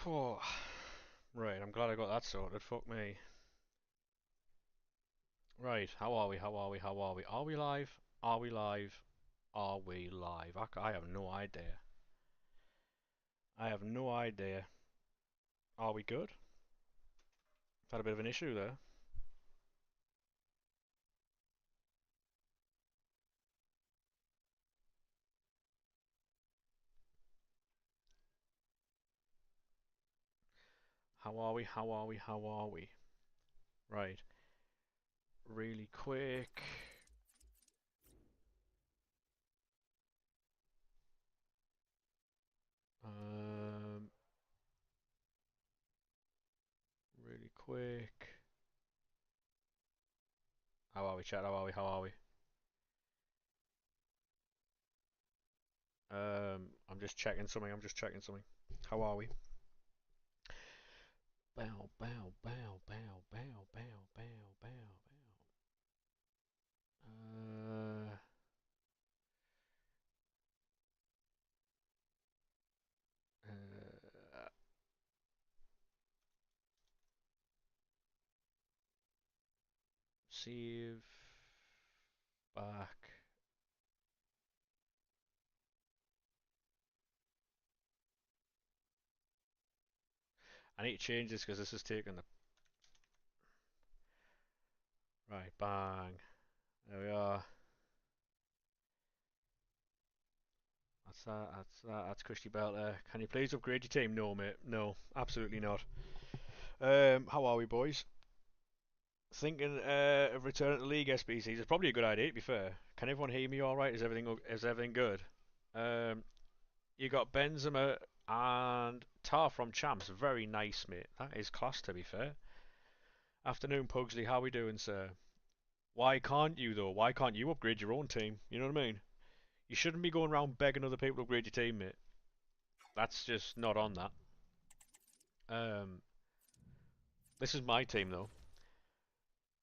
Oh, right, I'm glad I got that sorted. Fuck me. Right, how are we? How are we? How are we? Are we live? Are we live? Are we live? I have no idea. I have no idea. Are we good? Had a bit of an issue there. How are we? How are we? How are we? Right, really quick. Um, really quick. How are we, chat? How are we? How are we? I'm just checking something. I'm just checking something. How are we? Bow, bow, bow, bow, bow, bow, bow, bow, bow. Uh, Save. Back. I need to change this because this is taking the. Right, bang. There we are. That's that, that's that, that's Cushy Belt there. Can you please upgrade your team? No, mate. No, absolutely not. How are we, boys? Thinking of returning to League SBCs is probably a good idea, to be fair. Can everyone hear me alright? Is everything good? Um, you got Benzema and Tar from Champs. Very nice, mate. That is class, to be fair. Afternoon, Pugsley. How we doing, sir? Why can't you though? Why can't you upgrade your own team? You know what I mean? You shouldn't be going around begging other people to upgrade your team, mate. That's just not on that. Um, this is my team though.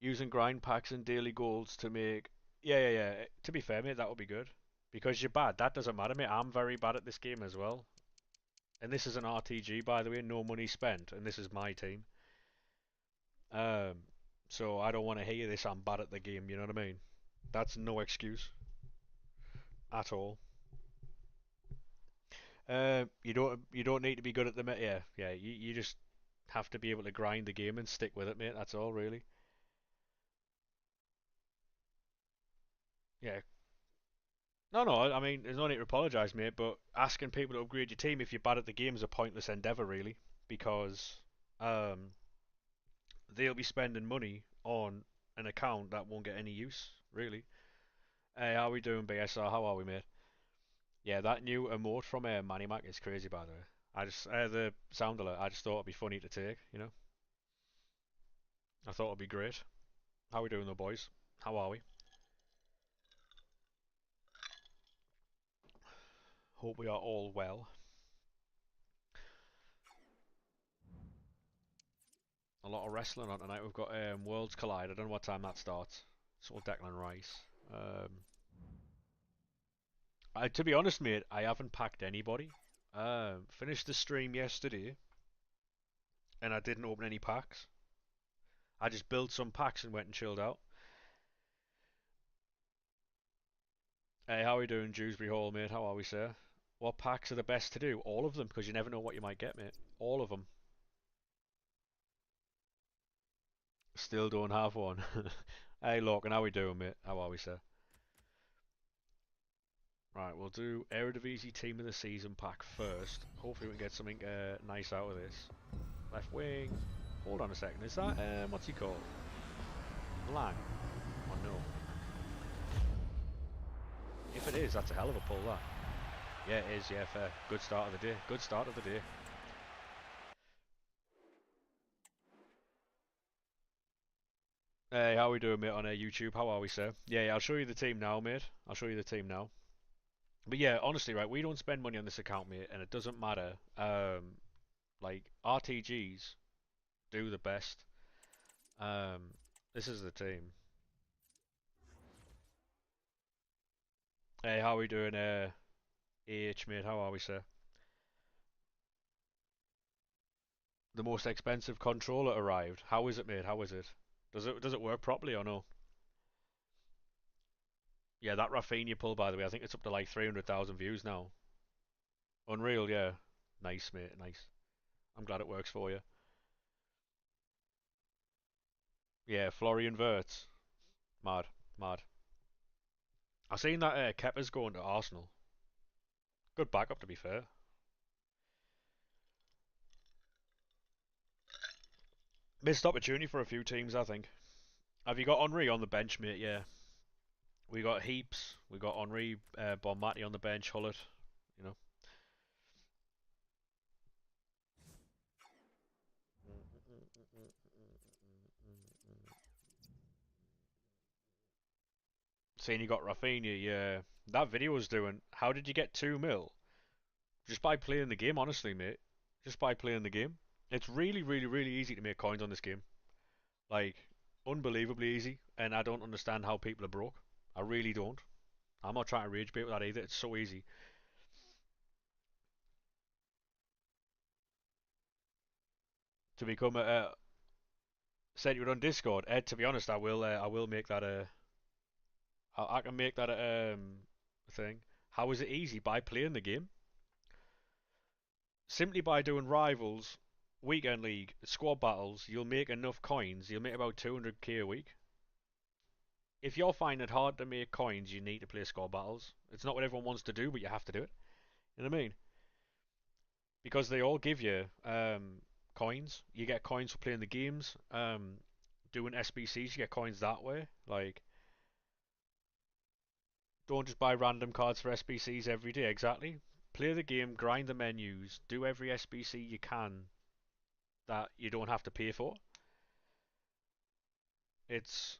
Using grind packs and daily goals to make. Yeah, yeah, yeah. To be fair, mate, that would be good. Because you're bad. That doesn't matter, mate. I'm very bad at this game as well. And this is an RTG, by the way. No money spent. And this is my team. Um, so I don't want to hear this. I'm bad at the game. You know what I mean? That's no excuse at all. You don't need to be good at the yeah, yeah. You just have to be able to grind the game and stick with it, mate. That's all really. Yeah. No, no. I mean, there's no need to apologise, mate. But asking people to upgrade your team if you're bad at the game is a pointless endeavour, really, because um they'll be spending money on an account that won't get any use, really. Hey, how we doing, BSR? How are we, mate? Yeah, that new emote from Manny Mac is crazy, by the way. I just the sound alert. I just thought it'd be funny to take. I thought it'd be great. How we doing, though, boys? How are we? Hope we are all well. A lot of wrestling on tonight. We've got Worlds Collide. I don't know what time that starts. It's all Declan Rice. To be honest, mate, I haven't packed anybody. Finished the stream yesterday, and I didn't open any packs. I just built some packs and went and chilled out. Hey, how are we doing, Dewsbury Hall, mate? How are we, sir? What packs are the best to do? All of them, because you never know what you might get, mate. All of them. Still don't have one. Hey, Lorcan, how we doing, mate? How are we, sir? Right, we'll do Eredivisie Team of the Season pack first. Hopefully we can get something nice out of this. Left wing. Hold on a second. Is that, what's he called? Lang? Oh no. If it is, that's a hell of a pull, that. Yeah, it is. Yeah, fair. Good start of the day. Good start of the day. Hey, how we doing, mate, on YouTube? How are we, sir? Yeah, yeah, I'll show you the team now, mate. I'll show you the team now. But yeah, honestly, right, we don't spend money on this account, mate, and it doesn't matter. Like, RTGs do the best. Um, this is the team. Hey, how we doing, AH, mate? How are we, sir? The most expensive controller arrived. How is it made? How is it? Does it work properly or no? Yeah, that Rafinha pull, by the way, I think it's up to like 300,000 views now. Unreal, yeah. Nice, mate. Nice. I'm glad it works for you. Yeah, Florian Wirtz. Mad, mad. I seen that Kepa's going to Arsenal. Good backup, to be fair. Missed opportunity for a few teams, I think. Have you got Henri on the bench, mate? Yeah. We got Heaps. We got Henri, Bonmati on the bench, Hullet. You know. Saying you got Rafinha, yeah. That video was doing. How did you get 2 mil? Just by playing the game, honestly, mate. Just by playing the game. It's really, really, really easy to make coins on this game. Like, unbelievably easy. And I don't understand how people are broke. I really don't. I'm not trying to rage bait with that either. It's so easy. To become a sent you it on Discord, Ed. To be honest, I will make that a. I can make that a thing. How is it easy? By playing the game. Simply by doing rivals, weekend league, squad battles, you'll make enough coins. You'll make about 200k a week. If you're finding it hard to make coins, you need to play squad battles. It's not what everyone wants to do, but you have to do it. You know what I mean? Because they all give you coins. You get coins for playing the games. Doing SBCs, you get coins that way. Like, don't just buy random cards for SBCs every day. Exactly. Play the game, grind the menus, do every SBC you can that you don't have to pay for. It's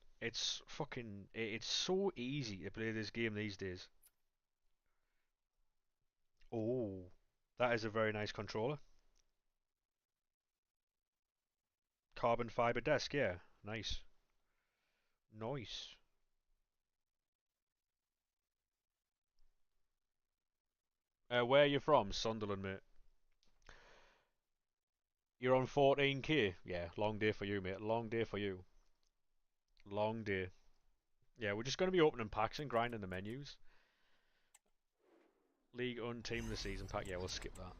fucking it's so easy to play this game these days. Oh, that is a very nice controller. Carbon fiber desk, yeah, nice, nice. Where are you from? Sunderland, mate. You're on 14k. Yeah, long day for you, mate. Long day for you. Long day. Yeah, we're just gonna be opening packs and grinding the menus. League on team of the season pack. Yeah, we'll skip that.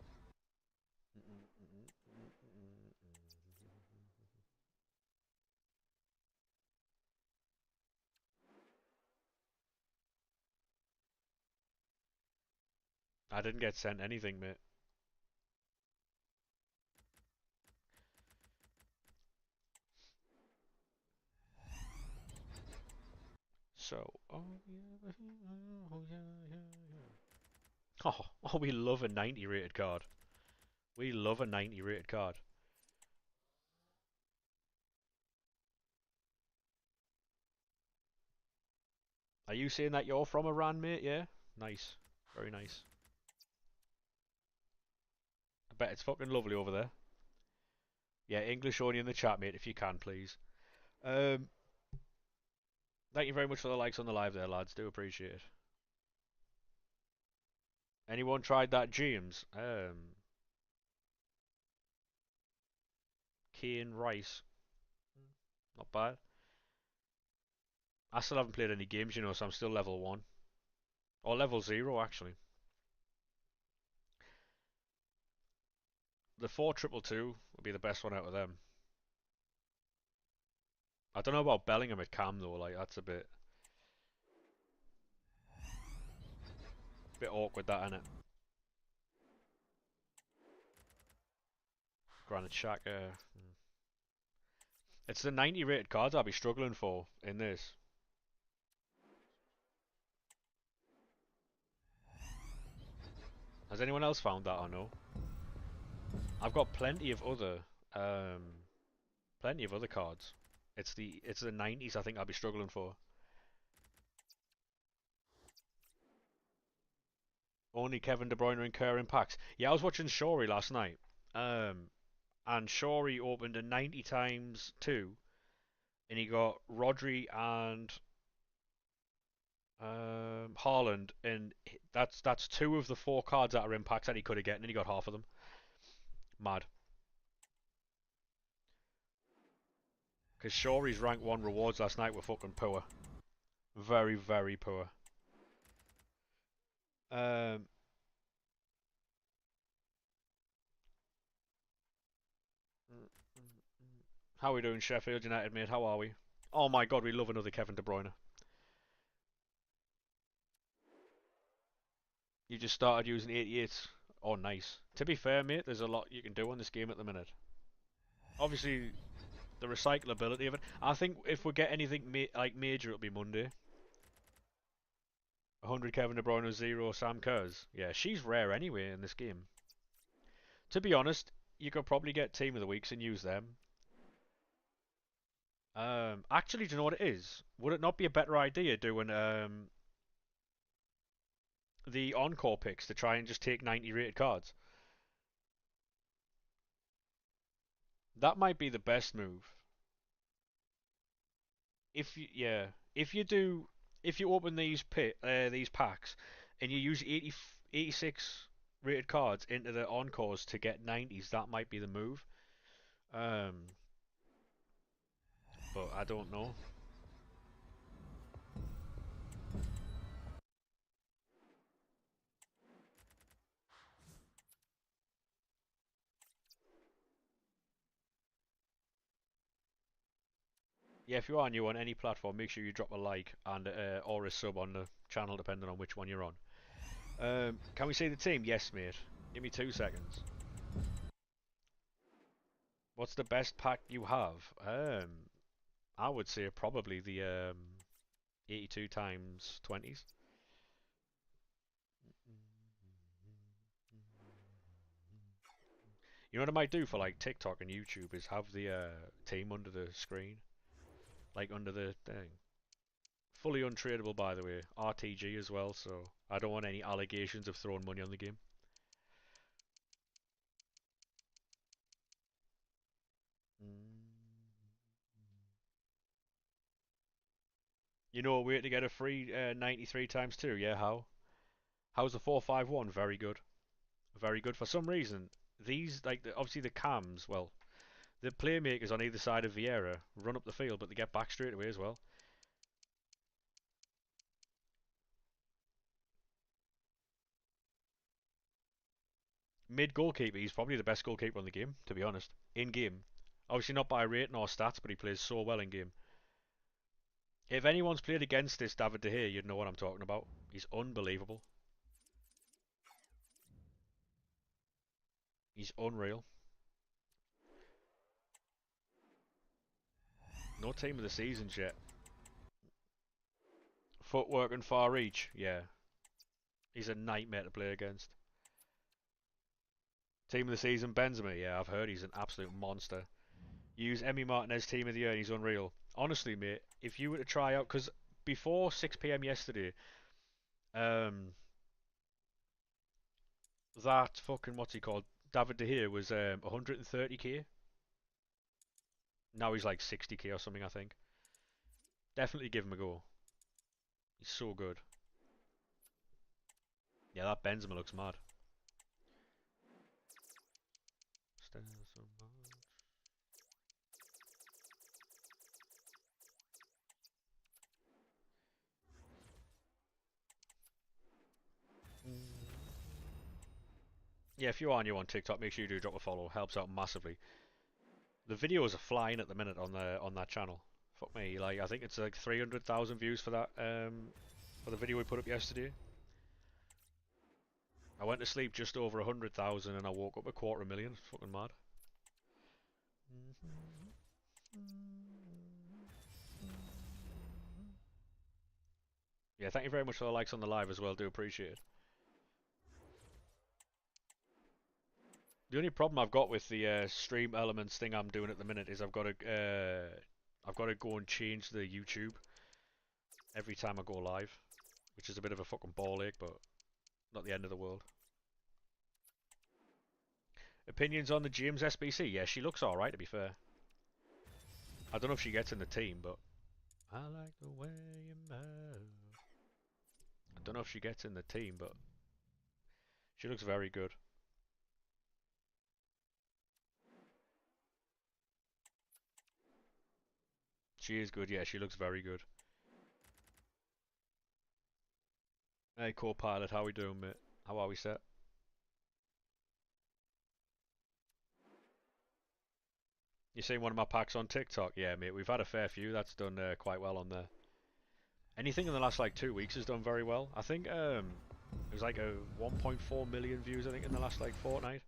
I didn't get sent anything, mate. So, oh yeah, oh yeah, yeah, yeah. Oh, we love a 90 rated card. We love a 90 rated card. Are you saying that you're from Iran, mate? Yeah? Nice. Very nice. I bet it's fucking lovely over there. Yeah, English only in the chat, mate, if you can, please. Um, Thank you very much for the likes on the live there, lads. Do appreciate it. Anyone tried that James? Kane Rice. Not bad. I still haven't played any games, you know, so I'm still level 1. Or level 0, actually. The 4222 would be the best one out of them. I don't know about Bellingham at Cam, though. Like, that's a bit awkward, that, innit? Granit Xhaka. It's the 90 rated cards I'll be struggling for in this. Has anyone else found that or no? I've got um, plenty of other cards. It's the 90s I think I'll be struggling for. Only Kevin De Bruyne and Kerr in packs. Yeah, I was watching Shori last night. Um, and Shori opened a 90 times 2 and he got Rodri and Haaland, and that's 2 of the 4 cards that are in packs that he could have gotten, and he got half of them. Mad. Because Shori's rank 1 rewards last night were fucking poor. Very, very poor. Um, how are we doing, Sheffield United, mate? How are we? Oh my god, we love another Kevin De Bruyne. You just started using 88s. Oh, nice. To be fair, mate, there's a lot you can do on this game at the minute. Obviously, the recyclability of it. I think if we get anything like major, it'll be Monday. 100 Kevin De Bruyne, 0 Sam Kerrs. Yeah, she's rare anyway in this game. To be honest, you could probably get Team of the Weeks and use them. Actually, do you know what it is? Would it not be a better idea doing the encore picks to try and just take 90 rated cards? That might be the best move. If you open these packs and you use 86 rated cards into the encores to get 90s, that might be the move. Um, but I don't know. Yeah, if you are new on any platform, make sure you drop a like and or a sub on the channel, depending on which one you're on. Can we see the team? Yes, mate. Give me 2 seconds. What's the best pack you have? I would say probably the 82 times 20s. You know what I might do for like TikTok and YouTube is have the team under the screen, like under the thing. Fully untradeable, by the way. RTG as well, so I don't want any allegations of throwing money on the game. You know a way to get a free 93 times 2, yeah, how? How's the 451? Very good. Very good. For some reason, these, like, obviously the cams, well, the playmakers on either side of Vieira run up the field, but they get back straight away as well. Mid goalkeeper, he's probably the best goalkeeper in the game, to be honest. In game. Obviously not by rating or stats, but he plays so well in game. If anyone's played against this David De Gea, you'd know what I'm talking about. He's unbelievable. He's unreal. No team of the seasons yet. Footwork and far reach, yeah. He's a nightmare to play against. Team of the season, Benzema, yeah, I've heard he's an absolute monster. Use Emi Martinez team of the year and he's unreal. Honestly, mate, if you were to try out, because before 6 p.m. yesterday, um, that fucking, what's he called? David De Gea was 130k. Now he's like 60k or something, I think. Definitely give him a go. He's so good. Yeah, that Benzema looks mad. Yeah, if you are new on TikTok, make sure you do drop a follow. Helps out massively. The videos are flying at the minute on that channel. Fuck me, like I think it's like 300,000 views for that for the video we put up yesterday. I went to sleep just over 100,000 and I woke up a 250,000. It's fucking mad. Yeah, thank you very much for the likes on the live as well. Do appreciate it. The only problem I've got with the stream elements thing I'm doing at the minute is I've got to go and change the YouTube every time I go live, which is a bit of a fucking ball ache, but not the end of the world. Opinions on the James SBC? Yeah, she looks alright to be fair. I don't know if she gets in the team, but I like the way you move. I don't know if she gets in the team, but she looks very good. She is good, yeah, she looks very good. Hey, co-pilot, how we doing, mate? How are we set? You seen one of my packs on TikTok? Yeah, mate, we've had a fair few. That's done quite well on there. Anything in the last like 2 weeks has done very well. I think it was like a 1.4 million views. I think in the last like fortnight.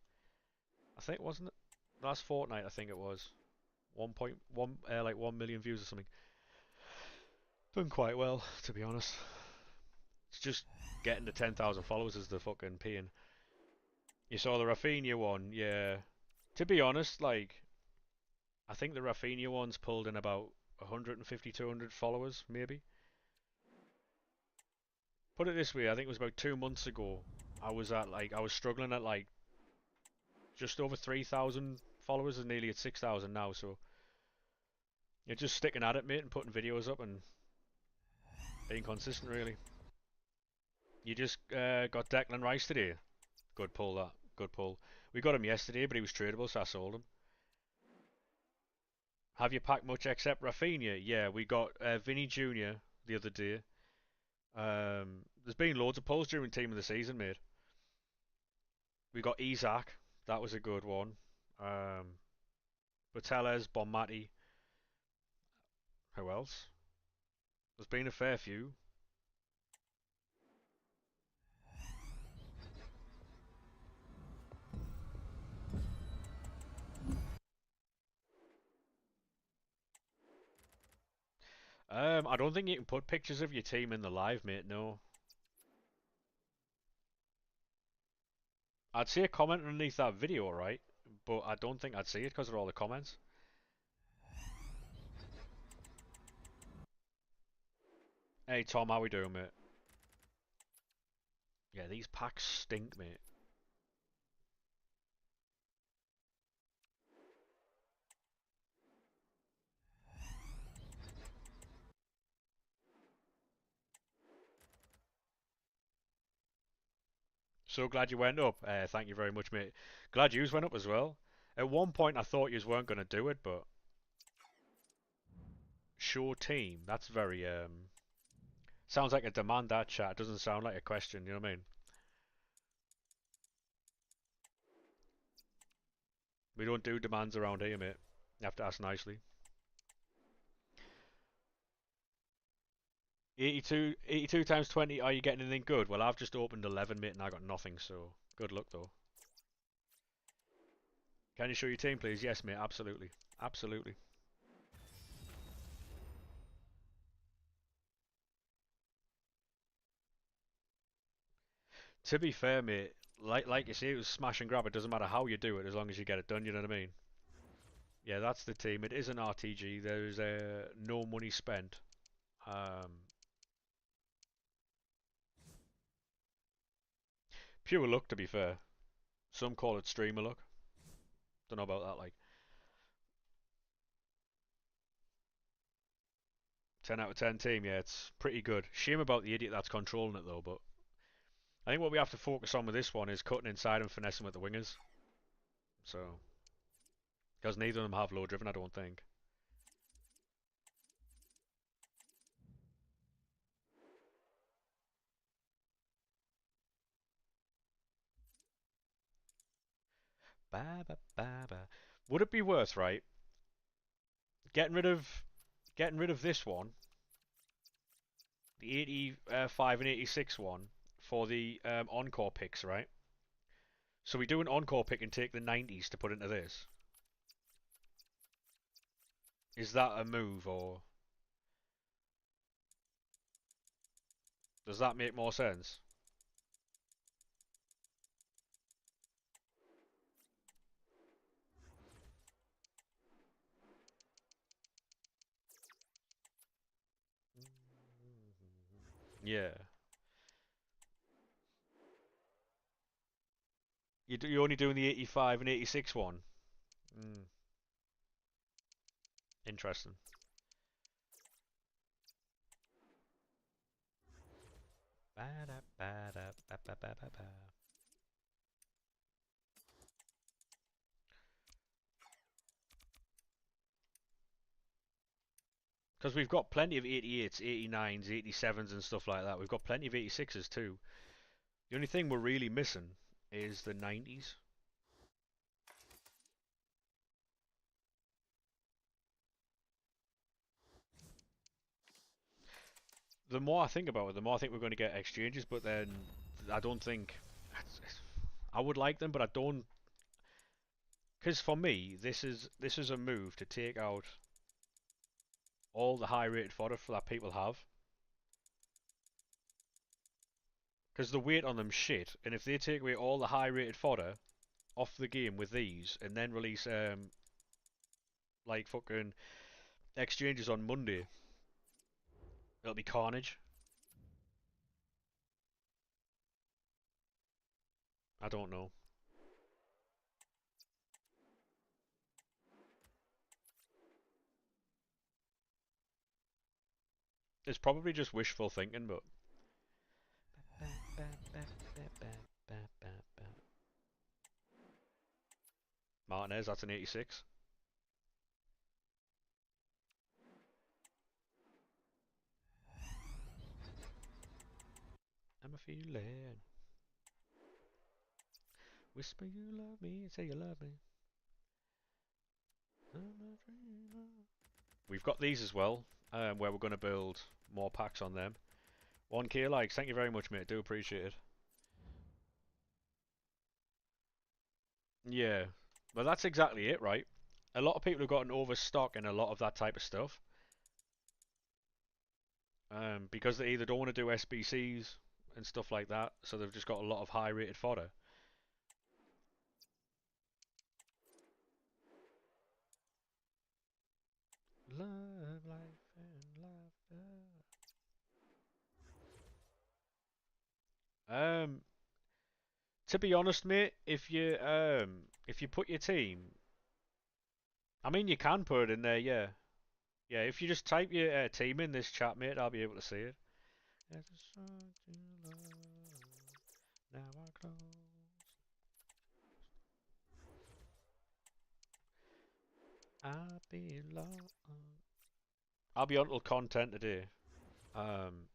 I think wasn't it? The last fortnight, I think it was 1.1 like 1 million views or something. Done quite well, to be honest. It's just getting to 10,000 followers is the fucking pain. You saw the Rafinha one, yeah. To be honest, like I think the Rafinha one's pulled in about 150, 200 followers, maybe. Put it this way, I think it was about 2 months ago. I was struggling at like just over 3,000 followers and nearly at 6,000 now. So you're just sticking at it, mate, and putting videos up and being consistent, really. You just got Declan Rice today. Good pull, that. Good pull. We got him yesterday, but he was tradable, so I sold him. Have you packed much except Rafinha? Yeah, we got Vinny Jr. the other day. There's been loads of pulls during team of the season, mate. We got Isaac. That was a good one. Bateles, Bonmati. Who else? There's been a fair few. I don't think you can put pictures of your team in the live, mate. No. I'd see a comment underneath that video, right? But I don't think I'd see it because of all the comments. Hey Tom, how we doing, mate? Yeah, these packs stink, mate. So glad you went up. Thank you very much, mate. Glad yous went up as well. At one point, I thought yous weren't going to do it, but show team. That's very sounds like a demand, that chat. It doesn't sound like a question. You know what I mean? We don't do demands around here, mate. You have to ask nicely. 82 times 20, are you getting anything good? Well, I've just opened 11, mate, and I got nothing, so good luck, though. Can you show your team, please? Yes, mate, absolutely. Absolutely. To be fair, mate, like you say, it was smash and grab. It doesn't matter how you do it, as long as you get it done, you know what I mean? Yeah, that's the team. It is an RTG. There's no money spent. Um, Pure luck, to be fair. Some call it streamer luck. Don't know about that, like. 10 out of 10 team, yeah, it's pretty good. Shame about the idiot that's controlling it, though, but I think what we have to focus on with this one is cutting inside and finessing with the wingers. So, because neither of them have low driven, I don't think. Ba, ba, ba, ba. Would it be worth, right, getting rid of this one, the 85 and 86 one, for the encore picks, right? So we do an encore pick and take the 90s to put into this. Is that a move, or does that make more sense? Yeah. You're only doing the 85 and 86 one? Mm, interesting. Ba-da, ba-da, ba-ba-ba-ba-ba. Because we've got plenty of 88s, 89s, 87s, and stuff like that. We've got plenty of 86s too. The only thing we're really missing is the 90s. The more I think about it, the more I think we're going to get exchanges, but then I don't think. I would like them, but I don't. Because for me, this is a move to take out all the high rated fodder that people have. Because the weight on them shit, and if they take away all the high rated fodder off the game with these, and then release like fucking exchanges on Monday, it'll be carnage. I don't know. It's probably just wishful thinking, but Martinez, that's an 86. I'm a feeling. Whisper you love me and say you love me. We've got these as well, where we're going to build more packs on them. 1k likes, thank you very much, mate. Do appreciate it. Yeah, but that's exactly it, right? A lot of people have gotten overstock in a lot of that type of stuff, because they either don't want to do SBCs and stuff like that, so they've just got a lot of high-rated fodder. Love, life, and laughter. To be honest, mate, if you put your team, I mean, you can put it in there, yeah. Yeah, if you just type your team in this chat, mate, I'll be able to see it. There's a song to love, now I close. I'll be long. I'll be on to content today. Um,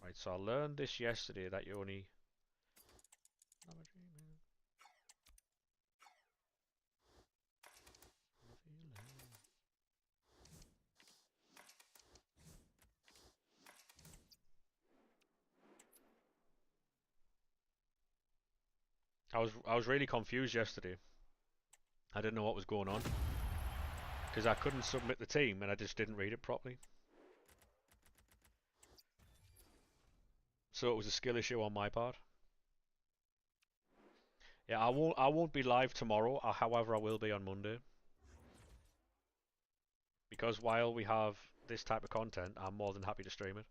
right, so I learned this yesterday that you only. I was really confused yesterday. I didn't know what was going on because I couldn't submit the team and I just didn't read it properly. So it was a skill issue on my part. Yeah, I won't be live tomorrow. However, I will be on Monday because while we have this type of content, I'm more than happy to stream it.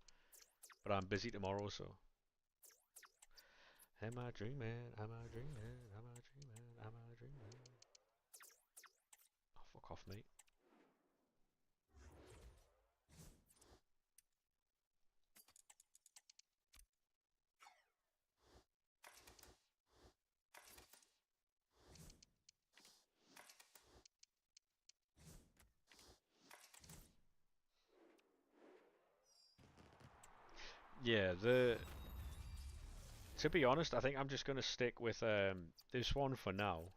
But I'm busy tomorrow, so. Am I dreaming? Am I dreaming? Am I dreaming? Am I dreaming? Oh, fuck off, mate. Yeah, to be honest, I think I'm just gonna stick with this one for now.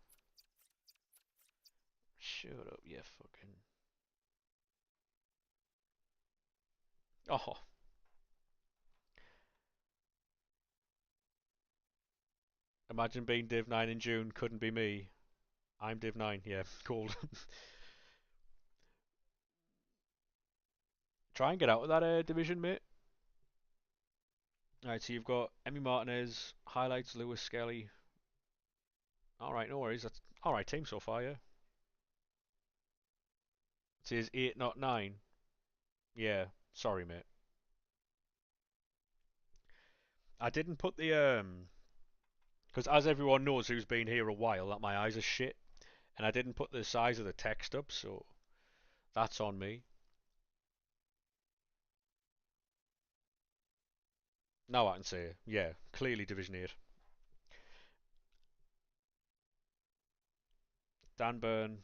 Shut up, you fucking. Oh, imagine being Div 9 in June. Couldn't be me. I'm Div 9. Yeah, cool. Try and get out of that division, mate. Alright, so you've got Emmy Martinez, highlights Lewis Skelly. Alright, no worries. That's alright team so far, yeah. It says 8, not 9. Yeah, sorry, mate. I didn't put the because as everyone knows who's been here a while, that my eyes are shit, and I didn't put the size of the text up, so that's on me. Now I can say, yeah, clearly Division 8. Dan Burn,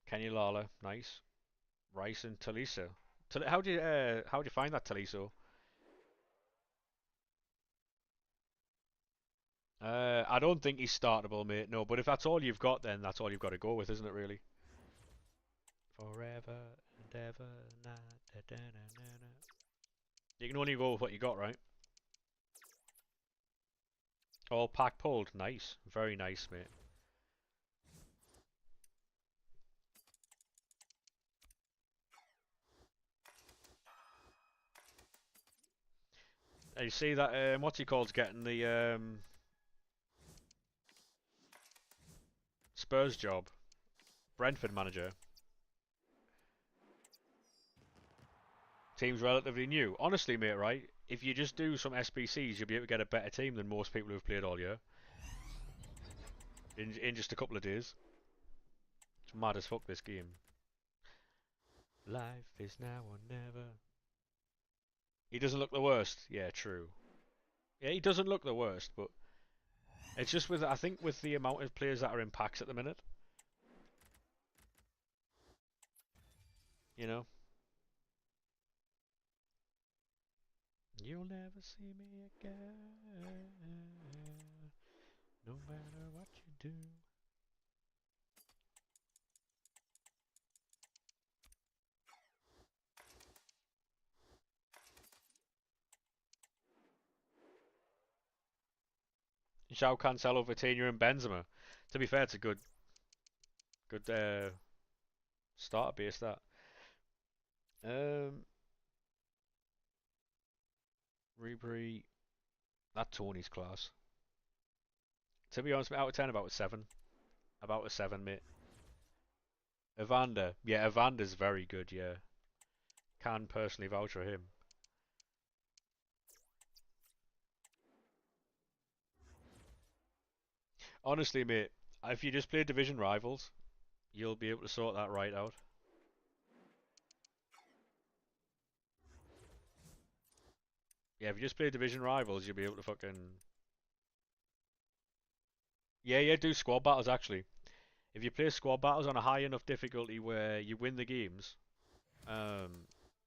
Kenny Lala, nice. Rice and Taliso. How do you find that Taliso? I don't think he's startable, mate. No, but if that's all you've got, then that's all you've got to go with, isn't it? Really. Forever and ever, na, da, da, na, na, na. You can only go with what you got, right? All pack pulled. Nice. Very nice, mate. You see that, what's he called, getting the Spurs job. Brentford manager. Team's relatively new. Honestly, mate, right? If you just do some SBCs, you'll be able to get a better team than most people who've played all year. In just a couple of days. It's mad as fuck, this game. Life is now or never. He doesn't look the worst. Yeah, true. Yeah, he doesn't look the worst, but it's just with, I think, with the amount of players that are in packs at the minute. You know? You'll never see me again, no matter what you do. João Cancelo, Vitinha, and Benzema. To be fair, it's a good starter base that. Um, Ribery, that Tony's class. To be honest, out of 10, about a 7. About a 7, mate. Evander, yeah, Evander's very good, yeah. Can personally vouch for him. Honestly, mate, if you just play division rivals, you'll be able to sort that right out. Yeah, if you just play division rivals, you'll be able to fucking... Yeah, do squad battles, actually. If you play squad battles on a high enough difficulty where you win the games,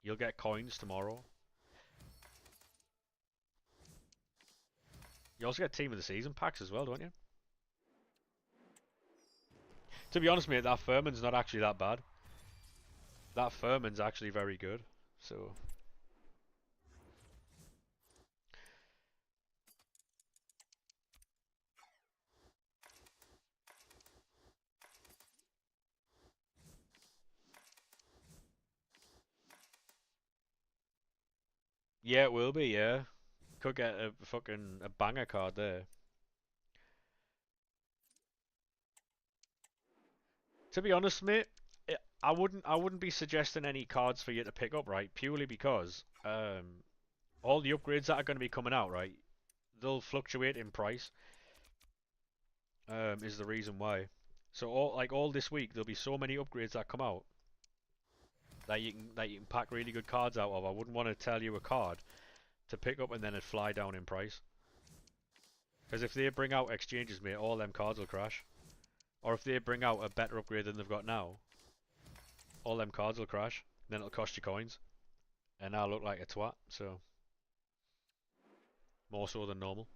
you'll get coins tomorrow. You also get team of the season packs as well, don't you? To be honest, mate, that Furman's not actually that bad. That Furman's actually very good. So, yeah, it will be, yeah. Could get a fucking a banger card there. To be honest, mate, I wouldn't be suggesting any cards for you to pick up, right? Purely because all the upgrades that are going to be coming out, right? They'll fluctuate in price. Is the reason why. So all this week there'll be so many upgrades that come out that you can pack really good cards out of. I wouldn't want to tell you a card to pick up and then it fly down in price. Because if they bring out exchanges, mate, all them cards will crash. Or if they bring out a better upgrade than they've got now, all them cards will crash. Then it'll cost you coins, and I'll look like a twat. So more so than normal.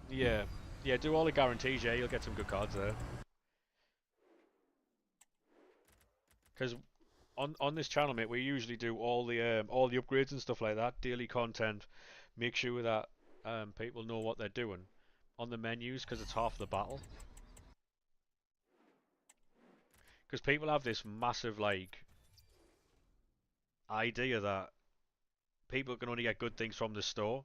Yeah, yeah. Do all the guarantees. Yeah, you'll get some good cards there. Because on this channel, mate, we usually do all the upgrades and stuff like that, daily content. Make sure that people know what they're doing on the menus because it's half the battle. Because people have this massive like idea that people can only get good things from the store,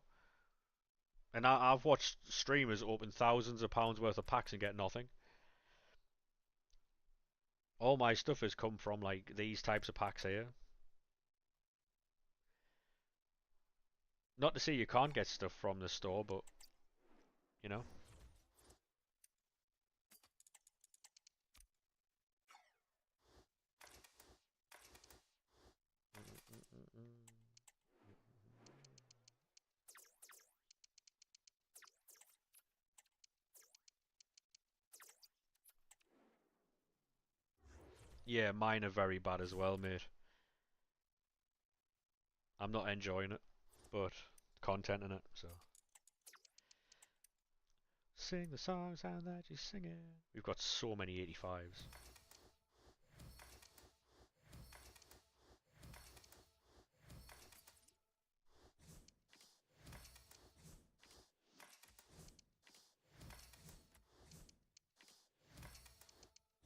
and I've watched streamers open thousands of pounds worth of packs and get nothing. All my stuff has come from like these types of packs here. Not to say you can't get stuff from the store, but you know. Yeah, mine are very bad as well, mate. I'm not enjoying it, but content in it, so. Sing the song, sound that you sing it. We've got so many 85s.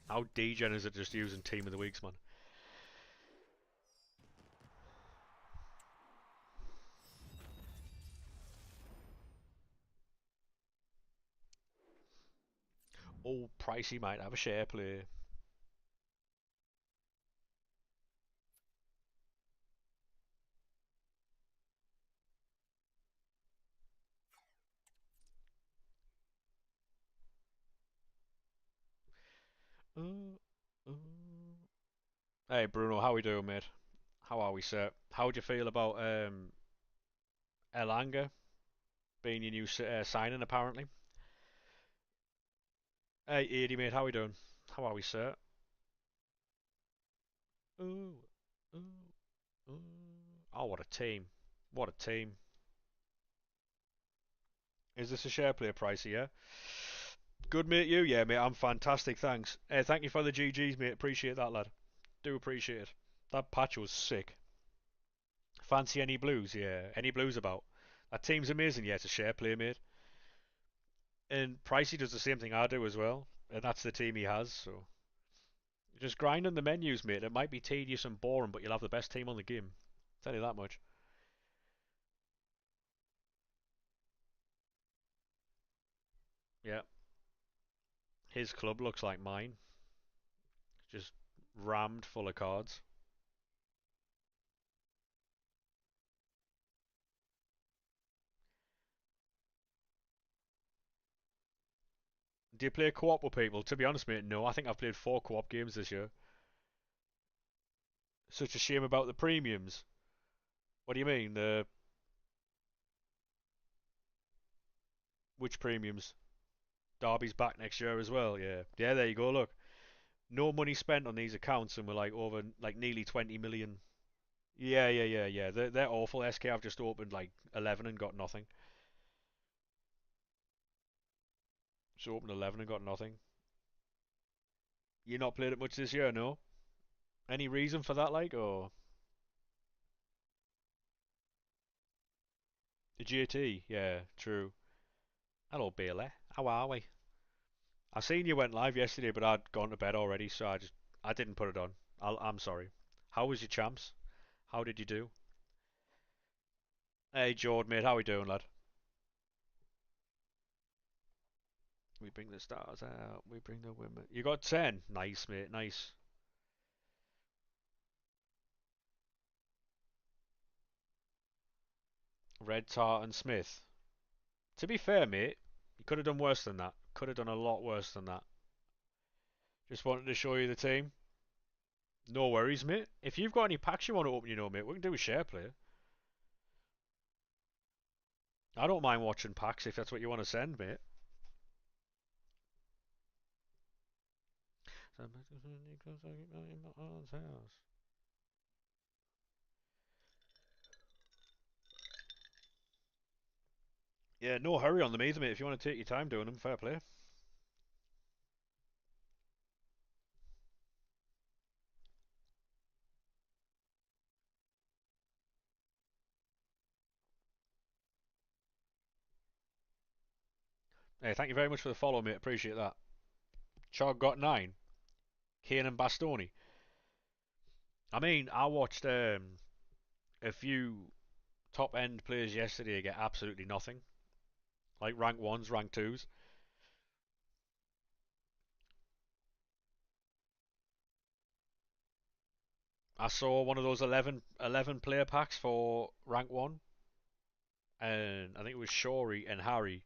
How degen is it just using Team of the Weeks, man? Oh, Pricey might have a share play. Uh, uh. Hey Bruno, how we doing, mate? How are we, sir? How do you feel about Elanga being your new signing, apparently? Hey, Eddie, mate, how we doing? How are we, sir? Ooh, ooh, ooh. Oh, what a team. What a team. Is this a share player, Pricey, yeah? Good, mate, you? Yeah, mate, I'm fantastic, thanks. Thank you for the GGs, mate. Appreciate that, lad. Do appreciate it. That patch was sick. Fancy any blues? Yeah. Any blues about? That team's amazing. Yeah, it's a share player, mate. And Pricey does the same thing I do as well. And that's the team he has, so. Just grind on the menus, mate. It might be tedious and boring, but you'll have the best team on the game. Tell you that much. Yeah. His club looks like mine. Just rammed full of cards. Do you play co-op with people? To be honest, mate, no. I think I've played 4 co-op games this year. Such a shame about the premiums. What do you mean? The which premiums? Derby's back next year as well. Yeah, yeah. There you go. Look, no money spent on these accounts, and we're like over like nearly 20 million. Yeah, yeah, yeah, yeah. They're awful. SK I've just opened like 11 and got nothing. Just opened 11 and got nothing. You not played it much this year, no? Any reason for that, like, or the GT? Yeah, true. Hello, Bailey. How are we? I seen you went live yesterday, but I'd gone to bed already, so I didn't put it on. I'm sorry. How was your champs? How did you do? Hey, Jord, mate, how we doing, lad? We bring the stars out. We bring the women. You got 10. Nice, mate. Nice. Red Tart and Smith. To be fair, mate, you could have done worse than that. Could have done a lot worse than that. Just wanted to show you the team. No worries, mate. If you've got any packs you want to open, mate, we can do a share play. I don't mind watching packs if that's what you want to send, mate. Yeah, no hurry on them either, mate. If you want to take your time doing them, fair play. Hey, thank you very much for the follow, mate. Appreciate that. Chog got 9. Kane and Bastoni. I mean, I watched a few top end players yesterday get absolutely nothing. Like rank 1s, rank 2s. I saw one of those 11 player packs for rank 1, and I think it was Shori and Harry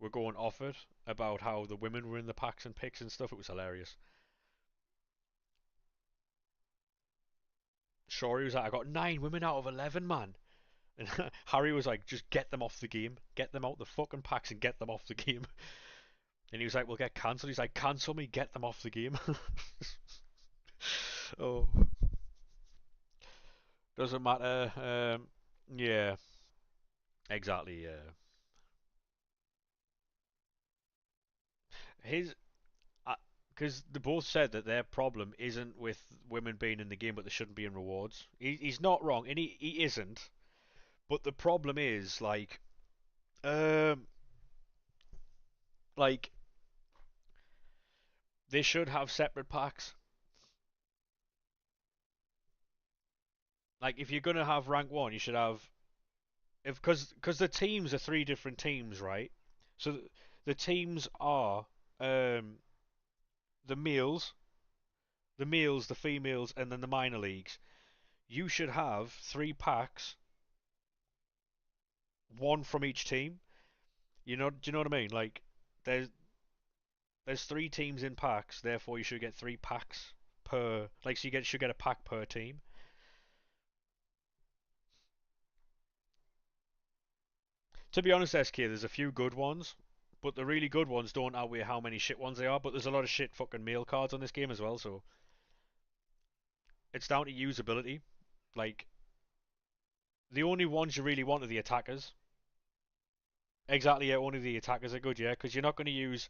were going off it about how the women were in the packs and picks and stuff. It was hilarious. Shori was like, I got 9 women out of 11, man. And Harry was like, just get them off the game. Get them out the fucking packs and get them off the game. And he was like, we'll get cancelled. He's like, cancel me, get them off the game. Oh, doesn't matter. Yeah, exactly. Yeah, his because they both said that their problem isn't with women being in the game, but they shouldn't be in rewards. He's not wrong, and he isn't. But the problem is um, like they should have separate packs. Like if you're gonna have rank one, you should have if because the teams are three different teams, right? So the teams are um, the males, the females, and then the minor leagues. You should have three packs, one from each team. Do you know what I mean? Like there's there's three teams in packs, therefore you should get three packs per. Like so you should get a pack per team. To be honest, SK, there's a few good ones, but the really good ones don't outweigh how many shit ones they are. But there's a lot of shit fucking male cards on this game as well, so it's down to usability. Like the only ones you really want are the attackers. Exactly, yeah, only the attackers are good, yeah, because you're not going to use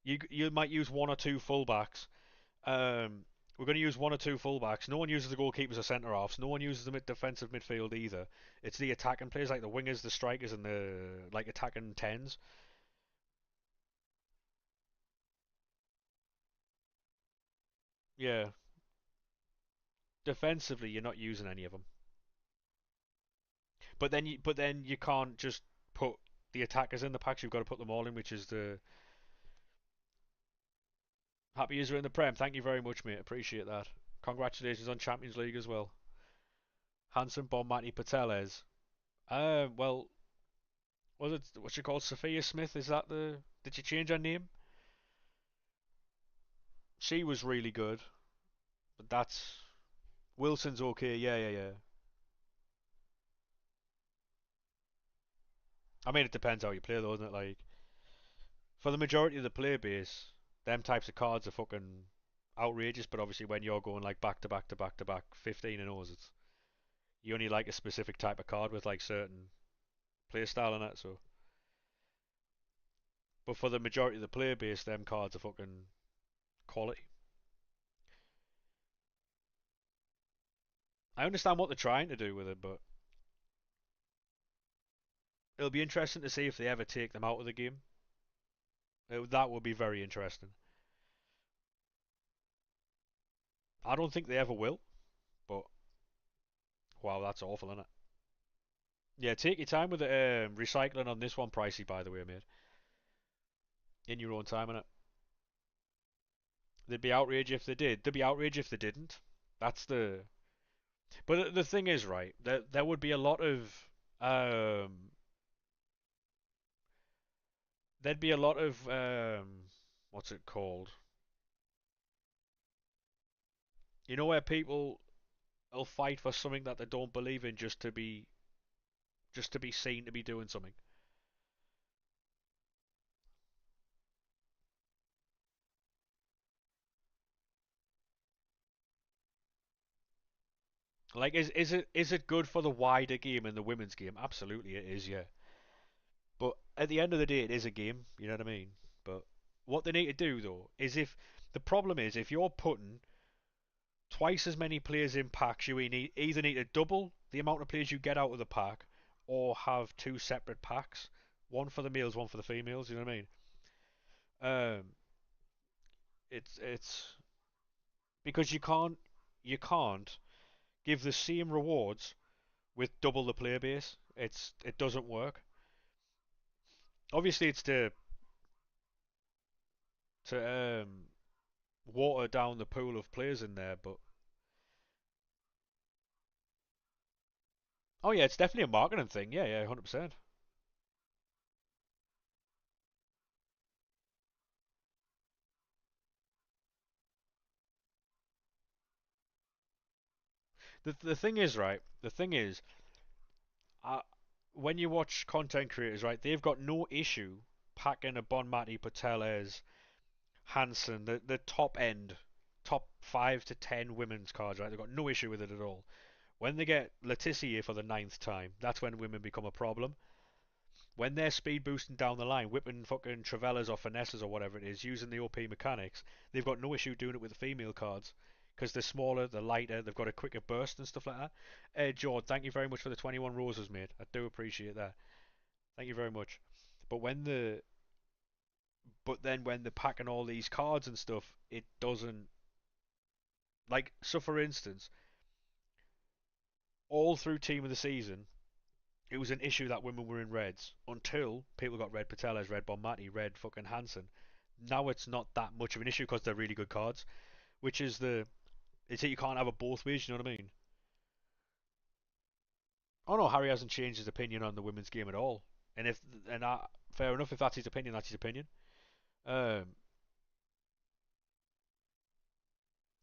you might use one or two fullbacks. We're going to use one or two fullbacks. No one uses the goalkeepers or centre halves. No one uses them at defensive midfield either. It's the attacking players like the wingers, the strikers, and the like attacking tens. Yeah, defensively you're not using any of them. But then you can't just put the attackers in the packs. You've got to put them all in, which is the happy user in the Prem. Thank you very much, mate. Appreciate that. Congratulations on Champions League as well. Hanson Bonmati Pateles. Well, was it what's she called? Sophia Smith? Is that the? Did she change her name? She was really good, but that's Wilson's okay. Yeah, yeah, yeah. I mean, it depends how you play, though, doesn't it? Like for the majority of the player base, them types of cards are fucking outrageous. But obviously, when you're going like back to back to back to back 15 and O's, it's you only like a specific type of card with like certain play style in it. So, but for the majority of the player base, them cards are fucking quality. I understand what they're trying to do with it, but it'll be interesting to see if they ever take them out of the game. That would be very interesting. I don't think they ever will, but wow, that's awful, isn't it? Yeah, take your time with the recycling on this one, pricey, by the way, mate. In your own time, innit? They'd be outraged if they did. They'd be outraged if they didn't. That's the. But the thing is, right? There would be a lot of there'd be a lot of what's it called? You know where people will fight for something that they don't believe in just to be seen to be doing something. Like, is it good for the wider game and the women's game? Absolutely, it is. Yeah, but at the end of the day, it is a game. You know what I mean? But what they need to do though is if the problem is if you're putting twice as many players in packs, you either need to double the amount of players you get out of the pack, or have two separate packs, one for the males, one for the females. You know what I mean? Um, it's because you can't give the same rewards with double the player base. It doesn't work. Obviously, it's to water down the pool of players in there, but oh yeah, it's definitely a marketing thing. Yeah, yeah, 100%. The thing is, right? The thing is, uh, when you watch content creators, right, they've got no issue packing a Bon Mati Pateles, Hansen, the top end top 5 to 10 women's cards, right? They've got no issue with it at all. When they get Letitia for the ninth time, that's when women become a problem. When they're speed boosting down the line, whipping fucking Travellas or Finesses or whatever it is, using the OP mechanics, they've got no issue doing it with the female cards. Because they're smaller, they're lighter, they've got a quicker burst and stuff like that. Jord, thank you very much for the 21 roses, mate. I do appreciate that. Thank you very much. But when the but then when they're packing all these cards and stuff, it doesn't like so for instance, all through team of the season, it was an issue that women were in reds until people got red Patelas, red Bonmati, red fucking Hansen. Now it's not that much of an issue because they're really good cards, which is the it's that you can't have it both ways. You know what I mean? Oh no, Harry hasn't changed his opinion on the women's game at all. And if and I, fair enough, if that's his opinion, that's his opinion. Um,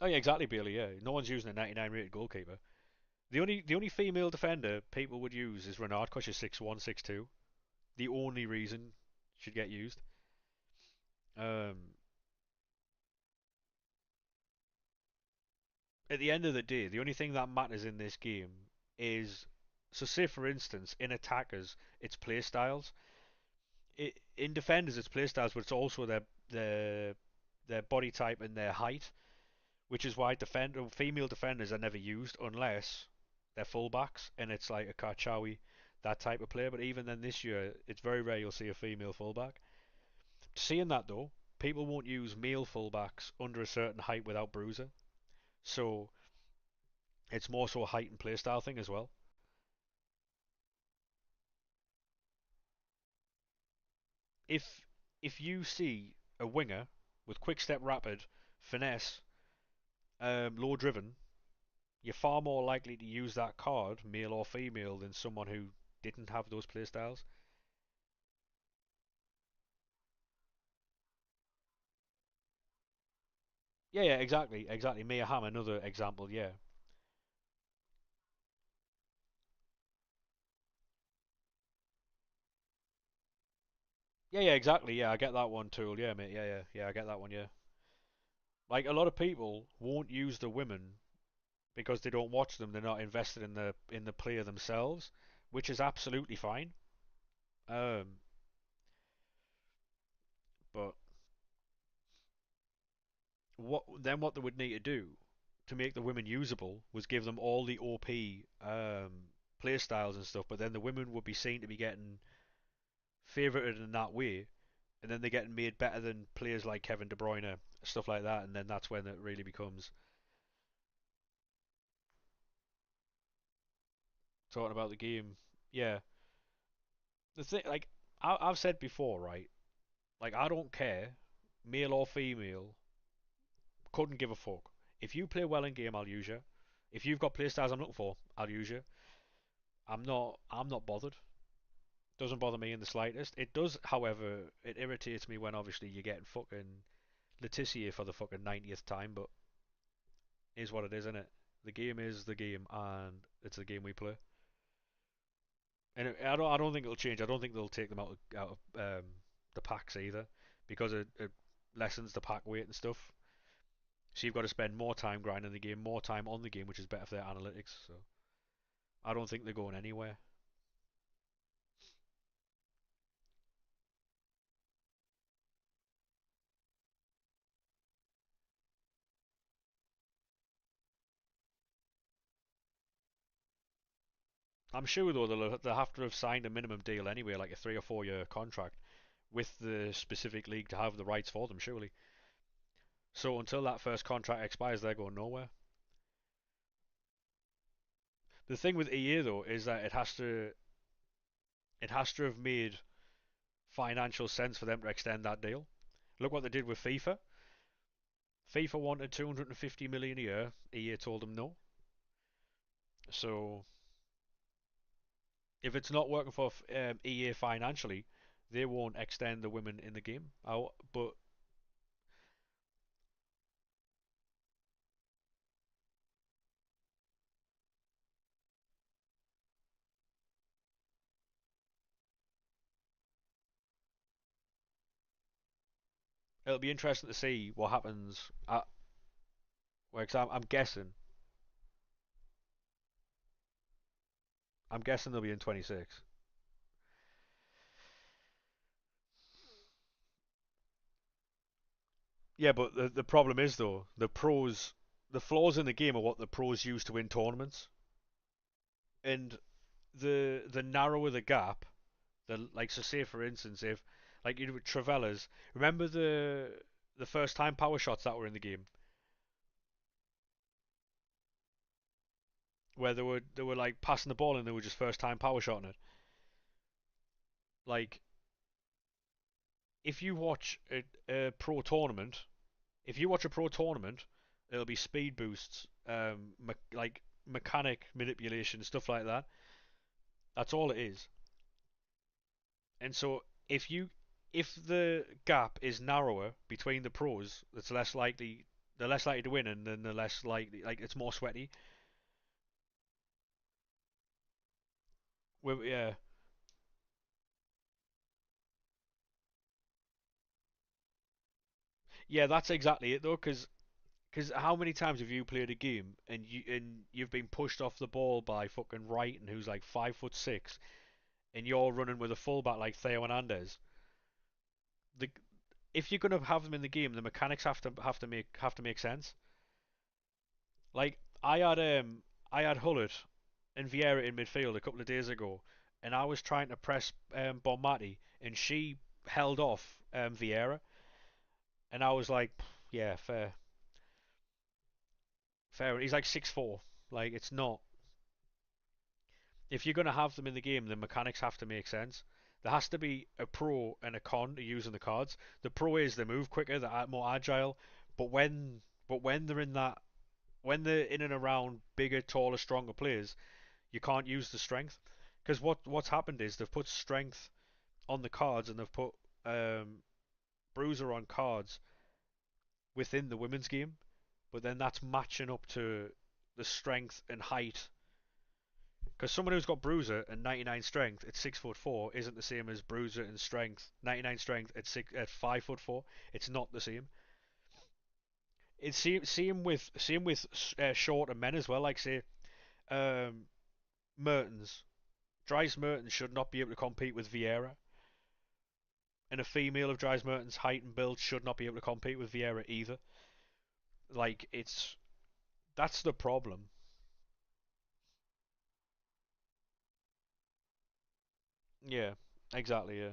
oh yeah, exactly, Bailey. Yeah, no one's using a 99 rated goalkeeper. The only female defender people would use is Renard because she's 6'1", 6'2". The only reason she'd get used. Um, at the end of the day, the only thing that matters in this game is so say for instance in attackers it's play styles. In defenders it's play styles, but it's also their body type and their height, which is why female defenders are never used unless they're fullbacks and it's like a Karchawi, that type of player. But even then, this year it's very rare you'll see a female fullback. Seeing that though, people won't use male fullbacks under a certain height without bruiser, so it's more so a height and playstyle thing as well. If if you see a winger with quick step, rapid, finesse, low driven, you're far more likely to use that card, male or female, than someone who didn't have those playstyles. Yeah, yeah, exactly, exactly. Mia Hamm, another example. Yeah, yeah, yeah, exactly. Yeah, I get that one too. Yeah, mate. Yeah, yeah, yeah. I get that one. Yeah. Like a lot of people won't use the women because they don't watch them. They're not invested in the player themselves, which is absolutely fine. Um, but what they would need to do to make the women usable was give them all the OP play styles and stuff. But then the women would be seen to be getting favorited in that way, and then they're getting made better than players like Kevin De Bruyne, stuff like that, and then that's when it really becomes talking about the game. Yeah, the thing, like I've said before, right? Like I don't care, male or female, couldn't give a fuck. If you play well in game, I'll use you. If you've got playstyles I'm looking for, I'll use you. I'm not bothered. Doesn't bother me in the slightest. It does, however, it irritates me when obviously you get fucking Letitia for the fucking 90th time, but is what it is, isn't it? The game is the game, and it's the game we play. And I don't think it'll change. I don't think they'll take them out of the packs either, because it lessens the pack weight and stuff. So you've got to spend more time grinding the game, more time on the game, which is better for their analytics. So I don't think they're going anywhere. I'm sure though they'll have to have signed a minimum deal anyway, like a 3 or 4 year contract with the specific league to have the rights for them, surely. So until that first contract expires, they're going nowhere. The thing with EA though is that it has to have made financial sense for them to extend that deal. Look what they did with FIFA. FIFA wanted 250 million a year. EA told them no. So if it's not working for EA financially, they won't extend the women in the game. But it'll be interesting to see what happens. Well, 'cause I'm guessing they'll be in 26. Yeah, but the problem is though, the flaws in the game are what the pros use to win tournaments, and the narrower the gap, the like so say for instance if like you know with Travellas, remember the first time power shots that were in the game where they were like passing the ball and they were just first time power shotting it. Like if you watch a pro tournament, if you watch a pro tournament, it'll be speed boosts, like mechanic manipulation, stuff like that. That's all it is. And so if the gap is narrower between the pros, it's less likely they're less likely to win, and then they're less likely like it's more sweaty. Yeah, yeah, that's exactly it though. Because how many times have you played a game and you've been pushed off the ball by fucking Wrighton, who's like 5'6", and you're running with a fullback like Theo Hernandez? The If you're gonna have them in the game, the mechanics have to make sense. Like I had Hullett and Vieira in midfield a couple of days ago, and I was trying to press Bonmati, and she held off Vieira, and I was like, yeah, fair, fair. He's like 6'4". Like it's not. If you're gonna have them in the game, the mechanics have to make sense. There has to be a pro and a con to using the cards. The pro is they move quicker, they're more agile, but when they're in that when they're in and around bigger, taller, stronger players, you can't use the strength. Because what's happened is they've put strength on the cards and they've put um, Bruiser on cards within the women's game, but then that's matching up to the strength and height. Because someone who's got Bruiser and 99 strength at 6'4" isn't the same as Bruiser and strength 99 strength at 5'4". It's not the same. It's same with shorter men as well. Like say um, Mertens, Dries Mertens should not be able to compete with Vieira, and a female of Dries Mertens' height and build should not be able to compete with Vieira either. Like it's that's the problem. Yeah, exactly. Yeah.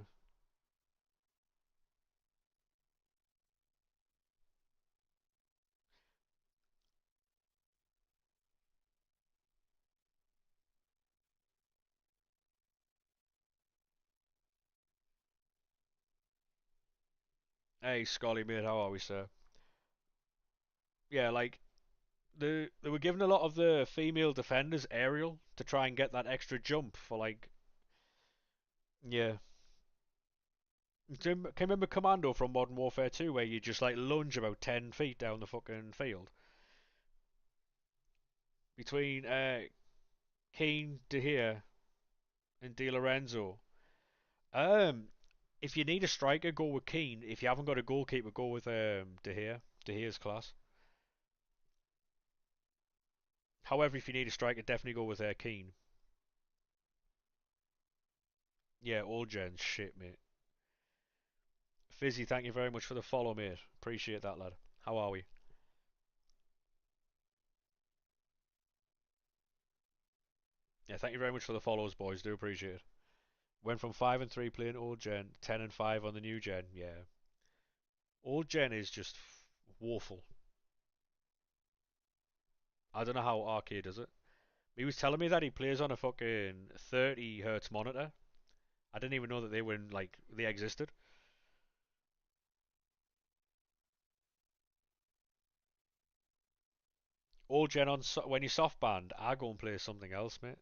Hey, Scully, mate, how are we, sir? Yeah, like they were giving a lot of the female defenders aerial to try and get that extra jump for like yeah. Can you remember Commando from Modern Warfare 2 where you just like lunge about 10 feet down the fucking field between Keane, De Gea, and Di Lorenzo? Um, if you need a striker, go with Keane. If you haven't got a goalkeeper, go with De Gea. De Gea's class. However, if you need a striker, definitely go with Keane. Yeah, all gens, shit, mate. Fizzy, thank you very much for the follow, mate. Appreciate that, lad. How are we? Yeah, thank you very much for the follows, boys. Do appreciate it. Went from 5 and 3 playing old gen, 10 and 5 on the new gen. Yeah, old gen is just woeful. I don't know how Arcade does it. He was telling me that he plays on a fucking 30 hertz monitor. I didn't even know that they were in, like they existed. Old gen on when you softband, I go and play something else, mate.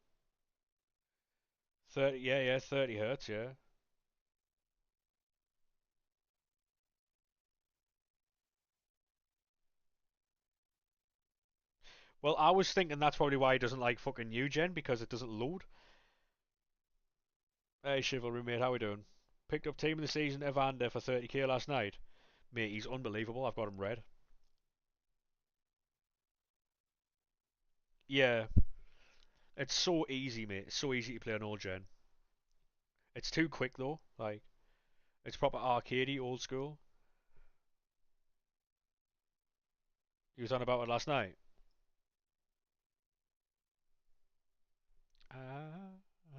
30, yeah, yeah, 30 hertz, yeah. Well, I was thinking that's probably why he doesn't like fucking new gen because it doesn't load. Hey, Chivalry, mate, how we doing? Picked up team of the season Evander for 30k last night. Mate, he's unbelievable. I've got him red. Yeah, it's so easy, mate. It's so easy to play on old gen. It's too quick though. Like it's proper arcadey, old school. You was on about it last night. Ah, ah.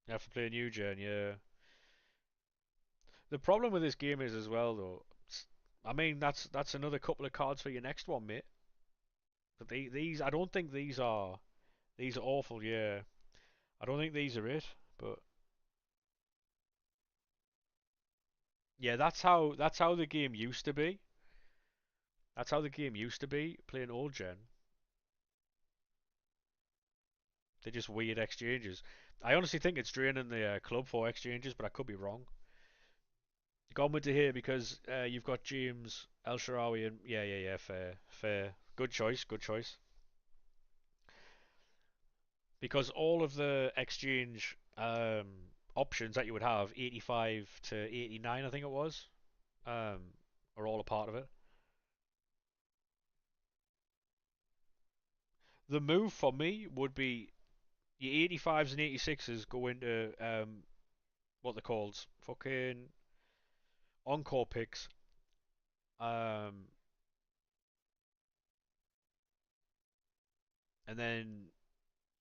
You have to play a new gen, yeah. The problem with this game is as well though. I mean, that's another couple of cards for your next one, mate. But these, I don't think these are awful. Yeah, I don't think these are it. But yeah, that's how the game used to be. That's how the game used to be. Playing old gen, they're just weird exchanges. I honestly think it's draining the club for exchanges, but I could be wrong. Gone with to here because you've got James El Sharawi and yeah, yeah, yeah, fair, fair, good choice, good choice. Because all of the exchange options that you would have, 85 to 89, I think it was, um, are all a part of it. The move for me would be your 85s and 86s go into what they're called, fucking encore picks, um, and then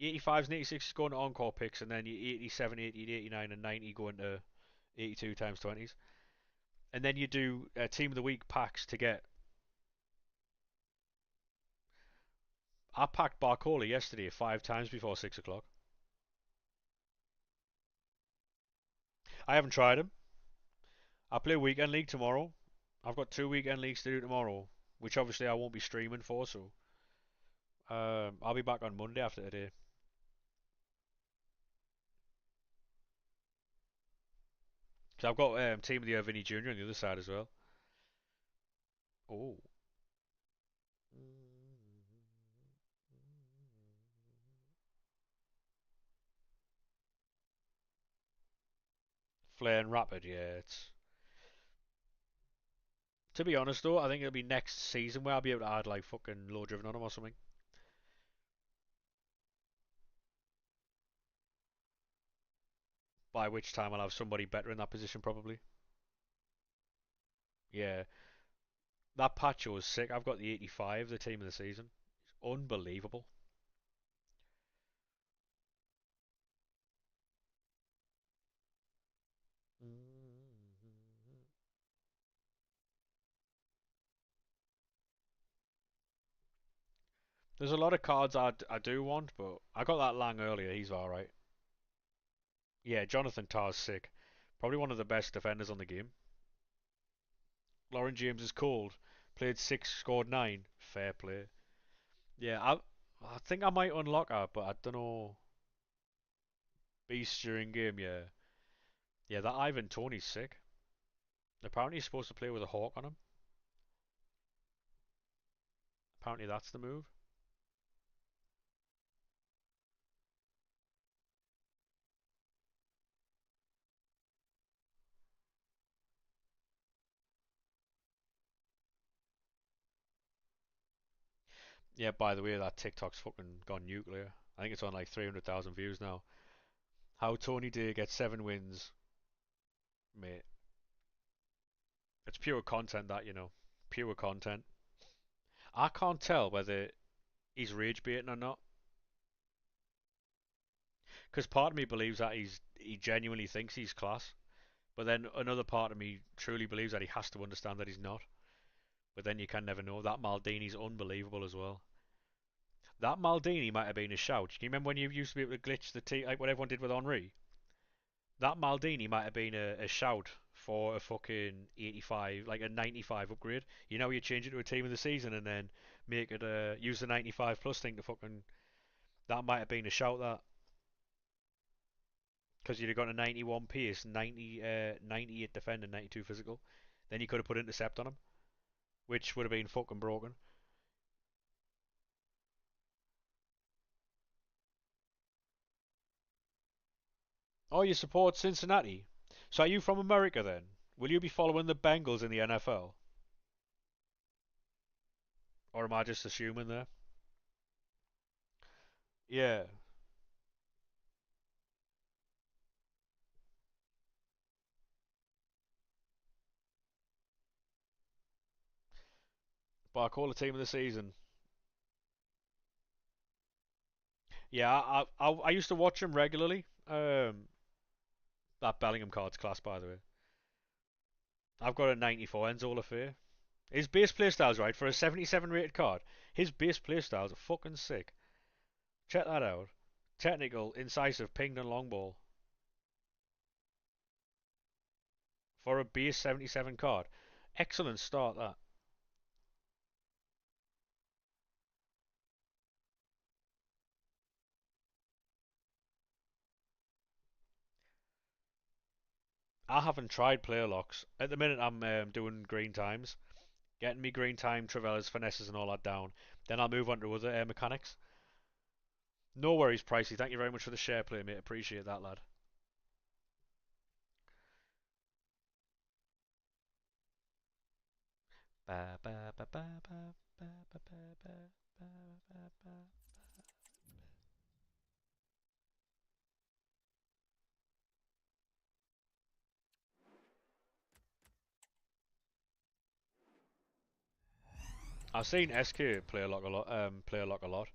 85s and 86s go into encore picks, and then your 87, 88, 89, and 90 go into 82 times 20s. And then you do team of the week packs to get. I packed Barcola yesterday 5 times before 6 o'clock. I haven't tried him. I play weekend league tomorrow. I've got 2 weekend leagues to do tomorrow, which obviously I won't be streaming for. So I'll be back on Monday after today. Cause I've got team of the year Vinny Jr. on the other side as well. Oh, Flair and Rapid. Yeah, it's. To be honest though, I think it'll be next season where I'll be able to add like fucking low driven on him or something. By which time I'll have somebody better in that position probably. Yeah, that Pacho is sick. I've got the 85, the team of the season. It's unbelievable. There's a lot of cards I do want, but I got that Lang earlier. He's alright. Yeah, Jonathan Tar's sick. Probably one of the best defenders on the game. Lauren James is cold. Played 6, scored 9. Fair play. Yeah, I think I might unlock her, but I don't know. Beast during game, yeah. Yeah, that Ivan Tony's sick. Apparently he's supposed to play with a hawk on him. Apparently that's the move. Yeah, by the way, that TikTok's fucking gone nuclear. I think it's on like 300,000 views now. How Tony Day gets 7 wins, mate. It's pure content, that, you know. Pure content. I can't tell whether he's rage baiting or not. Because part of me believes that he genuinely thinks he's class. But then another part of me truly believes that he has to understand that he's not. But then you can never know. That Maldini's unbelievable as well. That Maldini might have been a shout. Can you remember when you used to be able to glitch the T like what everyone did with Henri? That Maldini might have been a shout for a fucking 85, like a 95 upgrade. You know, you change it to a team of the season and then make it use the 95 plus thing to fucking. That might have been a shout that because you'd have got a 91 pace, 98 defender, 92 physical. Then you could have put intercept on him, which would have been fucking broken. Oh, you support Cincinnati? So are you from America then? Will you be following the Bengals in the NFL? Or am I just assuming there? Yeah, but I call the team of the season. Yeah, I used to watch him regularly. That Bellingham card's class, by the way. I've got a 94 Enzo Lafay. His base playstyle's right for a 77 rated card. His base playstyles are fucking sick. Check that out. Technical, incisive, pinged and long ball for a base 77 card. Excellent start that. I haven't tried player locks. At the minute I'm doing green times, getting me green time, Travellas, finesses and all that down. Then I'll move on to other mechanics. No worries, Pricey. Thank you very much for the share play, mate. Appreciate that, lad. Ba, ba, ba, ba, ba, ba, ba, ba, ba, ba, ba. I've seen SK play a lock a lot. Play a lock a lot.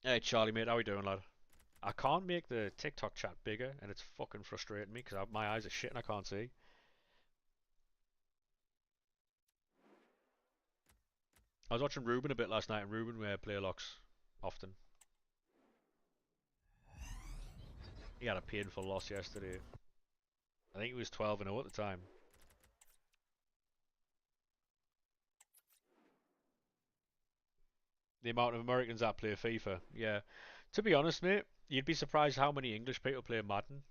Hey, Charlie, mate. How we doing, lad? I can't make the TikTok chat bigger, and it's fucking frustrating me because my eyes are shit and I can't see. I was watching Ruben a bit last night, and Ruben play locks often. He had a painful loss yesterday. I think he was 12-0 at the time. The amount of Americans that play FIFA, yeah. To be honest, mate, you'd be surprised how many English people play Madden.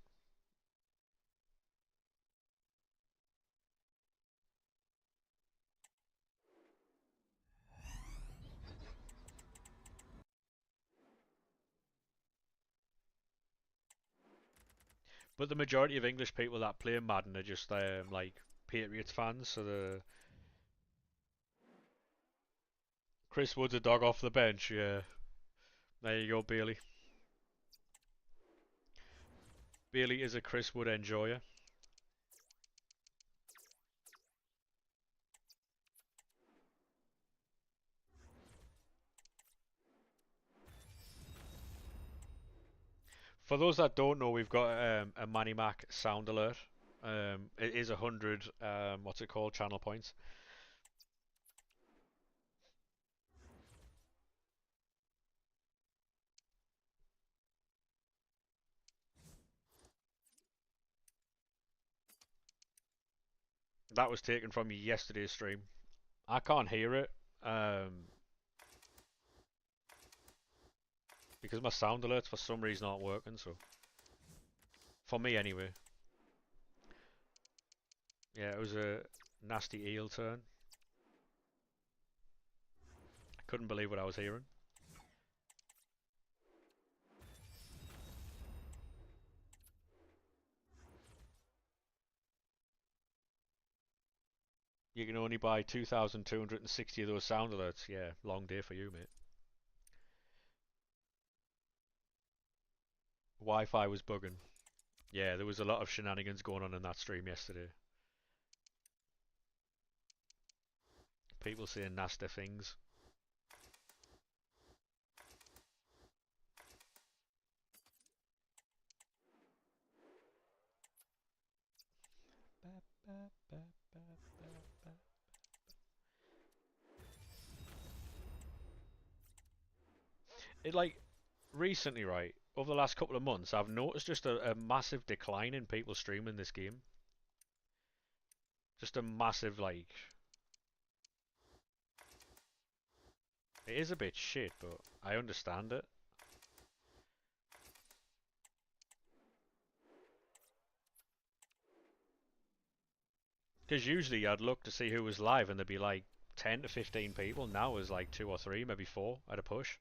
But the majority of English people that play Madden are just like Patriots fans. So the Chris Wood's a dog off the bench. Yeah, there you go, Bailey. Bailey is a Chris Wood enjoyer. For those that don't know, we've got a Manny Mac sound alert. It is 100. What's it called? Channel points. That was taken from yesterday's stream. I can't hear it because my sound alerts for some reason aren't working. So for me anyway. Yeah, it was a nasty eel turn. I couldn't believe what I was hearing. You can only buy 2,260 of those sound alerts. Yeah, long day for you, mate. Wi-Fi was bugging. Yeah, there was a lot of shenanigans going on in that stream yesterday. People saying nasty things. It like recently, right, over the last couple of months, I've noticed just a massive decline in people streaming this game. Just a massive like. It is a bit shit, but I understand it. Because usually I'd look to see who was live, and there'd be like 10 to 15 people. Now there's like two or three, maybe four at a push.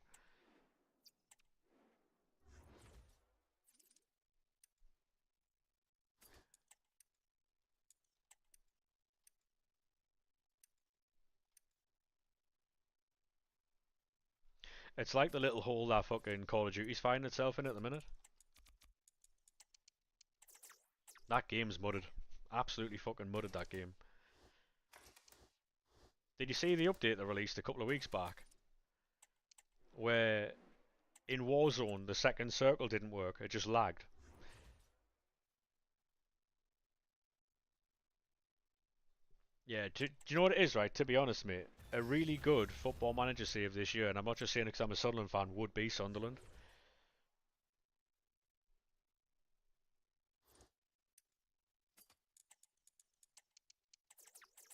It's like the little hole that fucking Call of Duty's finding itself in at the minute. That game's mudded. Absolutely fucking mudded, that game. Did you see the update they released a couple of weeks back? Where in Warzone the second circle didn't work, it just lagged. Yeah, do you know what it is, right? To be honest, mate, a really good football manager save this year, and I'm not just saying it because I'm a Sunderland fan, would be Sunderland.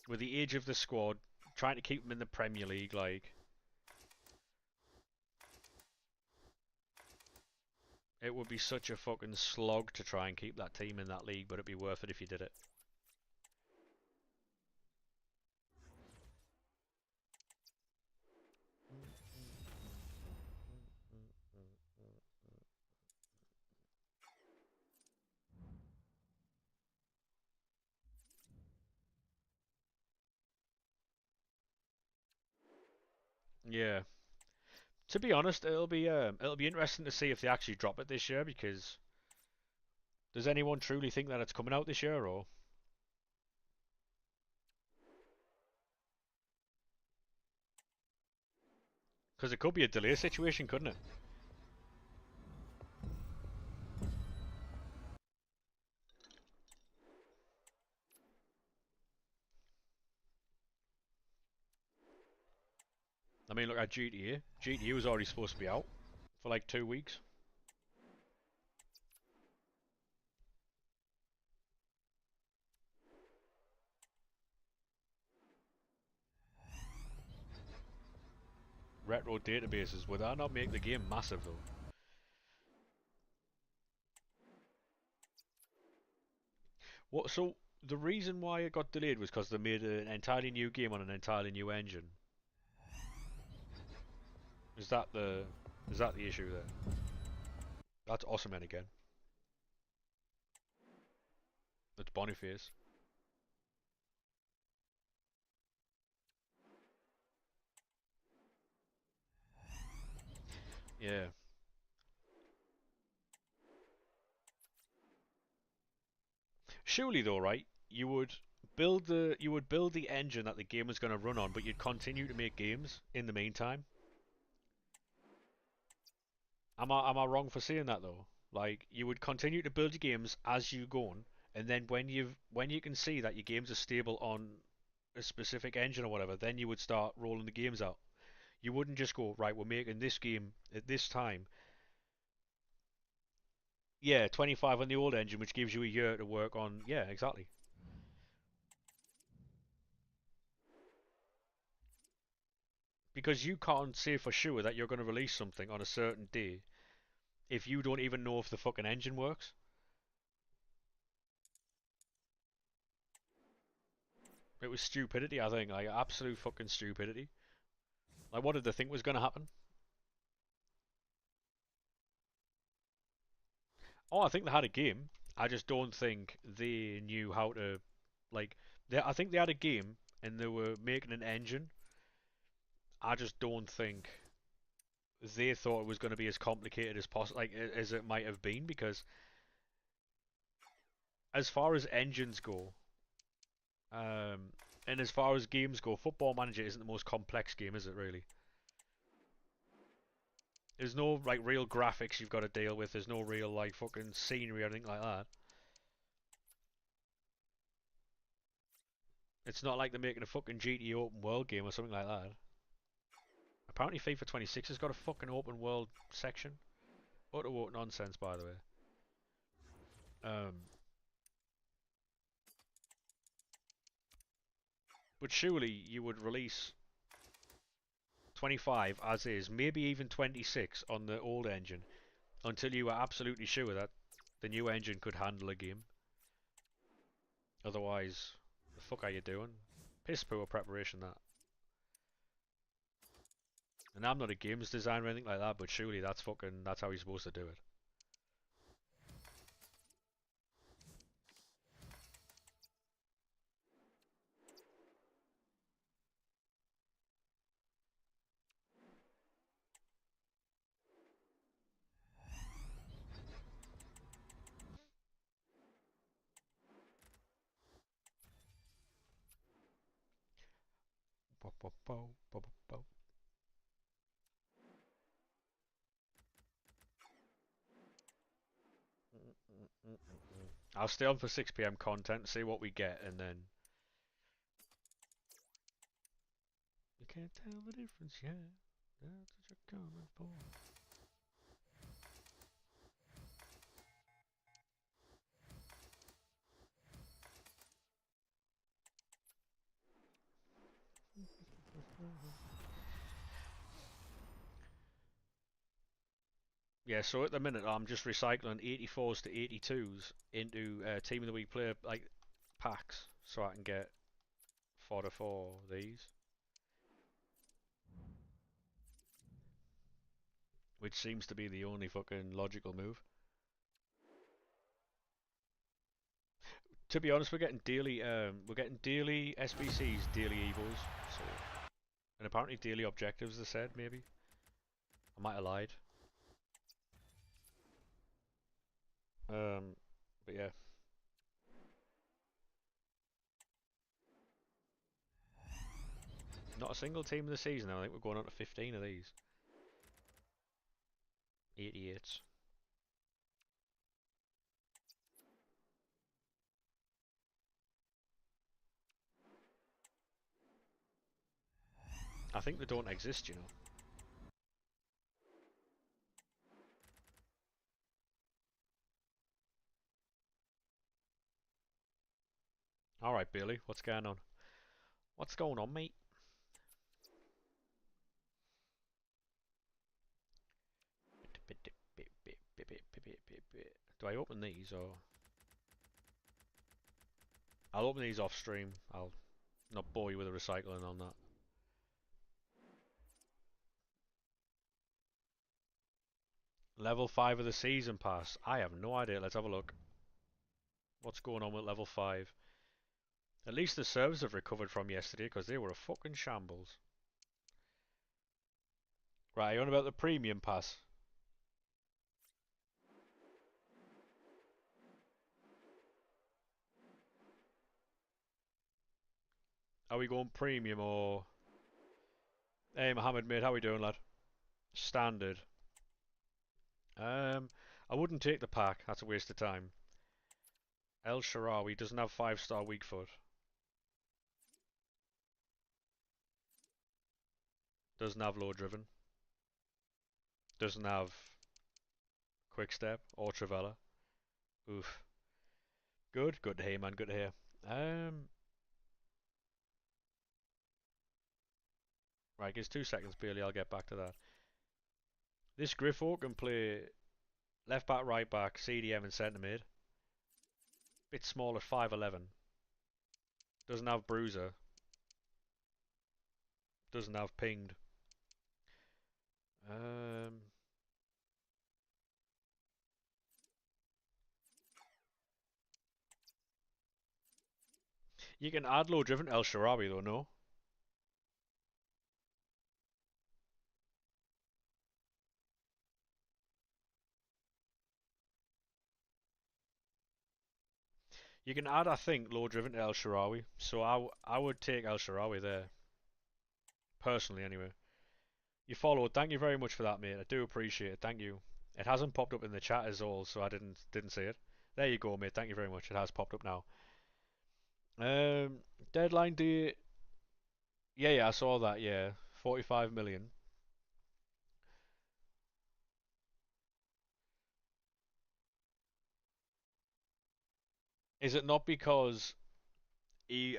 With the age of the squad, trying to keep them in the Premier League, like, it would be such a fucking slog to try and keep that team in that league, but it'd be worth it if you did it. Yeah. To be honest, it'll be interesting to see if they actually drop it this year, because does anyone truly think that it's coming out this year, or? Because it could be a delay situation, couldn't it? I mean, look at GTA. GTA was already supposed to be out for like 2 weeks. Retro databases, would that not make the game massive though? What? So the reason why it got delayed was because they made an entirely new game on an entirely new engine. Is that the is that the issue there? That's awesome, and again, it's Boniface. Yeah. Surely though, right? You would build the engine that the game was going to run on, but you'd continue to make games in the meantime. Am I wrong for saying that though? Like you would continue to build your games as you go on, and then when you can see that your games are stable on a specific engine or whatever, then you would start rolling the games out. You wouldn't just go, right, we're making this game at this time. Yeah, 25 on the old engine, which gives you a year to work on. Yeah, exactly. Because you can't say for sure that you're going to release something on a certain day if you don't even know if the fucking engine works. It was stupidity, I think, like absolute fucking stupidity. Like, what did they think was going to happen? Oh, I think they had a game. I just don't think they knew how to, like, I think they had a game and they were making an engine. I just don't think they thought it was going to be as complicated as possible, like as it might have been, because as far as engines go, um, and as far as games go, Football Manager isn't the most complex game, is it really? There's no like real graphics you've got to deal with. There's no real like fucking scenery or anything like that. It's not like they're making a fucking GTA open world game or something like that. Apparently FIFA 26 has got a fucking open world section. Utter nonsense, by the way. Um, but surely you would release 25 as is, maybe even 26 on the old engine, until you were absolutely sure that the new engine could handle a game. Otherwise, the fuck are you doing? Piss poor preparation, that. And I'm not a games designer or anything like that, but surely that's how you're supposed to do it. I'll stay on for 6 p.m. content, see what we get, and then you can't tell the difference yet. That's what you're coming for. Yeah, so at the minute I'm just recycling 84s to 82s into Team of the Week player like packs, so I can get 4 to 4 of these, which seems to be the only fucking logical move. To be honest, we're getting daily SBCs, daily evils, so and apparently daily objectives. They said maybe I might have lied. But yeah. Not a single team of the season now. I think we're going on to 15 of these. 88s. I think they don't exist, you know. Alright, Billy, what's going on? What's going on, mate? Do I open these or... I'll open these off stream. I'll not bore you with the recycling on that. Level 5 of the season pass. I have no idea. Let's have a look. What's going on with level 5? At least the servers have recovered from yesterday because they were a fucking shambles. Right, you on about the premium pass? Are we going premium or... Hey Mohammed mate, how we doing lad? Standard. I wouldn't take the pack, that's a waste of time. El Sharawi doesn't have 5-star weak foot. Doesn't have low driven. Doesn't have quick step or Travella. Oof. Good to hear man, good to hear. Right, give us 2 seconds Bailey, I'll get back to that. This Griffo can play left back, right back, CDM and centre mid. Bit small at 5'11". Doesn't have bruiser. Doesn't have pinged. You can add low driven El Sharawi though, no? You can add, I think, low driven to El Sharawi. So I would take El Sharawi there. Personally, anyway. You followed. Thank you very much for that, mate. I do appreciate it. Thank you. It hasn't popped up in the chat as all, so I didn't see it. There you go, mate. Thank you very much. It has popped up now. Um, Deadline date. Yeah, I saw that. Yeah, 45 million. Is it not because he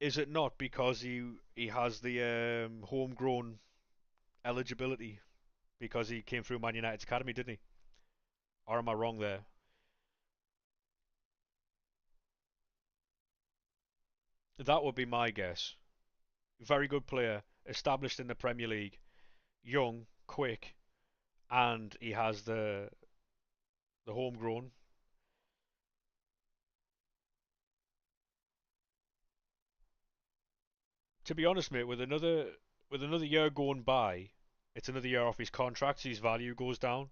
Is it not because he has the homegrown eligibility because he came through Man United's academy, didn't he? Or am I wrong there? That would be my guess. Very good player, established in the Premier League, young, quick, and he has the homegrown. To be honest, mate, with another year going by, it's another year off his contract, so his value goes down,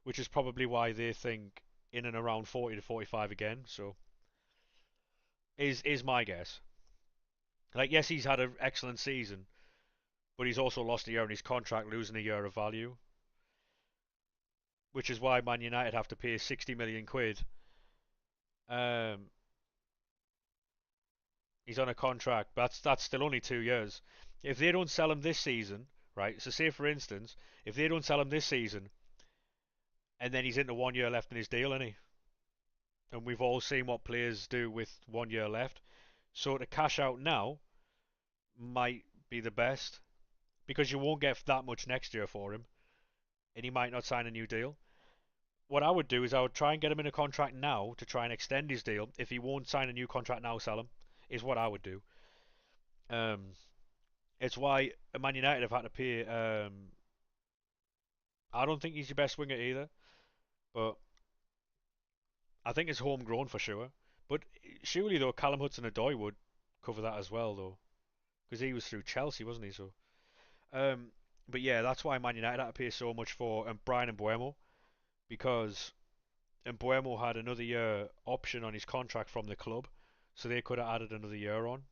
which is probably why they think in and around 40 to 45 again. So is my guess. Like, yes, he's had an excellent season, but he's also lost a year on his contract, losing a year of value, which is why Man United have to pay 60 million quid. Um, he's on a contract, but that's still only 2 years. If they don't sell him this season, right? So say for instance, if they don't sell him this season, and then he's into 1 year left in his deal, and we've all seen what players do with 1 year left. So to cash out now might be the best because you won't get that much next year for him, and he might not sign a new deal. What I would do is I would try and get him in a contract now to try and extend his deal. If he won't sign a new contract now, sell him. Is what I would do. Um, it's why Man United have had to pay. I don't think he's your best winger either, but I think it's homegrown for sure. But surely though, Callum Hudson-Odoi would cover that as well though, because he was through Chelsea, wasn't he? So, um, but yeah, that's why Man United had to pay so much for Brian Mbeumo because Mbeumo had another year option on his contract from the club, so they could have added another year on.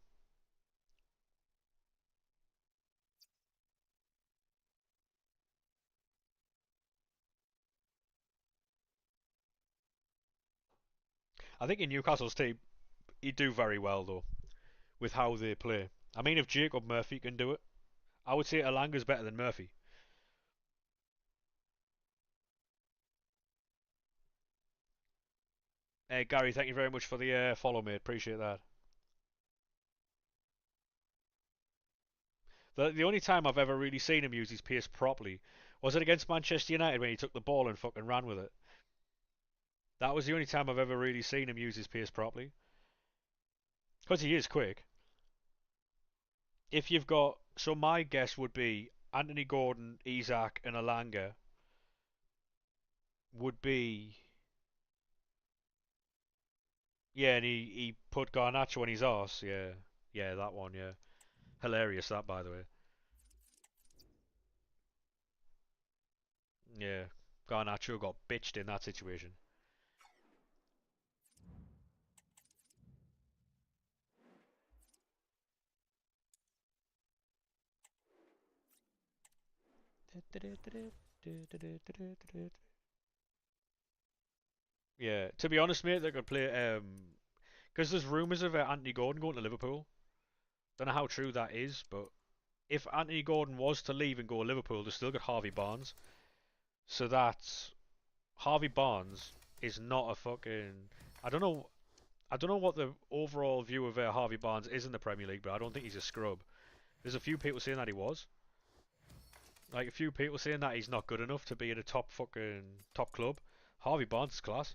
I think in Newcastle's team, he'd do very well though with how they play. I mean, if Jacob Murphy can do it, I would say Alanga's better than Murphy. Gary, thank you very much for the follow, mate. Appreciate that. The only time I've ever really seen him use his pace properly was it against Manchester United when he took the ball and fucking ran with it. That was the only time I've ever really seen him use his pace properly. Because he is quick. If you've got. So my guess would be Anthony Gordon, Isak, and Alanga would be. Yeah, and he put Garnacho on his arse. Yeah. Yeah, that one, yeah. Hilarious, that, by the way. Yeah. Garnacho got bitched in that situation. Yeah, to be honest, mate, they could play. Because there's rumours of Anthony Gordon going to Liverpool. Don't know how true that is, but if Anthony Gordon was to leave and go to Liverpool, they still got Harvey Barnes. So that's Harvey Barnes is not a fucking. I don't know. I don't know what the overall view of Harvey Barnes is in the Premier League, but I don't think he's a scrub. There's a few people saying that he was. Like a few people saying that he's not good enough to be in a top fucking top club. Harvey Barnes is class.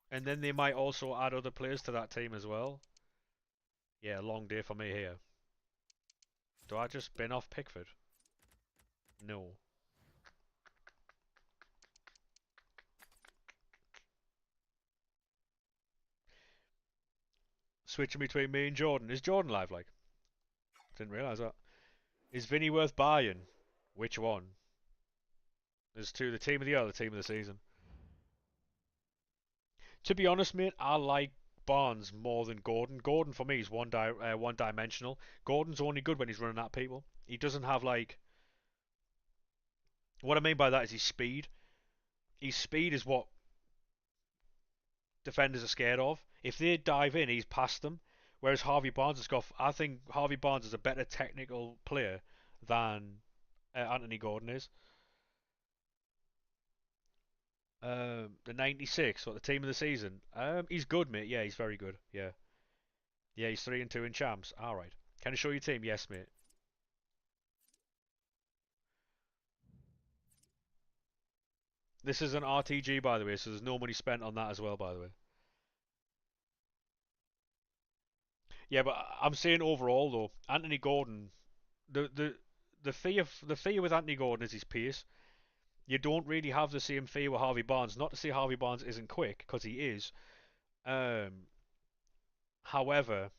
And then they might also add other players to that team as well. Yeah, long day for me here. Do I just bin off Pickford? No. Switching between me and Jordan. Is Jordan live like? Didn't realise that. Is Vinny worth buying? Which one? There's two, the team of the year, or the team of the season. To be honest, mate, I like Barnes more than Gordon. Gordon for me is one dimensional. Gordon's only good when he's running at people. He doesn't have like what I mean by that is his speed. His speed is what defenders are scared of. If they dive in, he's past them. Whereas Harvey Barnes has got, I think Harvey Barnes is a better technical player than Anthony Gordon is. The 96, what the team of the season? He's good, mate. Yeah, he's very good. Yeah, yeah, he's 3-2 in champs. All right. Can I show you team? Yes, mate. This is an RTG, by the way, so there's no money spent on that as well, by the way. Yeah, but I'm saying overall though, Anthony Gordon, the the the fear with Anthony Gordon is his pace. You don't really have the same fear with Harvey Barnes. Not to say Harvey Barnes isn't quick, because he is. Um, however,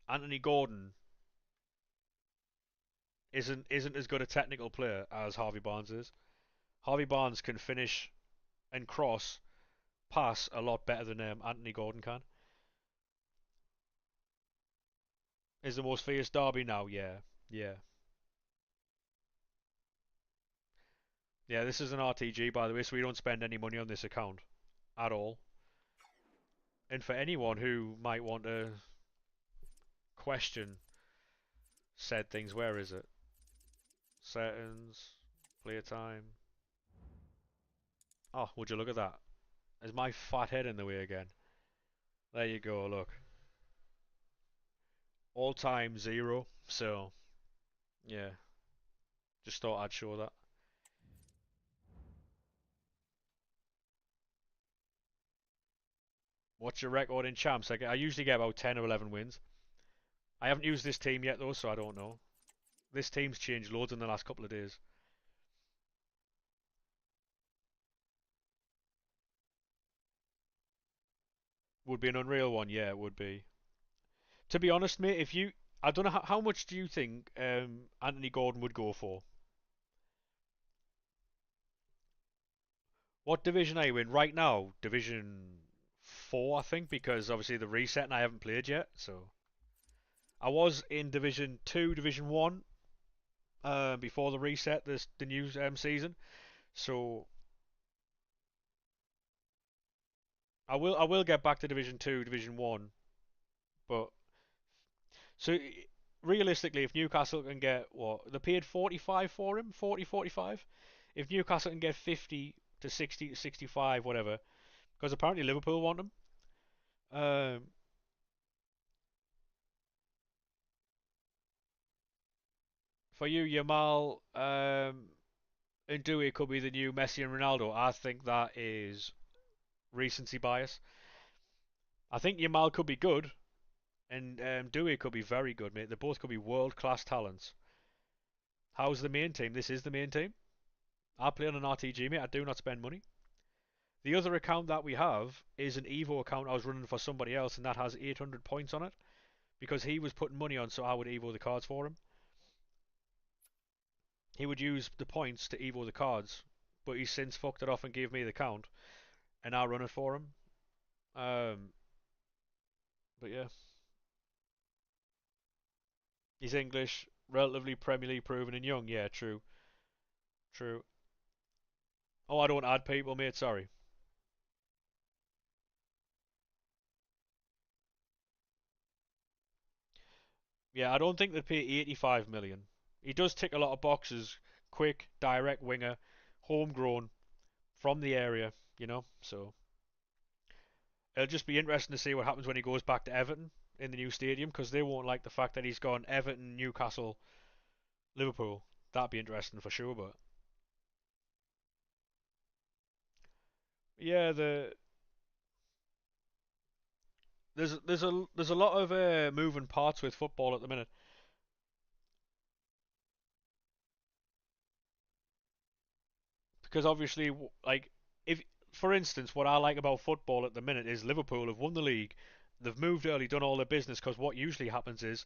Anthony Gordon isn't as good a technical player as Harvey Barnes is. Harvey Barnes can finish and cross pass a lot better than Anthony Gordon can. Is the most fierce derby now? Yeah, yeah, yeah. This is an RTG, by the way, so we don't spend any money on this account at all. And for anyone who might want to question said things, where is it? Settings, playtime. Oh, would you look at that? Is my fat head in the way again? There you go. Look, all time 0. So yeah, just thought I'd show that. What's your record in champs? I usually get about 10 or 11 wins. I haven't used this team yet though, so I don't know. This team's changed loads in the last couple of days. Would be an unreal one, yeah, it would be. To be honest, mate, if you, I don't know how much do you think Anthony Gordon would go for? What division are you in right now? Division 4, I think, because obviously the reset and I haven't played yet. So I was in Division 2, Division 1 before the reset, the new season. So I will get back to Division 2, Division 1, but so realistically, if Newcastle can get what they paid 45 for him, 40, 45, if Newcastle can get 50 to 60 to 65, whatever, because apparently Liverpool want him. Um, for you, Yamal and Dewey could be the new Messi and Ronaldo. I think that is recency bias. I think Yamal could be good, and Dewey could be very good, mate. They both could be world class talents. How's the main team? This is the main team. I play on an RTG, mate. I do not spend money. The other account that we have is an Evo account I was running for somebody else, and that has 800 points on it because he was putting money on, so I would Evo the cards for him. He would use the points to Evo the cards, but he's since fucked it off and gave me the count, and I run it for him. Um, but yeah, he's English, relatively Premier League proven and young. Yeah, true, true. Oh, I don't add people, mate. Sorry. Yeah, I don't think they'd pay 85 million. He does tick a lot of boxes. Quick, direct winger, homegrown, from the area, So it'll just be interesting to see what happens when he goes back to Everton in the new stadium because they won't like the fact that he's gone Everton, Newcastle, Liverpool. That'd be interesting for sure. But yeah, there's a lot of moving parts with football at the minute because obviously, like if for instance, what I like about football at the minute is Liverpool have won the league. They've moved early, done all their business because what usually happens is,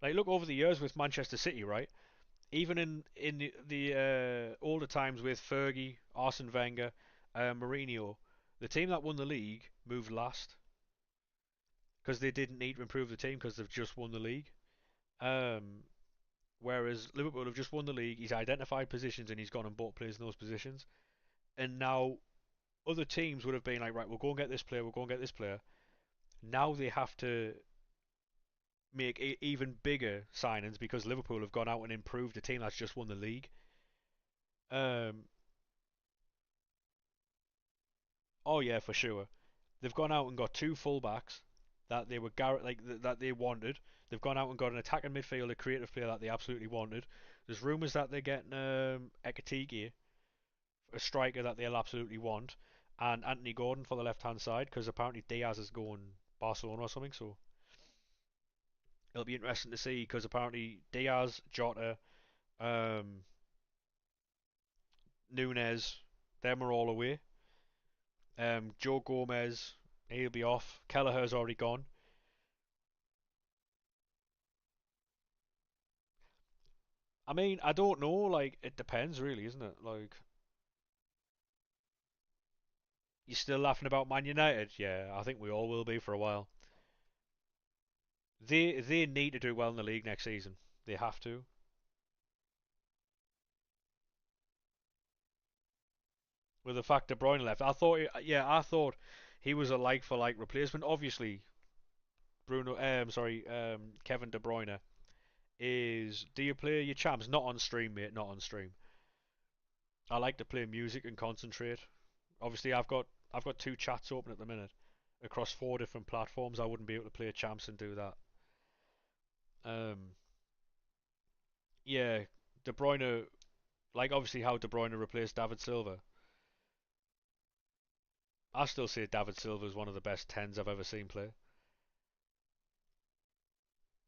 like, look over the years with Manchester City, right? Even in the older times with Fergie, Arsene Wenger, Mourinho, the team that won the league moved last because they didn't need to improve the team because they've just won the league. Um, whereas Liverpool have just won the league, he's identified positions and he's gone and bought players in those positions. And now other teams would have been like, right, we'll go and get this player, we'll go and get this player. Now they have to make even bigger signings because Liverpool have gone out and improved a team that's just won the league. Um, oh yeah, for sure. They've gone out and got two fullbacks that they were that they wanted. They've gone out and got an attacking midfielder, creative player that they absolutely wanted. There's rumours that they're getting Ekatike, a striker that they'll absolutely want, and Anthony Gordon for the left hand side because apparently Diaz is going Barcelona or something. So it'll be interesting to see because apparently Diaz, Jota, um, Nunez, them are all away. Joe Gomez, he'll be off. Kelleher's already gone. I mean, I don't know. Like, it depends, really, isn't it? Like, You're still laughing about Man United? Yeah, I think we all will be for a while. They need to do well in the league next season. They have to. With the fact De Bruyne left, I thought he was a like for like replacement. Obviously, Kevin De Bruyne is. Do you play your champs? Not on stream, mate. Not on stream. I like to play music and concentrate. Obviously, I've got two chats open at the minute across four different platforms. I wouldn't be able to play champs and do that. Um, yeah, De Bruyne, like obviously how De Bruyne replaced David Silva. I still say David Silva is one of the best tens I've ever seen play.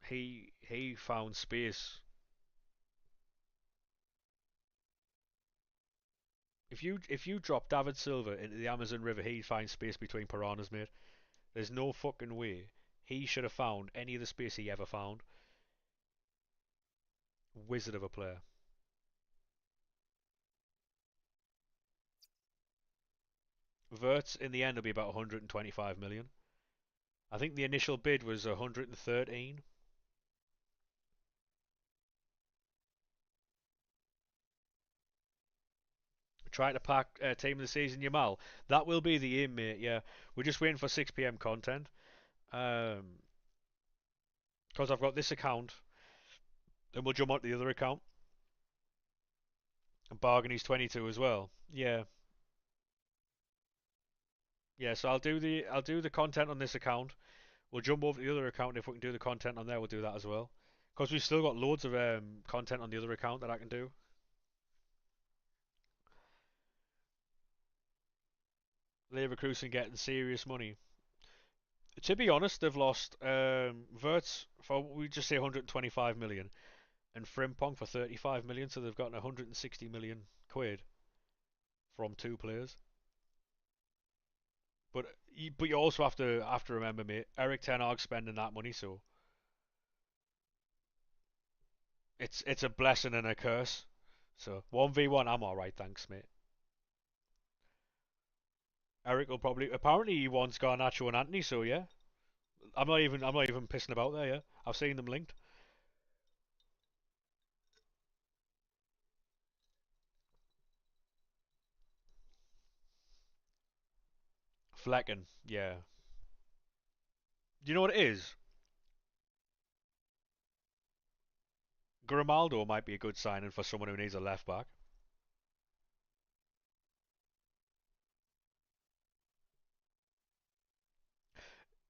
He found space. If you drop David Silva into the Amazon River, he'd find space between piranhas, mate. There's no fucking way he should have found any of the space he ever found. Wizard of a player. Verts in the end will be about 125 million. I think the initial bid was 113. Trying to pack team of the season Yamal. That will be the aim, mate. Yeah, we're just waiting for 6 p.m. content. Um, because I've got this account, and we'll jump onto the other account. And Bargany's 22 as well. Yeah, yeah. So I'll do the content on this account. We'll jump over to the other account. If we can do the content on there, we'll do that as well. Because we've still got loads of content on the other account that I can do. Leverkusen getting serious money. To be honest, they've lost Verts for we just say 125 million and Frimpong for 35 million, so they've gotten 160 million quid from two players. But you also have to remember, mate, Eric Ten Hag spending that money, so it's a blessing and a curse. So 1v1, I'm all right, thanks, mate. Eric will probably apparently he wants Garnacho and Anthony, so yeah, I'm not even pissing about there. Yeah, I've seen them linked. Flecken, yeah. Do you know what it is? Grimaldo might be a good signing for someone who needs a left back.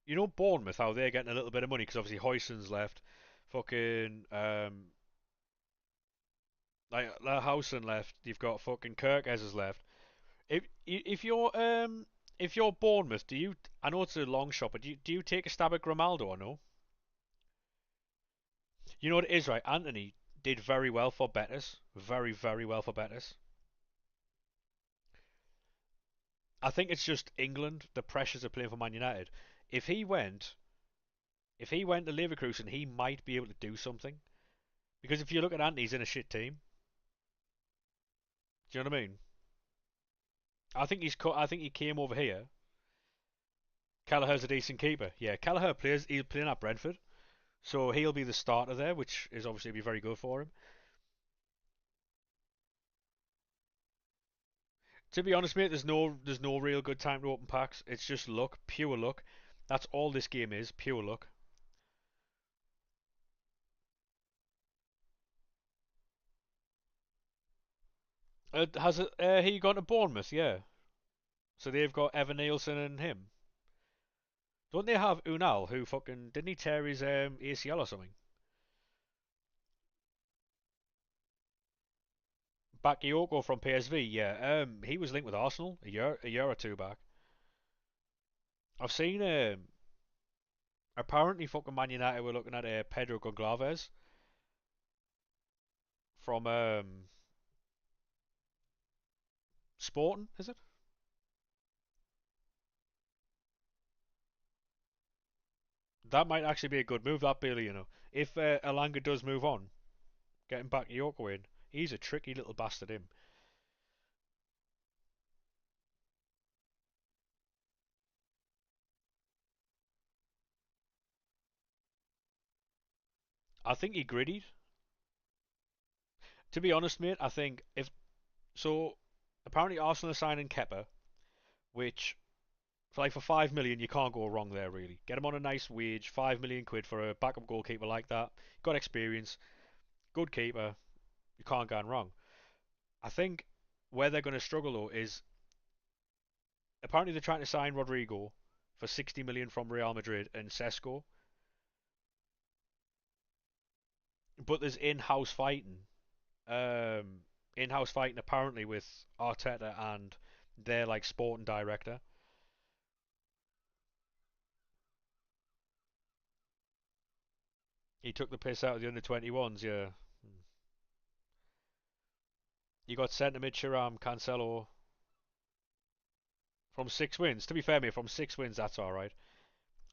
You know Bournemouth, how they're getting a little bit of money because obviously Hoyson's left, fucking like Howson left. You've got fucking Kirkes has left. If you're Bournemouth, do you? I know it's a long shot, but do you take a stab at Grimaldo or no? You know what it is, right? Anthony did very well for Betis, very very well for Betis. I think it's just England, the pressures of playing for Man United. If he went, if he went to Leverkusen, he might be able to do something. Because if you look at Anthony, he's in a shit team. Do you know what I mean? I think he came over here. Kelleher's a decent keeper. Yeah, Kelleher plays. He's playing at Brentford, so he'll be the starter there, which is obviously be very good for him. To be honest, mate, there's no real good time to open packs. It's just luck, pure luck. That's all this game is, pure luck. Has it? He gone to Bournemouth? Yeah. So they've got Evan Nielsen and him. Don't they have Unal, who fucking didn't he tear his ACL or something? Bakayoko from PSV, yeah. He was linked with Arsenal a year or two back. I've seen apparently fucking Man United were looking at Pedro Gonçalves from Sporting, is it? That might actually be a good move, that Bailey, you know. If Alanga does move on, getting back Yoko in, he's a tricky little bastard, him. I think he grittied. To be honest, mate, I think if so. Apparently, Arsenal are signing Kepa, which for 5 million you can't go wrong there. Really, get him on a nice wage, 5 million quid for a backup goalkeeper like that. Got experience, good keeper. You can't go wrong. I think where they're going to struggle though is apparently they're trying to sign Rodrigo for 60 million from Real Madrid and Sesko, but there's in-house fighting. Um, in-house fighting apparently with Arteta and their like sporting director. He took the piss out of the under 21s. Yeah, you got centre mid Shiram Cancelo from 6 wins. To be fair, mate, from 6 wins that's all right.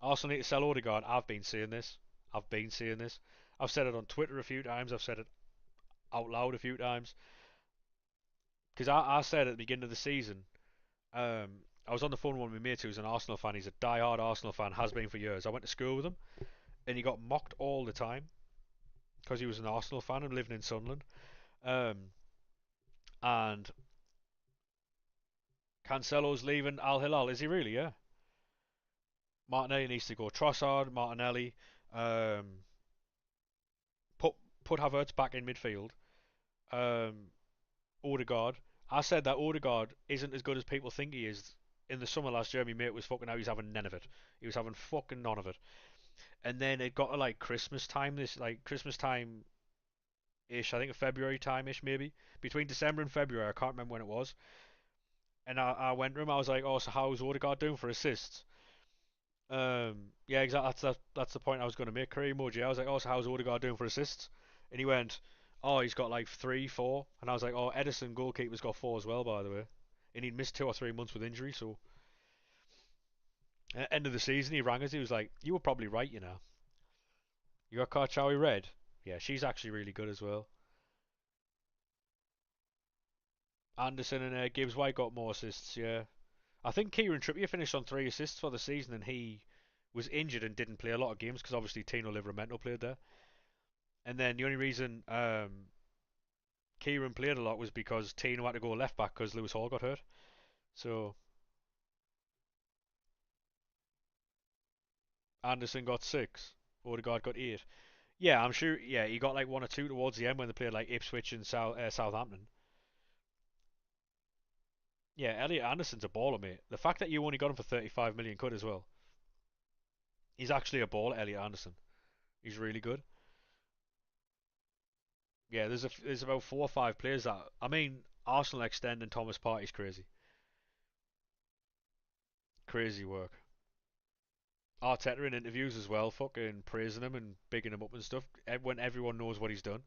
Arsenal need to sell Odegaard. I've been seeing this. I've been seeing this. I've said it on Twitter a few times. I've said it out loud a few times. Because I said at the beginning of the season, I was on the phone with one of my mates who's an Arsenal fan. He's a die-hard Arsenal fan, has been for years. I went to school with him, and he got mocked all the time because he was an Arsenal fan and living in Sunderland. Um, and Cancelo's leaving Al Hilal. Is he really? Yeah. Martinelli needs to go. Trossard, Martinelli. Um, put put Havertz back in midfield. Um, Odegaard. I said that Odegaard isn't as good as people think he is. In the summer last year, my mate was fucking out. He's having none of it. He was having fucking none of it. And then it got to like Christmas time. This like Christmas time ish. I think February time ish maybe. Between December and February, I can't remember when it was. And I went to him. I was like, "Oh, so how's Odegaard doing for assists?" Yeah, exactly. That's the point I was going to make. Career emoji. I was like, "Oh, so how's Odegaard doing for assists?" And he went, "Oh, he's got like three, four." And I was like, "Oh, Edison goalkeeper's got four as well, by the way." And he'd missed 2 or 3 months with injury. So at the end of the season, he rang us. He was like, "You were probably right, you know. You got Karchawi red. Yeah, she's actually really good as well." Anderson and Gibbs White got more assists. Yeah, I think Kieran Trippier finished on 3 assists for the season, and he was injured and didn't play a lot of games because obviously Tino Livramento played there. And then the only reason Kieran played a lot was because Tino had to go left back because Lewis Hall got hurt. So Anderson got 6, Odegaard got 8. Yeah, I'm sure. Yeah, he got like 1 or 2 towards the end when they played like Ipswich and Southampton. Yeah, Elliot Anderson's a baller, mate. The fact that you only got him for 35 million quid as well. He's actually a baller, Elliot Anderson. He's really good. Yeah, there's about 4 or 5 players that I mean Arsenal extending Thomas Partey's crazy, crazy work. Arteta in interviews as well, fucking praising him and bigging him up and stuff. When everyone knows what he's done,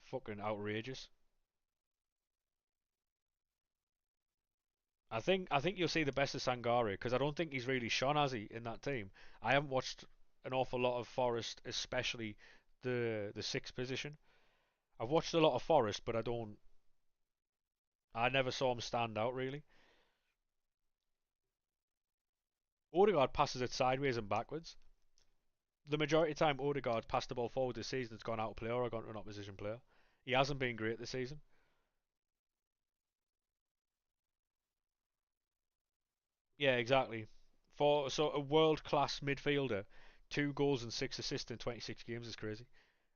fucking outrageous. I think you'll see the best of Sangare because I don't think he's really shone, has he, in that team. I haven't watched an awful lot of Forest, especially the sixth position. I've watched a lot of Forest, but I never saw him stand out really. Odegaard passes it sideways and backwards. The majority of the time Odegaard passed the ball forward this season, it's gone out of play or gone to an opposition player. He hasn't been great this season. Yeah, exactly. For so a world class midfielder, 2 goals and 6 assists in 26 games is crazy,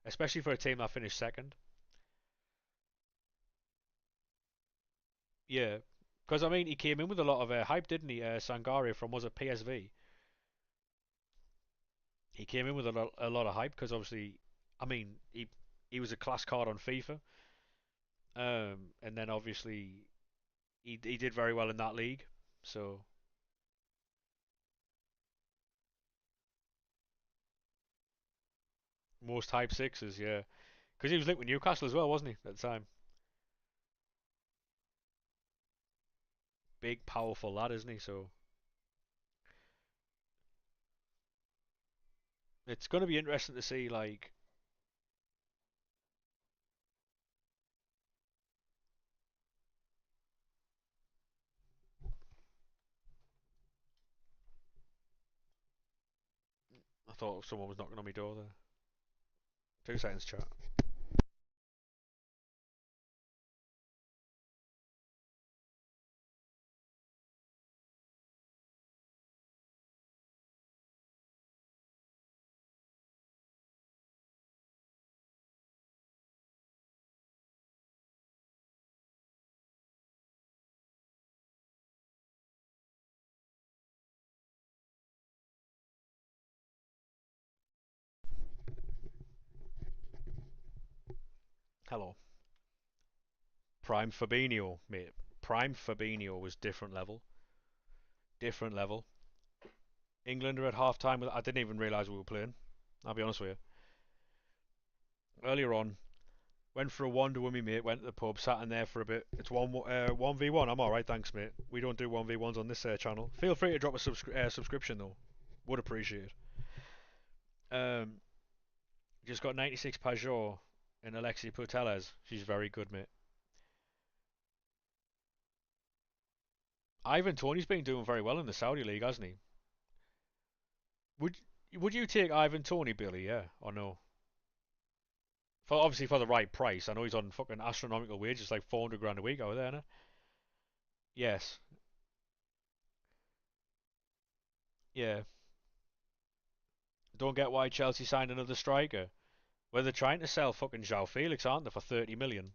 especially for a team that finished second. Yeah, because I mean he came in with a lot of hype, didn't he? Sangare from was it PSV? He came in with a lot of hype because obviously, I mean he was a class card on FIFA, and then obviously he did very well in that league. So most hype sixes, yeah, because he was linked with Newcastle as well, wasn't he, at the time? Big, powerful lad, isn't he? So it's going to be interesting to see. Like, I thought someone was knocking on my door there. 2 seconds, chat. Hello. Prime Fabinho, mate. Prime Fabinho was different level. Different level. England are at half time. I didn't even realise we were playing. I'll be honest with you. Earlier on, went for a wander with me, mate. Went to the pub, sat in there for a bit. It's 1v1. I'm alright, thanks, mate. We don't do 1v1s on this channel. Feel free to drop a subscription, though. Would appreciate it. Just got 96 Pajot and Alexi Putellas. She's very good, mate. Ivan Toney's been doing very well in the Saudi League, hasn't he? Would would you take Ivan Toney, Billy? Yeah or no? For obviously for the right price. I know he's on fucking astronomical wages, like 400 grand a week over there, innit? Yes. Yeah. Don't get why Chelsea signed another striker. Well, they're trying to sell fucking João Felix, aren't they, for 30 million?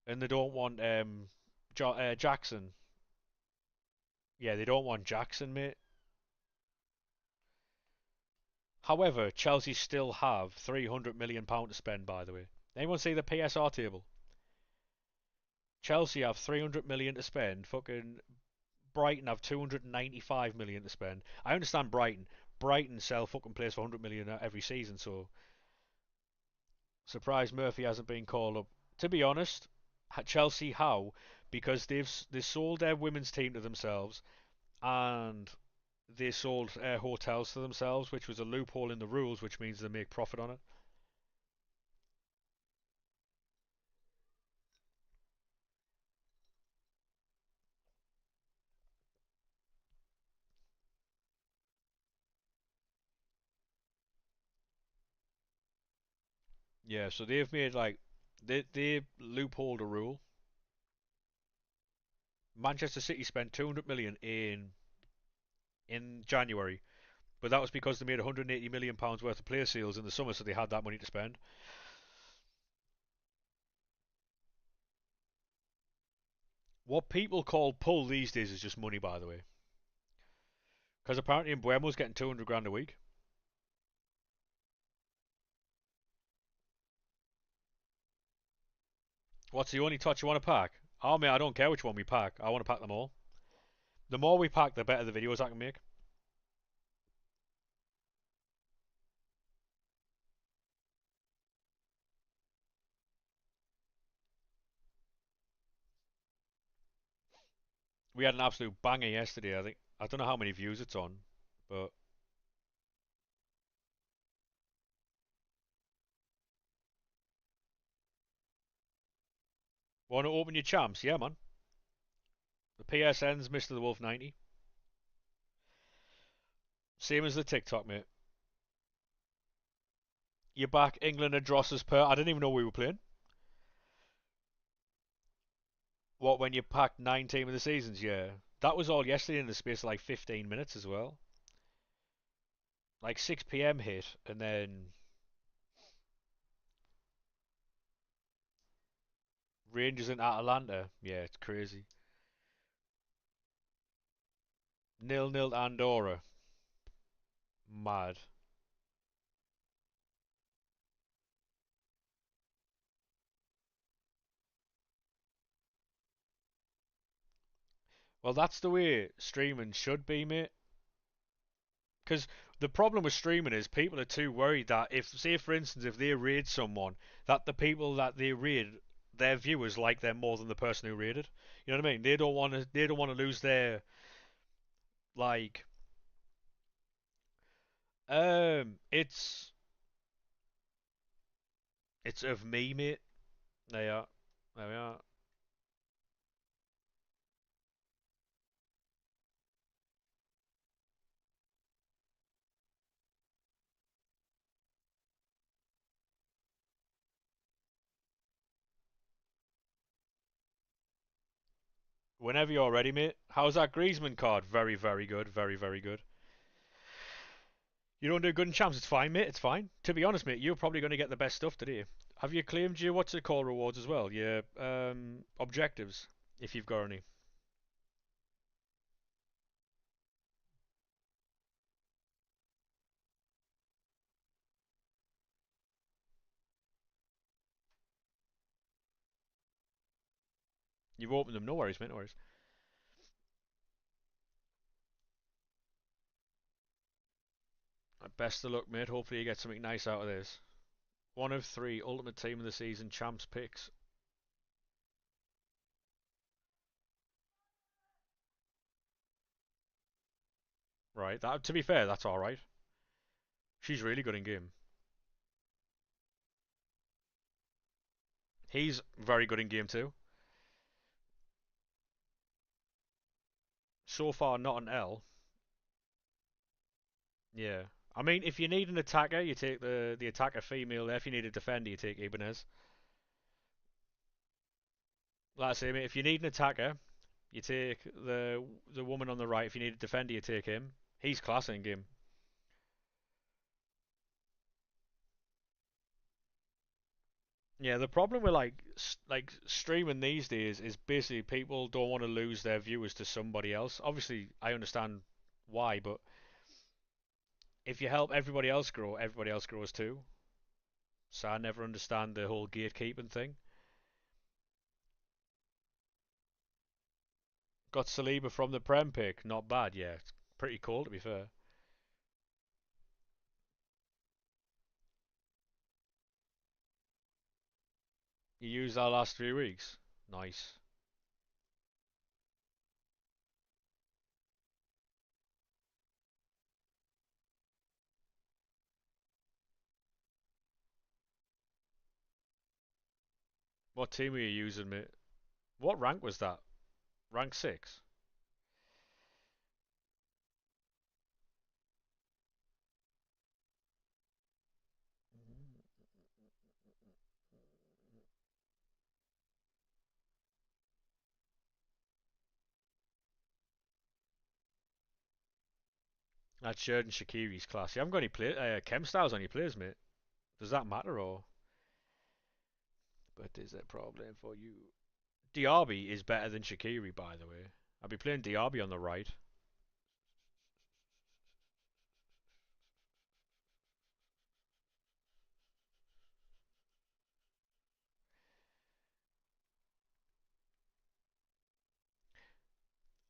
And they don't want Jackson. Yeah, they don't want Jackson, mate. However, Chelsea still have £300 million to spend. By the way, anyone see the PSR table? Chelsea have 300 million to spend. Fucking Brighton have 295 million to spend. I understand Brighton. Brighton sell fucking players for 100 million every season, so surprised Murphy hasn't been called up. To be honest, Chelsea how? Because they sold their women's team to themselves and they sold hotels to themselves, which was a loophole in the rules, which means they make profit on it. Yeah, so they've made like they loopholed a rule. Manchester City spent 200 million in January, but that was because they made 180 million pounds worth of player sales in the summer, so they had that money to spend. What people call pull these days is just money, by the way. Because apparently Mbuemo's getting 200 grand a week. What's the only touch you want to pack? Oh, mate, I don't care which one we pack. I want to pack them all. The more we pack, the better the videos I can make. We had an absolute banger yesterday, I think. I don't know how many views it's on, but want to open your champs? Yeah, man. The PSN's Mr. the Wolf 90. Same as the TikTok, mate. You're back. England and Dross's per. I didn't even know we were playing. What, when you packed 9 team of the seasons? Yeah. That was all yesterday in the space of like 15 minutes as well. Like 6 p.m. hit, and then Rangers and Atalanta. Yeah, it's crazy. 0-0 Andorra. Mad. Well, that's the way streaming should be, mate. Because the problem with streaming is people are too worried that if, say, for instance, if they raid someone, that the people that they raid, their viewers like them more than the person who raided. You know what I mean? They don't want to. They don't want to lose their like. It's of me, mate. There you are. There we are. Whenever you're ready, mate. How's that Griezmann card? Very, very good. Very, very good. You don't do good in champs, it's fine, mate. It's fine. To be honest, mate, you're probably going to get the best stuff today. Have you claimed your what's it called rewards as well? Your objectives, if you've got any. You've opened them. No worries, mate. No worries. Best of luck, mate. Hopefully you get something nice out of this. One of three ultimate team of the season champs picks. Right. That to be fair, that's all right. She's really good in game. He's very good in game too. So far, not an L. Yeah. I mean, if you need an attacker, you take the attacker female there. If you need a defender, you take Ibanez. Like I say, mate, if you need an attacker, you take the woman on the right. If you need a defender, you take him. He's class in game. Yeah, the problem with like streaming these days is basically people don't want to lose their viewers to somebody else. Obviously, I understand why, but if you help everybody else grow, everybody else grows too. So I never understand the whole gatekeeping thing. Got Saliba from the Prem pick, not bad. Yeah, it's pretty cool to be fair. You used that last 3 weeks. Nice. What team were you using, mate? What rank was that? Rank 6? That's Sheridan Shaqiri's class. You haven't got any chem styles on your players, mate. Does that matter, or? But is a problem for you? Diaby is better than Shaqiri, by the way. I'll be playing Diaby on the right.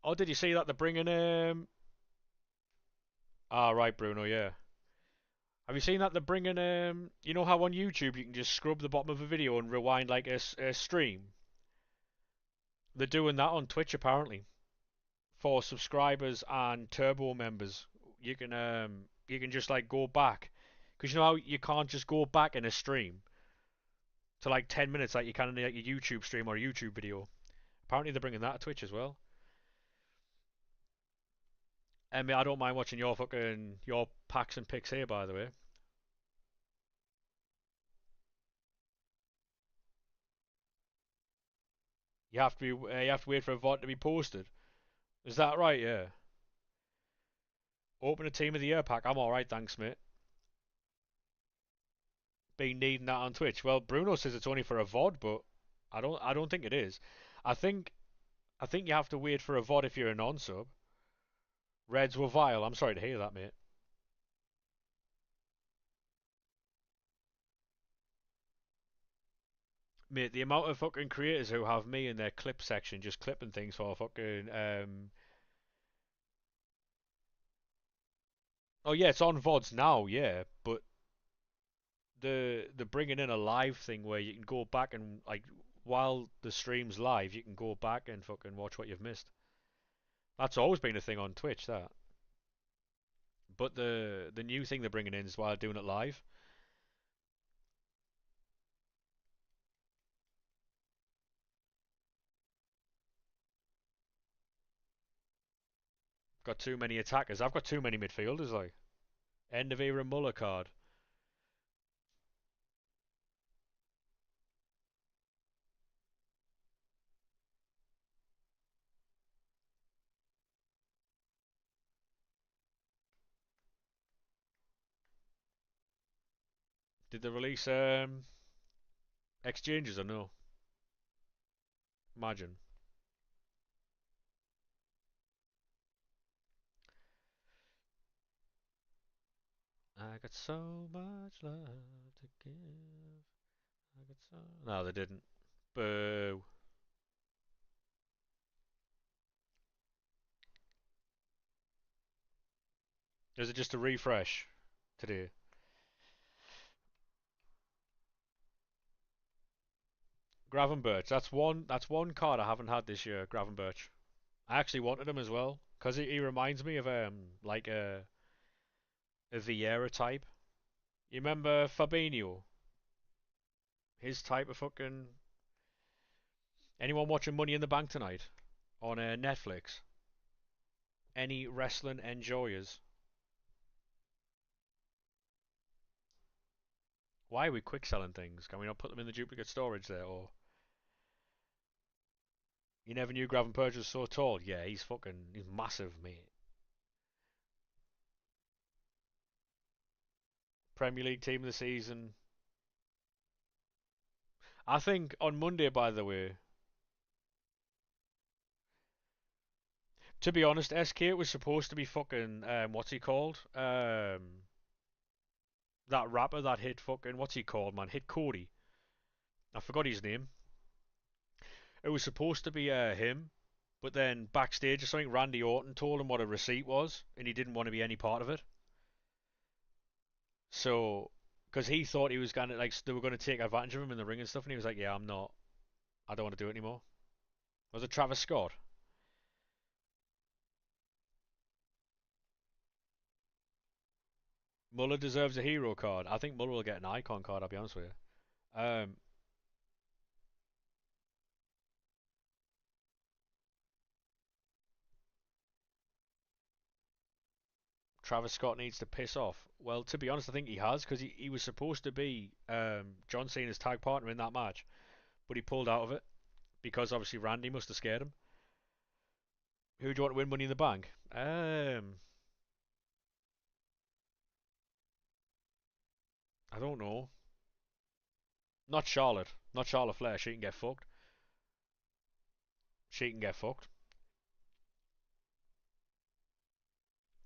Oh, did you see that they're bringing Ah, right, Bruno. Yeah. Have you seen that they're bringing You know how on YouTube you can just scrub the bottom of a video and rewind like a stream? They're doing that on Twitch apparently for subscribers and Turbo members. You can just like go back because you know how you can't just go back in a stream to like 10 minutes like you can in like a YouTube stream or a YouTube video. Apparently they're bringing that to Twitch as well. I don't mind watching your packs and picks here, by the way. You have to wait for a VOD to be posted. Is that right? Yeah. Open a team of the year pack. I'm all right, thanks, mate. Been needing that on Twitch. Well, Bruno says it's only for a VOD, but I don't think it is. I think I think you have to wait for a VOD if you're a non-sub. Reds were vile. I'm sorry to hear that, mate. Mate, the amount of fucking creators who have me in their clip section just clipping things for fucking Oh yeah, it's on VODs now, yeah, but the bringing in a live thing where you can go back and like while the stream's live, you can go back and fucking watch what you've missed. That's always been a thing on Twitch, that. But the new thing they're bringing in is while doing it live. Got too many attackers. I've got too many midfielders. Like end of era Muller card. Did they release exchanges or no? Imagine. I got so much love to give. I got so. No, they didn't. Boo. Is it just a refresh today? Gravenberch. That's one card I haven't had this year. Gravenberch. I actually wanted him as well because he reminds me of like a Vieira type. You remember Fabinho? His type of fucking. Anyone watching Money in the Bank tonight on Netflix? Any wrestling enjoyers? Why are we quick selling things? Can we not put them in the duplicate storage there? Or you never knew Gravenberch was so tall? Yeah, he's massive, mate. Premier League team of the season. I think on Monday, by the way, to be honest, SK was supposed to be fucking what's he called? That rapper that hit fucking what's he called, man? Hit Cody. I forgot his name. It was supposed to be him, but then backstage or something, Randy Orton told him what a receipt was, and he didn't want to be any part of it. So, because he thought he was gonna like they were gonna take advantage of him in the ring and stuff, and he was like, "Yeah, I'm not. I don't want to do it anymore." Was it Travis Scott? Muller deserves a hero card. I think Muller will get an icon card. I'll be honest with you. Travis Scott needs to piss off. Well, to be honest, I think he has because he was supposed to be John Cena's tag partner in that match, but he pulled out of it because obviously Randy must have scared him. Who do you want to win Money in the Bank? I don't know. Not Charlotte. Not Charlotte Flair. She can get fucked. She can get fucked.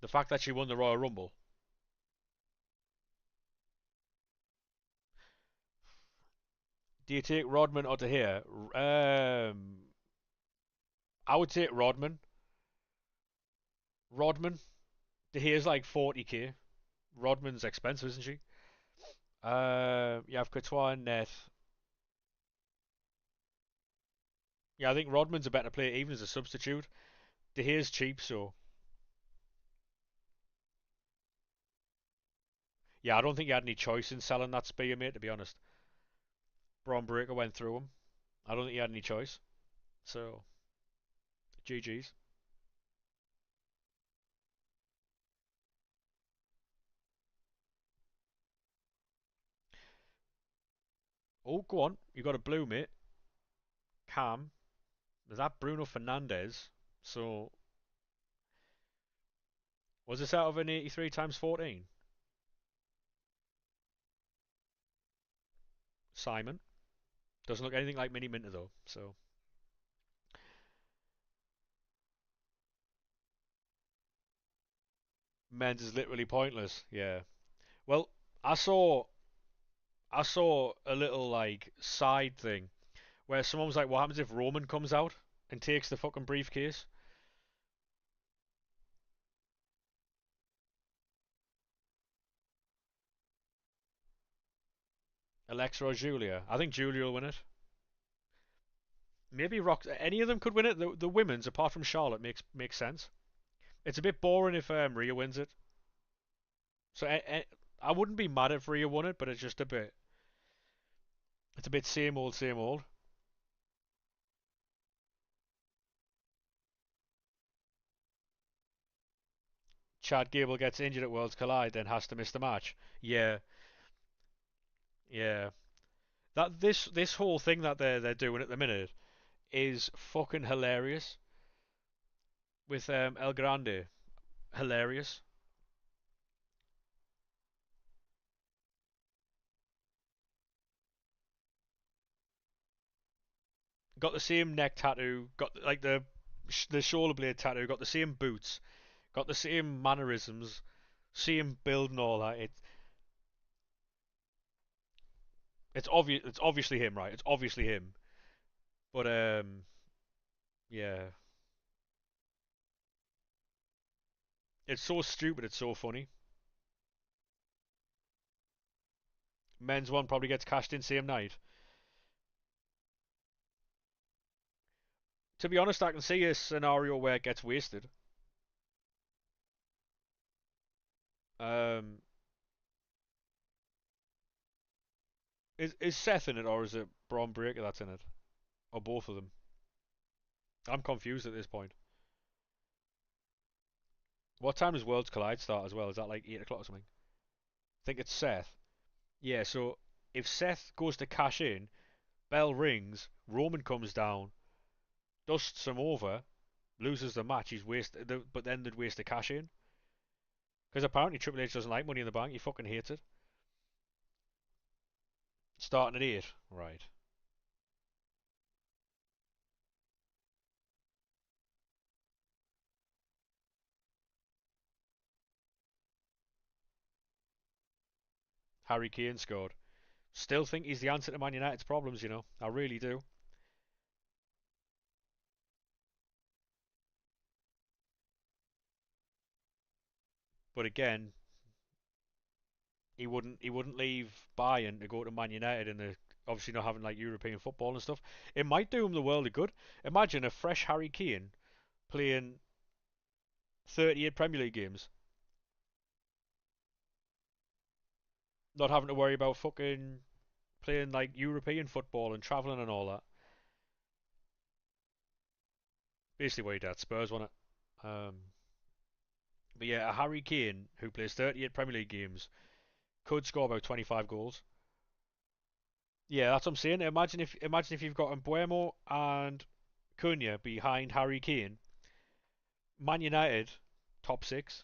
The fact that she won the Royal Rumble. Do you take Rodman or De Gea? I would take Rodman. Rodman. De Gea's like 40k. Rodman's expensive, isn't she? You have Courtois and Net. Yeah, I think Rodman's a better player even as a substitute. De Gea's cheap, so yeah, I don't think he had any choice in selling that spear, mate. To be honest, Braun Breaker went through him. I don't think he had any choice. So GG's. Oh, go on. You got a blue, mate. Cam. There's that Bruno Fernandez. So was this out of an 83 times 14? Simon. Doesn't look anything like Mini Minter though. So men's is literally pointless. Yeah. Well, I saw I saw a little like side thing where someone was like, "What happens if Roman comes out and takes the fucking briefcase?" Alexa or Julia? I think Julia will win it. Maybe Rock. Any of them could win it. The women's, apart from Charlotte, makes sense. It's a bit boring if Rhea wins it. So I wouldn't be mad if Rhea won it, but it's just a bit. It's a bit same old, same old. Chad Gable gets injured at Worlds Collide, then has to miss the match. Yeah, yeah. That this whole thing that they're doing at the minute is fucking hilarious with El Grande. Hilarious. got the same neck tattoo, got like the shoulder blade tattoo, got the same boots, got the same mannerisms, same build and all that. It's obvious. It's obviously him, right? It's obviously him. But yeah, it's so stupid. It's so funny. Men's one probably gets cashed in same night. To be honest, I can see a scenario where it gets wasted. Um, is Seth in it, or is it Braun Breaker that's in it, or both of them? I'm confused at this point. What time does Worlds Collide start as well? Is that like 8 o'clock or something? I think it's Seth. Yeah, so if Seth goes to cash in, bell rings, Roman comes down, dusts him over, loses the match, but then they'd waste the cash in. Because apparently Triple H doesn't like Money in the Bank, he fucking hates it. Starting at 8. Right. Harry Kane scored. Still think he's the answer to Man United's problems, you know. I really do. But again, he wouldn't leave Bayern to go to Man United and obviously not having like European football and stuff. It might do him the world of good. Imagine a fresh Harry Kane playing 38 Premier League games, not having to worry about fucking playing like European football and travelling and all that. Basically, what he did at Spurs, wasn't it? But yeah, a Harry Kane who plays 38 Premier League games could score about 25 goals. Yeah, that's what I'm saying. Imagine if you've got Mbuemo and Cunha behind Harry Kane, Man United top six.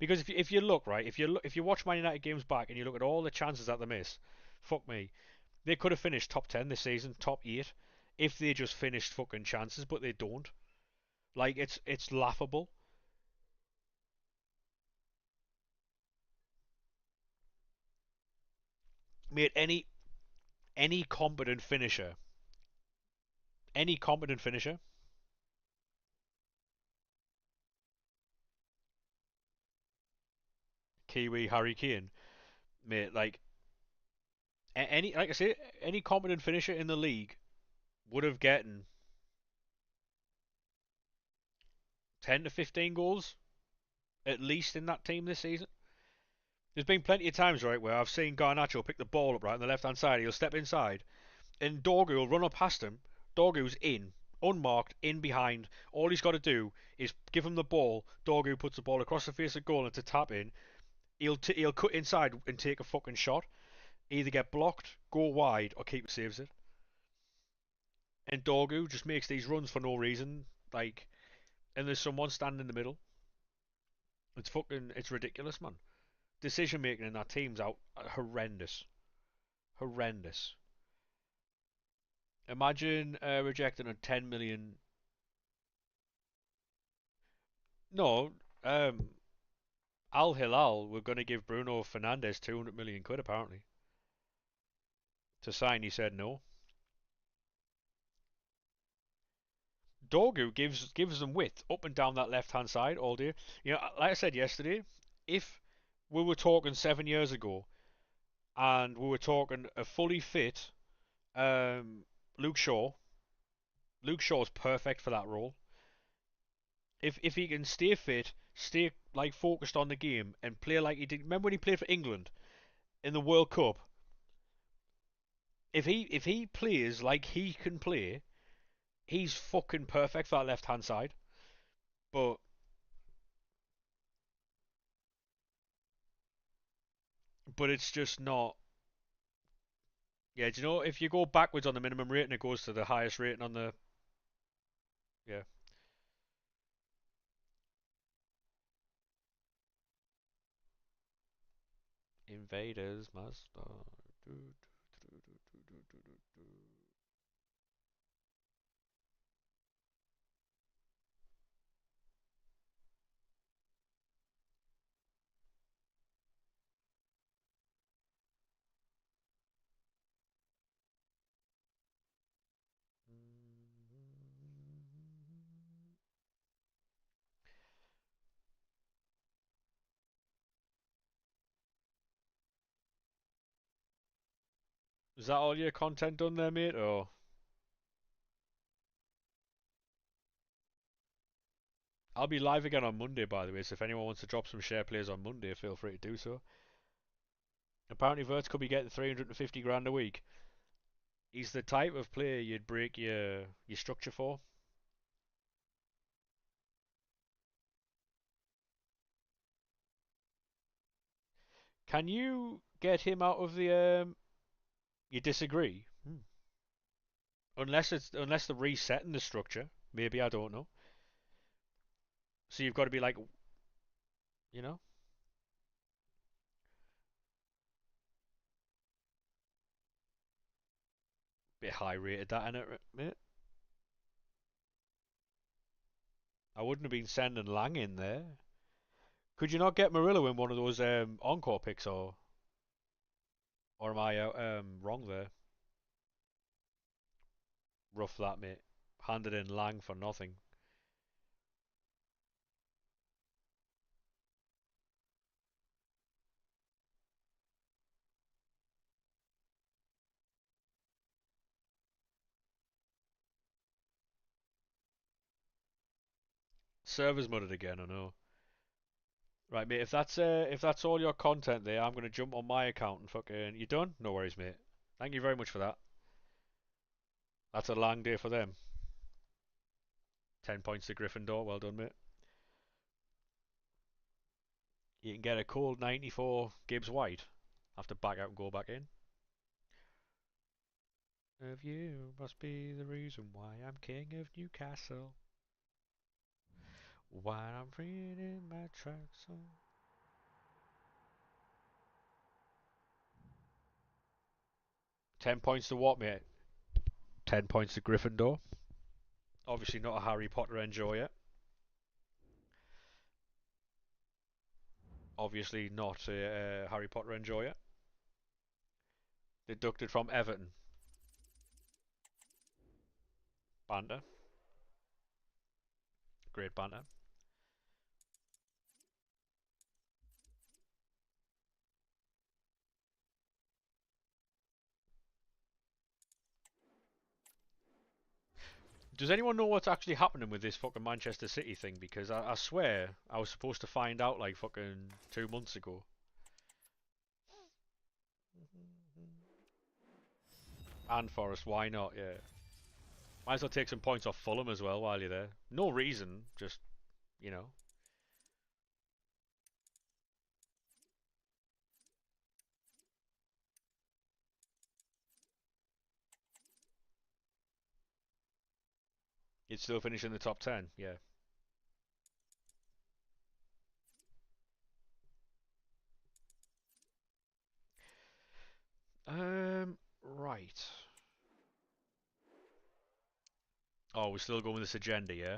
Because if you look right, if you watch Man United games back and you look at all the chances that they miss, fuck me, they could have finished top 10 this season, top 8, if they just finished fucking chances, but they don't. Like it's laughable. Mate, any competent finisher, any competent finisher, Kiwi Harry Kane, mate, any like I say, any competent finisher in the league would have gotten 10 to 15 goals at least in that team this season. There's been plenty of times, right, where I've seen Garnacho pick the ball up right on the left hand side. He'll step inside, and Dorgu will run up past him. Dorgu's in, unmarked, in behind. All he's got to do is give him the ball. Dorgu puts the ball across the face of goal and to tap in. He'll cut inside and take a fucking shot. Either get blocked, go wide, or keeper saves it. And Dorgu just makes these runs for no reason, like, and there's someone standing in the middle. It's ridiculous, man. Decision making in that team's out horrendous, horrendous. Imagine rejecting a 10 million. No, Al Hilal were going to give Bruno Fernandes 200 million quid apparently to sign. He said no. Dorgu gives them width up and down that left hand side all day. You know, like I said yesterday, if we were talking 7 years ago and we were talking a fully fit Luke Shaw, Luke Shaw's perfect for that role. If he can stay fit, stay like focused on the game, and play like he did. Remember when he played for England in the World Cup? If he plays like he can play, he's fucking perfect for that left hand side. But it's just not. Yeah, do you know if you go backwards on the minimum rating, it goes to the highest rating on the. Yeah. Invaders must. Is that all your content done there, mate? Or I'll be live again on Monday, by the way. So if anyone wants to drop some share plays on Monday, feel free to do so. Apparently, Verts could be getting 350 grand a week. He's the type of player you'd break your structure for. Can you get him out of the? You disagree? Unless they're resetting the structure. Maybe I don't know. So you've got to be like, you know, bit high rated that in it, mate. I wouldn't have been sending Lang in there. Could you not get Murillo in one of those encore picks, or am I wrong there? Rough that, mate. Handed in Lang for nothing. Server's mudded again, I know. Right, mate. If that's all your content there, I'm gonna jump on my account and fucking. You done? No worries, mate. Thank you very much for that. That's a long day for them. 10 points to Gryffindor. Well done, mate. You can get a cold 94 Gibbs White. Have to back out and go back in. Of you must be the reason why I'm king of Newcastle. Why I'm reading my tracks on. £10 to what, mate? 10 points to Gryffindor. Obviously not a Harry Potter enjoyer. Obviously not a Harry Potter enjoyer. Deducted from Everton. Banter. Great banter. Does anyone know what's actually happening with this fucking Manchester City thing? Because I swear I was supposed to find out like fucking 2 months ago. And Forest, why not? Yeah. Might as well take some points off Fulham as well while you're there. No reason, just, you know. You'd still finish in the top 10, yeah. Right. Oh, we're still going with this agenda, yeah?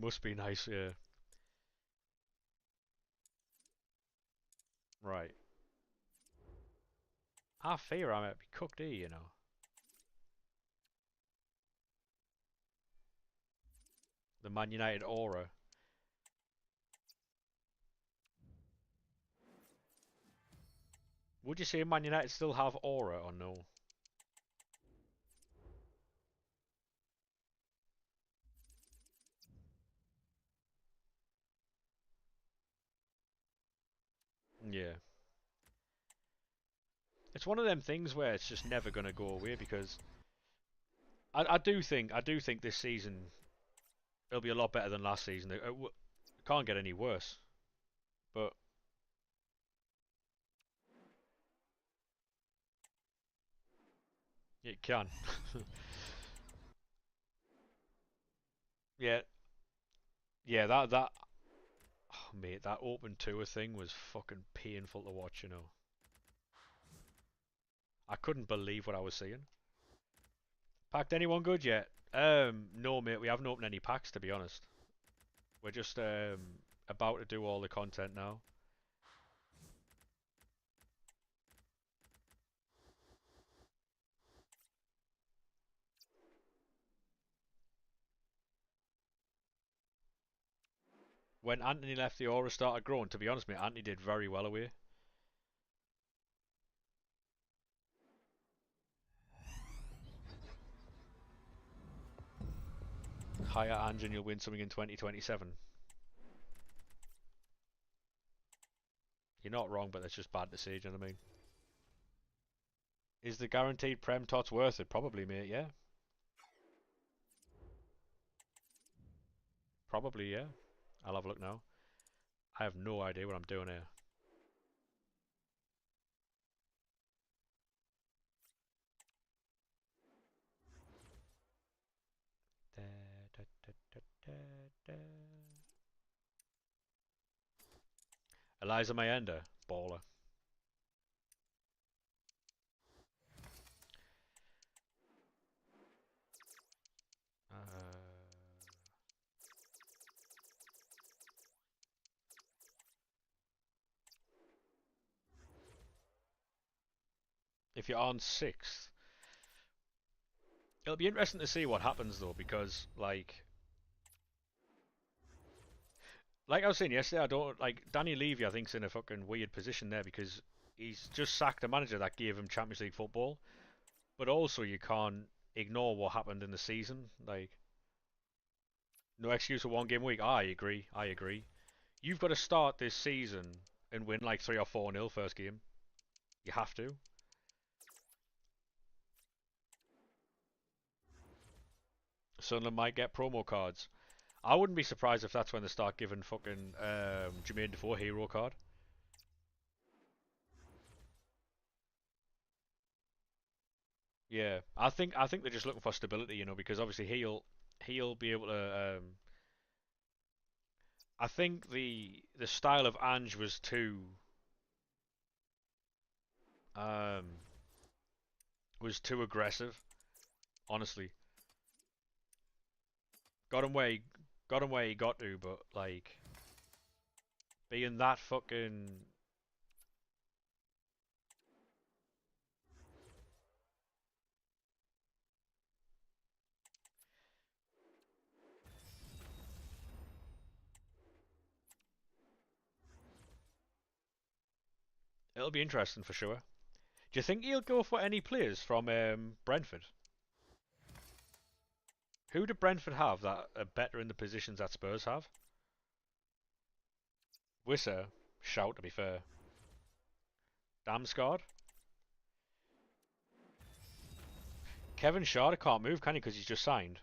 Must be nice, yeah. Right. I fear I might be cooked here, you know. The Man United aura. Would you say Man United still have aura or no? Yeah. It's one of them things where it's just never gonna go away because I do think this season it'll be a lot better than last season. It can't get any worse, but it can. Yeah, yeah. That oh, mate, that open tour thing was fucking painful to watch. You know, I couldn't believe what I was seeing. Packed anyone good yet? No, mate. We haven't opened any packs to be honest. We're just about to do all the content now. when Anthony left, the aura started growing. To be honest, mate, Anthony did very well away. Hire Ange and you'll win something in 2027. You're not wrong, but that's just bad to say, do you know what I mean? Is the guaranteed Prem Tots worth it? Probably, mate, yeah. Probably, yeah. I'll have a look now. I have no idea what I'm doing here. Da, da, da, da, da, da. Eliza Mayenda, baller. If you're on 6th, it'll be interesting to see what happens though, because like I was saying yesterday, I don't like Danny Levy. I think's in a fucking weird position there because he's just sacked a manager that gave him Champions League football, but also you can't ignore what happened in the season. Like, no excuse for one game week. I agree. I agree. You've got to start this season and win like 3 or 4-0 first game. You have to. Sunderland might get promo cards. I wouldn't be surprised if that's when they start giving fucking Jermaine Defoe hero card. Yeah, I think they're just looking for stability, you know, because obviously he'll be able to. I think the style of Ange um was too aggressive. Honestly, got him where he got him where he got to, but like being that fucking. It'll be interesting for sure. Do you think he'll go for any players from Brentford? Who do Brentford have that are better in the positions that Spurs have? Wissa, shout to be fair. Damsgaard? Kevin Schade can't move, can he? Because he's just signed.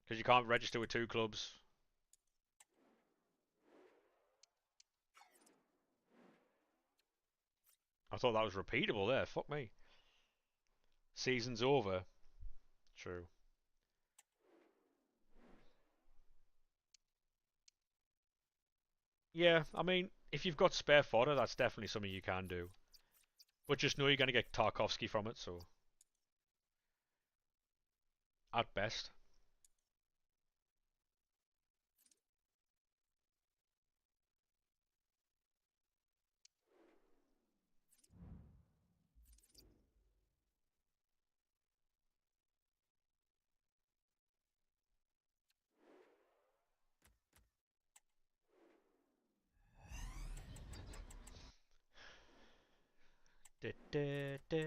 Because you can't register with 2 clubs. I thought that was repeatable there. Fuck me. Season's over. True. Yeah, I mean, if you've got spare fodder, that's definitely something you can do. But just know you're going to get Tarkovsky from it, so. At best. Da, da, da.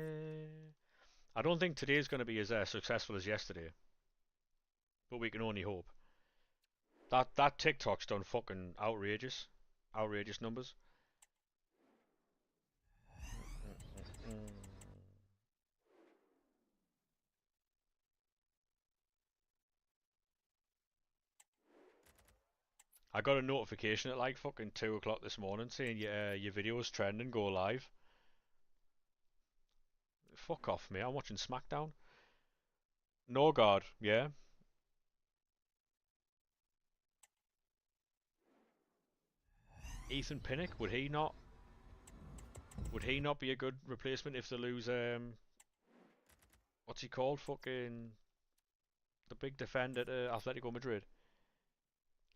I don't think today's going to be as successful as yesterday. But we can only hope. That TikTok's done fucking outrageous. Outrageous numbers. I got a notification at like fucking 2 o'clock this morning saying your video's trending, go live. Fuck off, me. I'm watching SmackDown. Norgard, yeah. Ethan Pinnock, would he not be a good replacement if they lose what's he called? Fucking the big defender at Atletico Madrid.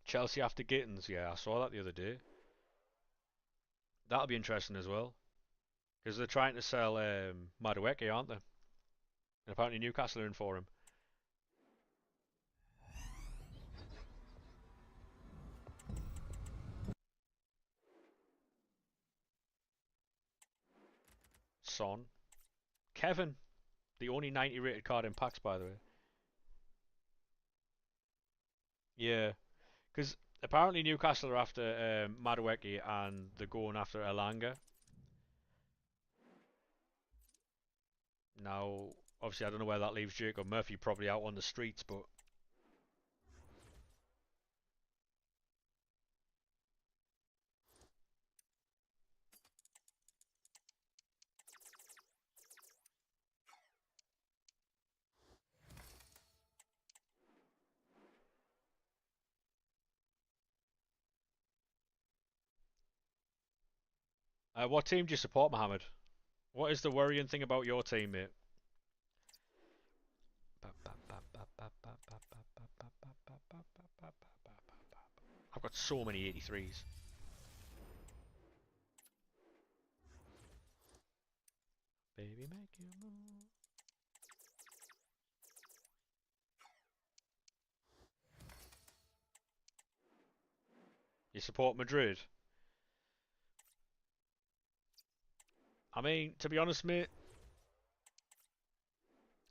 Chelsea after Gittins, yeah, I saw that the other day. That'll be interesting as well. Because they're trying to sell Madueke, aren't they? And apparently Newcastle are in for him. Son. Kevin, the only 90 rated card in packs, by the way. Yeah, because apparently Newcastle are after Madueke and they're going after Elanga. Now, obviously, I don't know where that leaves Jacob Murphy, probably out on the streets, but what team do you support, Mohammed? What is the worrying thing about your team, mate? I've got so many 83s. Baby, make you move. You support Madrid? I mean, to be honest, mate,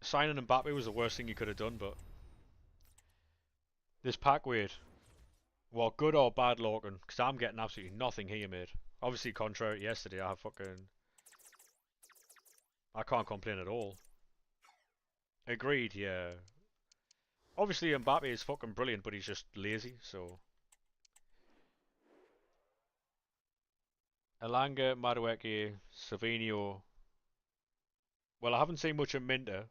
signing Mbappe was the worst thing you could have done, but this pack weird. Well, good or bad, Logan? Because I'm getting absolutely nothing here, mate. Obviously, contrary to yesterday, I can't complain at all. Agreed, yeah. Obviously, Mbappe is fucking brilliant, but he's just lazy, so. Elanga, Madueke, Savinho. Well, I haven't seen much of Minter.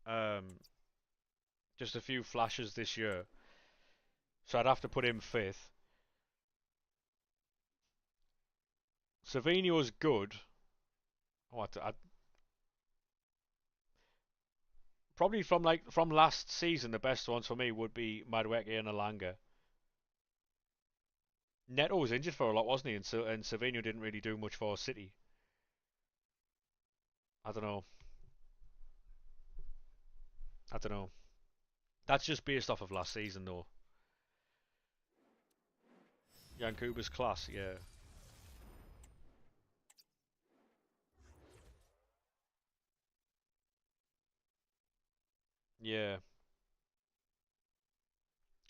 Um, just a few flashes this year. So I'd have to put him fifth. Savinho's good. Oh, probably from last season, the best ones for me would be Madueke and Elanga. Neto was injured for a lot, wasn't he? And Savinho didn't really do much for City. I don't know. I don't know. That's just based off of last season, though. Yankuba's class, yeah. Yeah.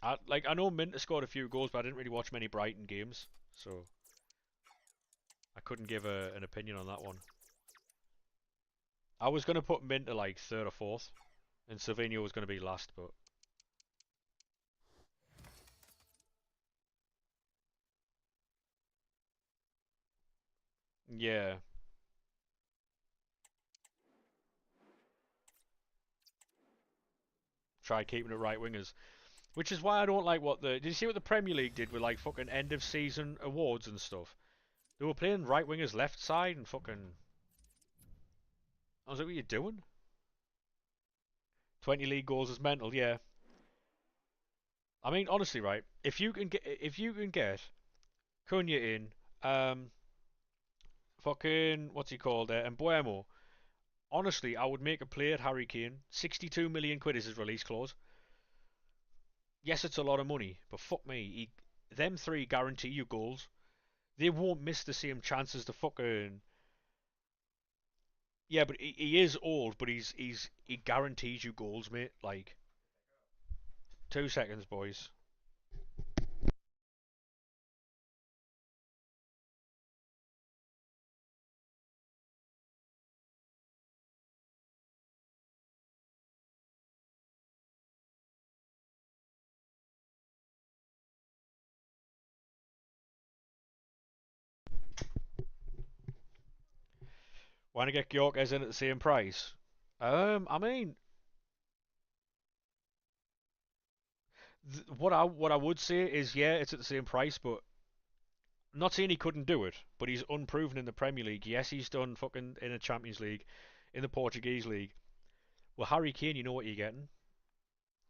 I know Minter scored a few goals, but I didn't really watch many Brighton games, so I couldn't give an opinion on that one. I was gonna put Minter like third or fourth, and Savinho was gonna be last, but yeah, try keeping it right wingers. Which is why I don't like what the. Did you see what the Premier League did with like fucking end of season awards and stuff? They were playing right wingers left side and fucking. I was like, what are you doing? 20 league goals is mental, yeah. I mean, honestly, right? If you can get Cunha in, fucking what's he called? And Buemo. Honestly, I would make a play at Harry Kane. 62 million quid is his release clause. Yes, it's a lot of money, but fuck me, them three guarantee you goals. They won't miss the same chances to fucking. Yeah, but he is old, but he guarantees you goals, mate. Like 2 seconds, boys. Want to get Gyökeres in at the same price? I mean, what I would say is yeah, it's at the same price, but I'm not saying he couldn't do it, but he's unproven in the Premier League. Yes, he's done fucking in the Champions League, in the Portuguese league. Well, Harry Kane, you know what you're getting.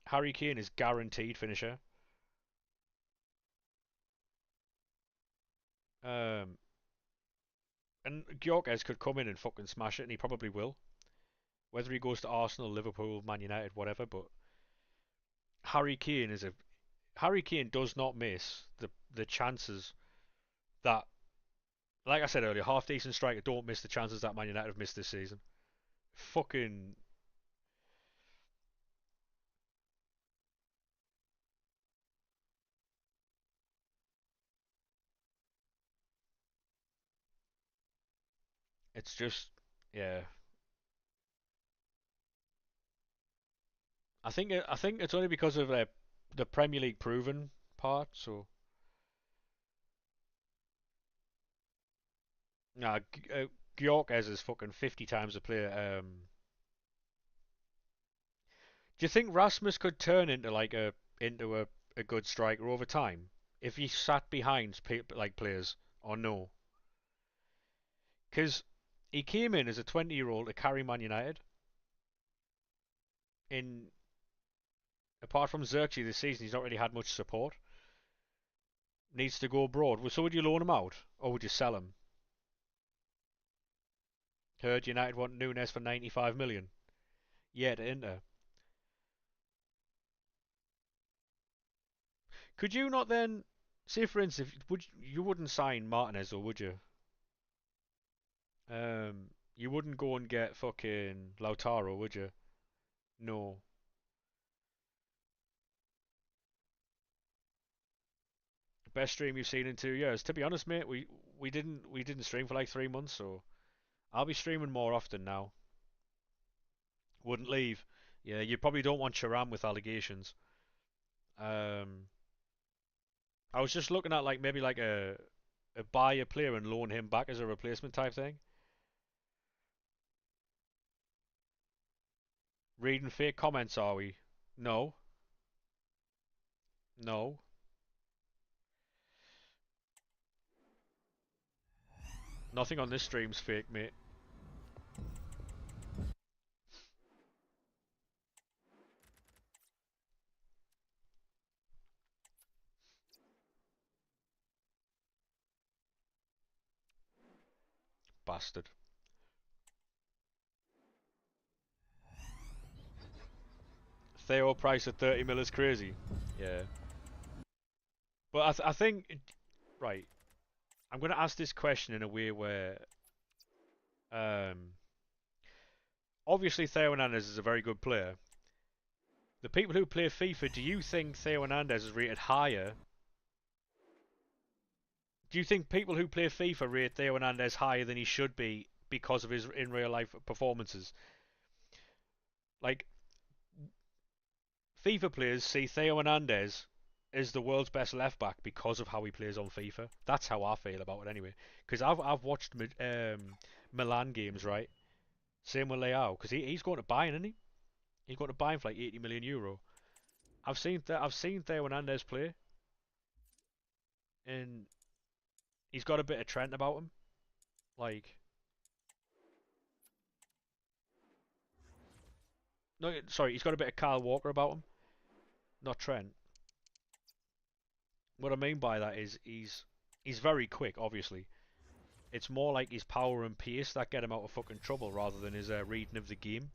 Harry Kane is guaranteed finisher. Um, and Gyökeres could come in and fucking smash it, and he probably will. Whether he goes to Arsenal, Liverpool, Man United, whatever, but Harry Kane is a Harry Kane does not miss the chances that, like I said earlier, half decent striker don't miss the chances that Man United have missed this season. Fucking, it's just, yeah. I think it's only because of the Premier League proven part. So, nah, Gyökeres is fucking 50 times a player. Do you think Rasmus could turn into a good striker over time if he sat behind like players or no? Because he came in as a 20-year-old to carry Man United. In Apart from Xerxes this season, he's not really had much support. Needs to go abroad. Well, so would you loan him out or would you sell him? Heard United want Nunes for 95 million. Yeah, to Inter. Could you not then say, for instance, you wouldn't sign Martinez, or would you? You wouldn't go and get fucking Lautaro, would you? No. Best stream you've seen in 2 years. To be honest, mate, we didn't stream for like 3 months, so I'll be streaming more often now. Wouldn't leave. Yeah, you probably don't want Charam with allegations. Um, I was just looking at like maybe like a buy a player and loan him back as a replacement type thing. Reading fake comments, are we? No, no, nothing on this stream's fake, mate. Bastard. Theo price at 30 mil is crazy. Yeah, but I think right. I'm gonna ask this question in a way where um obviously Theo Hernandez is a very good player. The people who play FIFA, do you think Theo Hernandez is rated higher? Do you think people who play FIFA rate Theo Hernandez higher than he should be because of his in real life performances? Like, FIFA players see Theo Hernandez as the world's best left back because of how he plays on FIFA. That's how I feel about it anyway. Because I've watched Milan games, right? Same with Leao, because he's going to Bayern, isn't he? He's going to Bayern for like 80 million euro. I've seen Theo Hernandez play, and he's got a bit of Trent about him. Like, no, sorry, he's got a bit of Kyle Walker about him, not Trent. What I mean by that is he's very quick, obviously. It's more like his power and pace that get him out of fucking trouble rather than his reading of the game.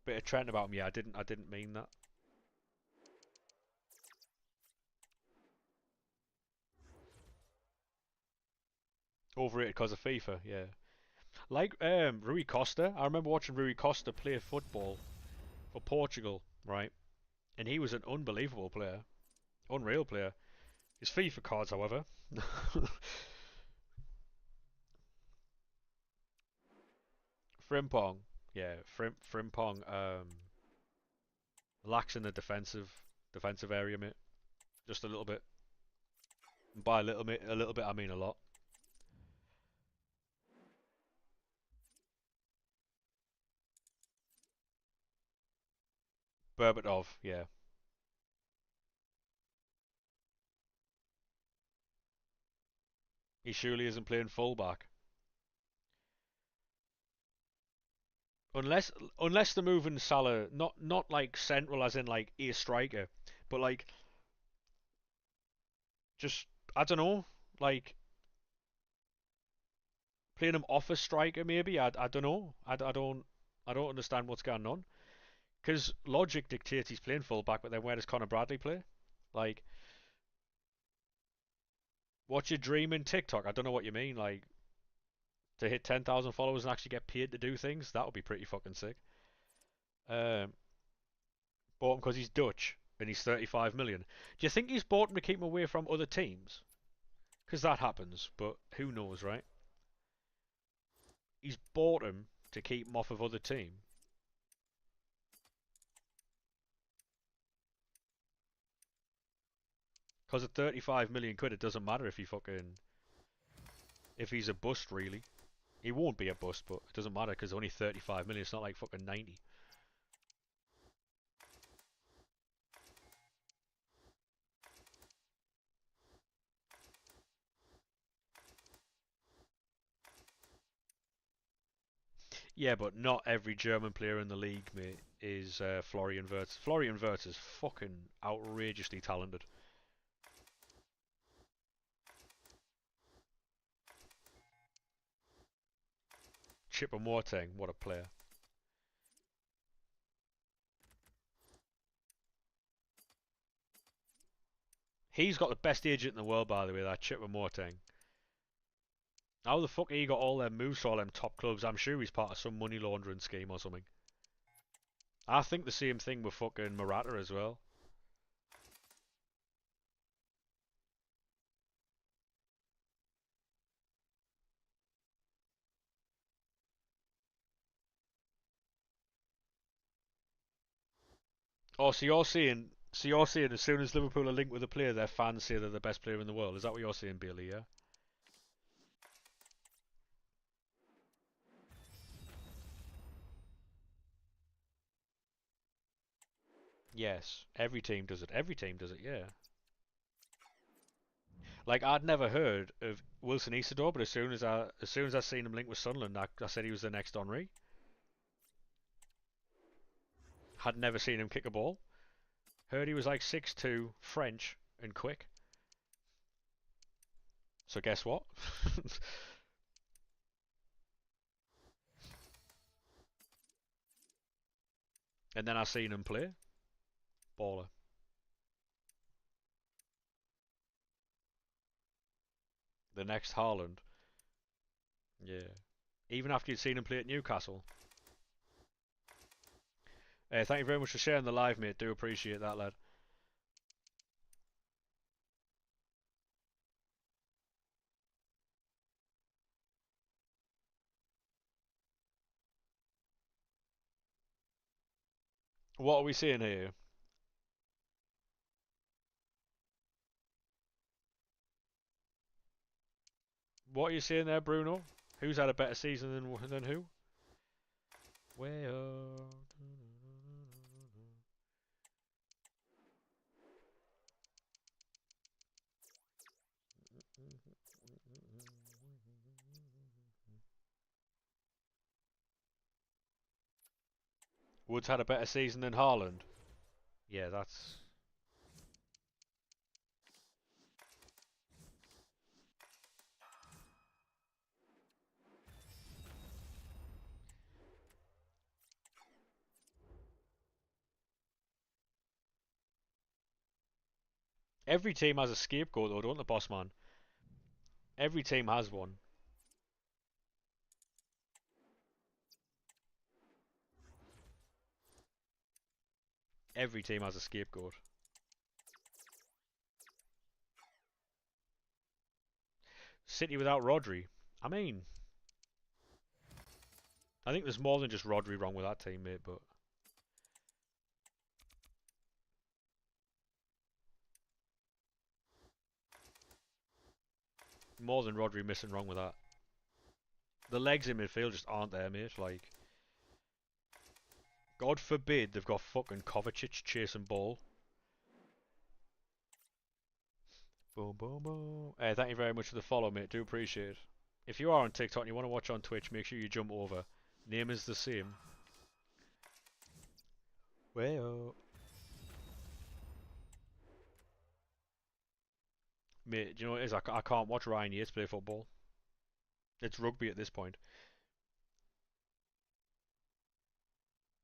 Bit of Trent about me. I didn't mean that. Overrated because of FIFA. Yeah. Like Rui Costa. I remember watching Rui Costa play football for Portugal, right? And he was an unbelievable player, unreal player. His FIFA cards, however, Frimpong, yeah, Frimpong, lacks in the defensive area, mate. Just a little bit. And by a little bit, I mean a lot. Berbatov, yeah, he surely isn't playing fullback unless unless they're moving Salah, not like central as in like a striker, but like just I don't know, like playing him off a striker maybe. I don't know. I don't understand what's going on. Because logic dictates he's playing fullback, but then where does Connor Bradley play? Like, what's your dream in TikTok? I don't know what you mean. Like, to hit 10,000 followers and actually get paid to do things? That would be pretty fucking sick. Um, Bought him because he's Dutch and he's 35 million. Do you think he's bought him to keep him away from other teams? Because that happens, but who knows, right? He's bought him to keep him off of other teams. Because at 35 million quid, it doesn't matter if he fucking if he's a bust, really. He won't be a bust, but it doesn't matter because only 35 million. It's not like fucking 90. Yeah, but not every German player in the league, mate, is Florian Wirtz. Florian Wirtz is fucking outrageously talented. Choupo-Moting, what a player. He's got the best agent in the world, by the way, that Choupo-Moting. How the fuck he got all them moves for all them top clubs? I'm sure he's part of some money laundering scheme or something. I think the same thing with fucking Morata as well. Oh, so you're saying as soon as Liverpool are linked with a player, their fans say they're the best player in the world. Is that what you're saying, Bailey? Yeah. Yes. Every team does it. Every team does it. Yeah. Like I'd never heard of Wilson Isidore, but as soon as I seen him linked with Sunderland, I said he was the next Henry. Had never seen him kick a ball. Heard he was like 6'2", French, and quick. So guess what? And then I seen him play. Baller. The next Haaland. Yeah. Even after you'd seen him play at Newcastle. Thank you very much for sharing the live, mate. Do appreciate that, lad. What are we seeing here? What are you seeing there, Bruno? Who's had a better season than who? Well, Woods had a better season than Haaland. Yeah, that's every team has a scapegoat though, don't the boss man? Every team has one. Every team has a scapegoat. City without Rodri. I mean, I think there's more than just Rodri wrong with that team, mate, but more than Rodri missing wrong with that. The legs in midfield just aren't there, mate. Like, God forbid they've got fucking Kovacic chasing ball. Boom, boom, boom. Thank you very much for the follow, mate. Do appreciate it. If you are on TikTok and you want to watch on Twitch, make sure you jump over. Name is the same. Well, mate, do you know what it is? I can't watch Ryan Yates play football. It's rugby at this point.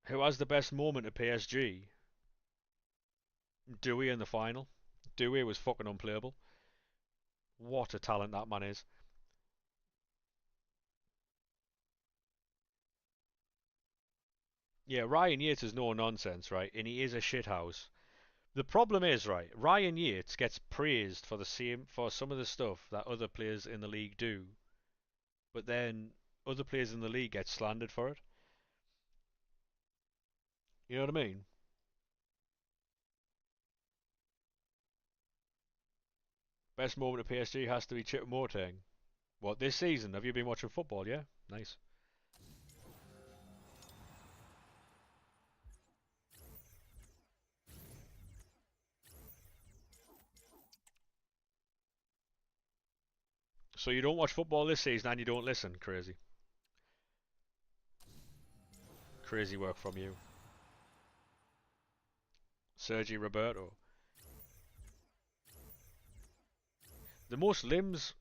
Who has the best moment at PSG? Dewey in the final. Dewey was fucking unplayable. What a talent that man is. Yeah, Ryan Yates is no nonsense, right? And he is a shithouse. The problem is, right, Ryan Yates gets praised for the same for some of the stuff that other players in the league do, but then other players in the league get slandered for it. You know what I mean? Best moment of PSG has to be Chip Moting. What, this season? Have you been watching football? Yeah, nice. So you don't watch football this season and you don't listen? Crazy, crazy work from you, Sergi Roberto. The most limbs.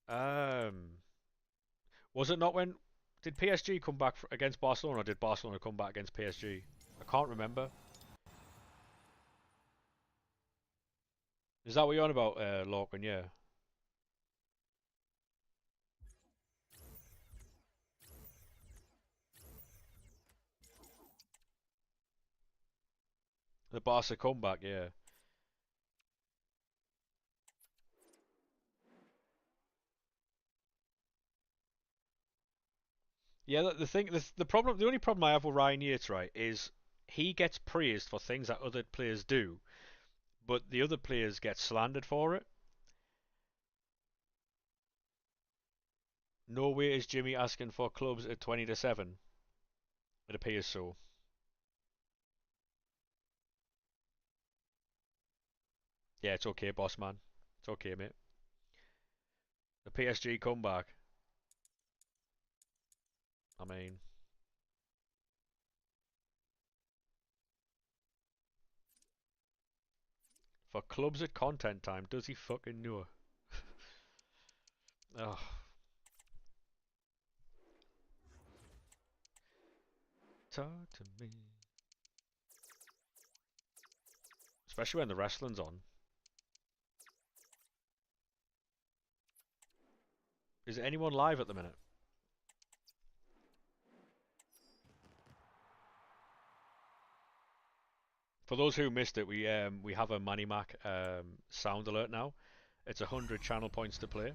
Um, was it not when did PSG come back against Barcelona, or did Barcelona come back against PSG? I can't remember. Is that what you're on about, Lorcan? Yeah. The Barca comeback, yeah. Yeah, the thing, the problem, the only problem I have with Ryan Yates, right, is he gets praised for things that other players do, but the other players get slandered for it. No way is Jimmy asking for clubs at 20 to 7. It appears so. Yeah, it's okay, boss man. It's okay, mate. The PSG comeback. I mean, for clubs at content time, does he fucking know? Oh, talk to me. Especially when the wrestling's on. Is anyone live at the minute? For those who missed it, we have a Manny Mac sound alert now. It's 100 channel points to play.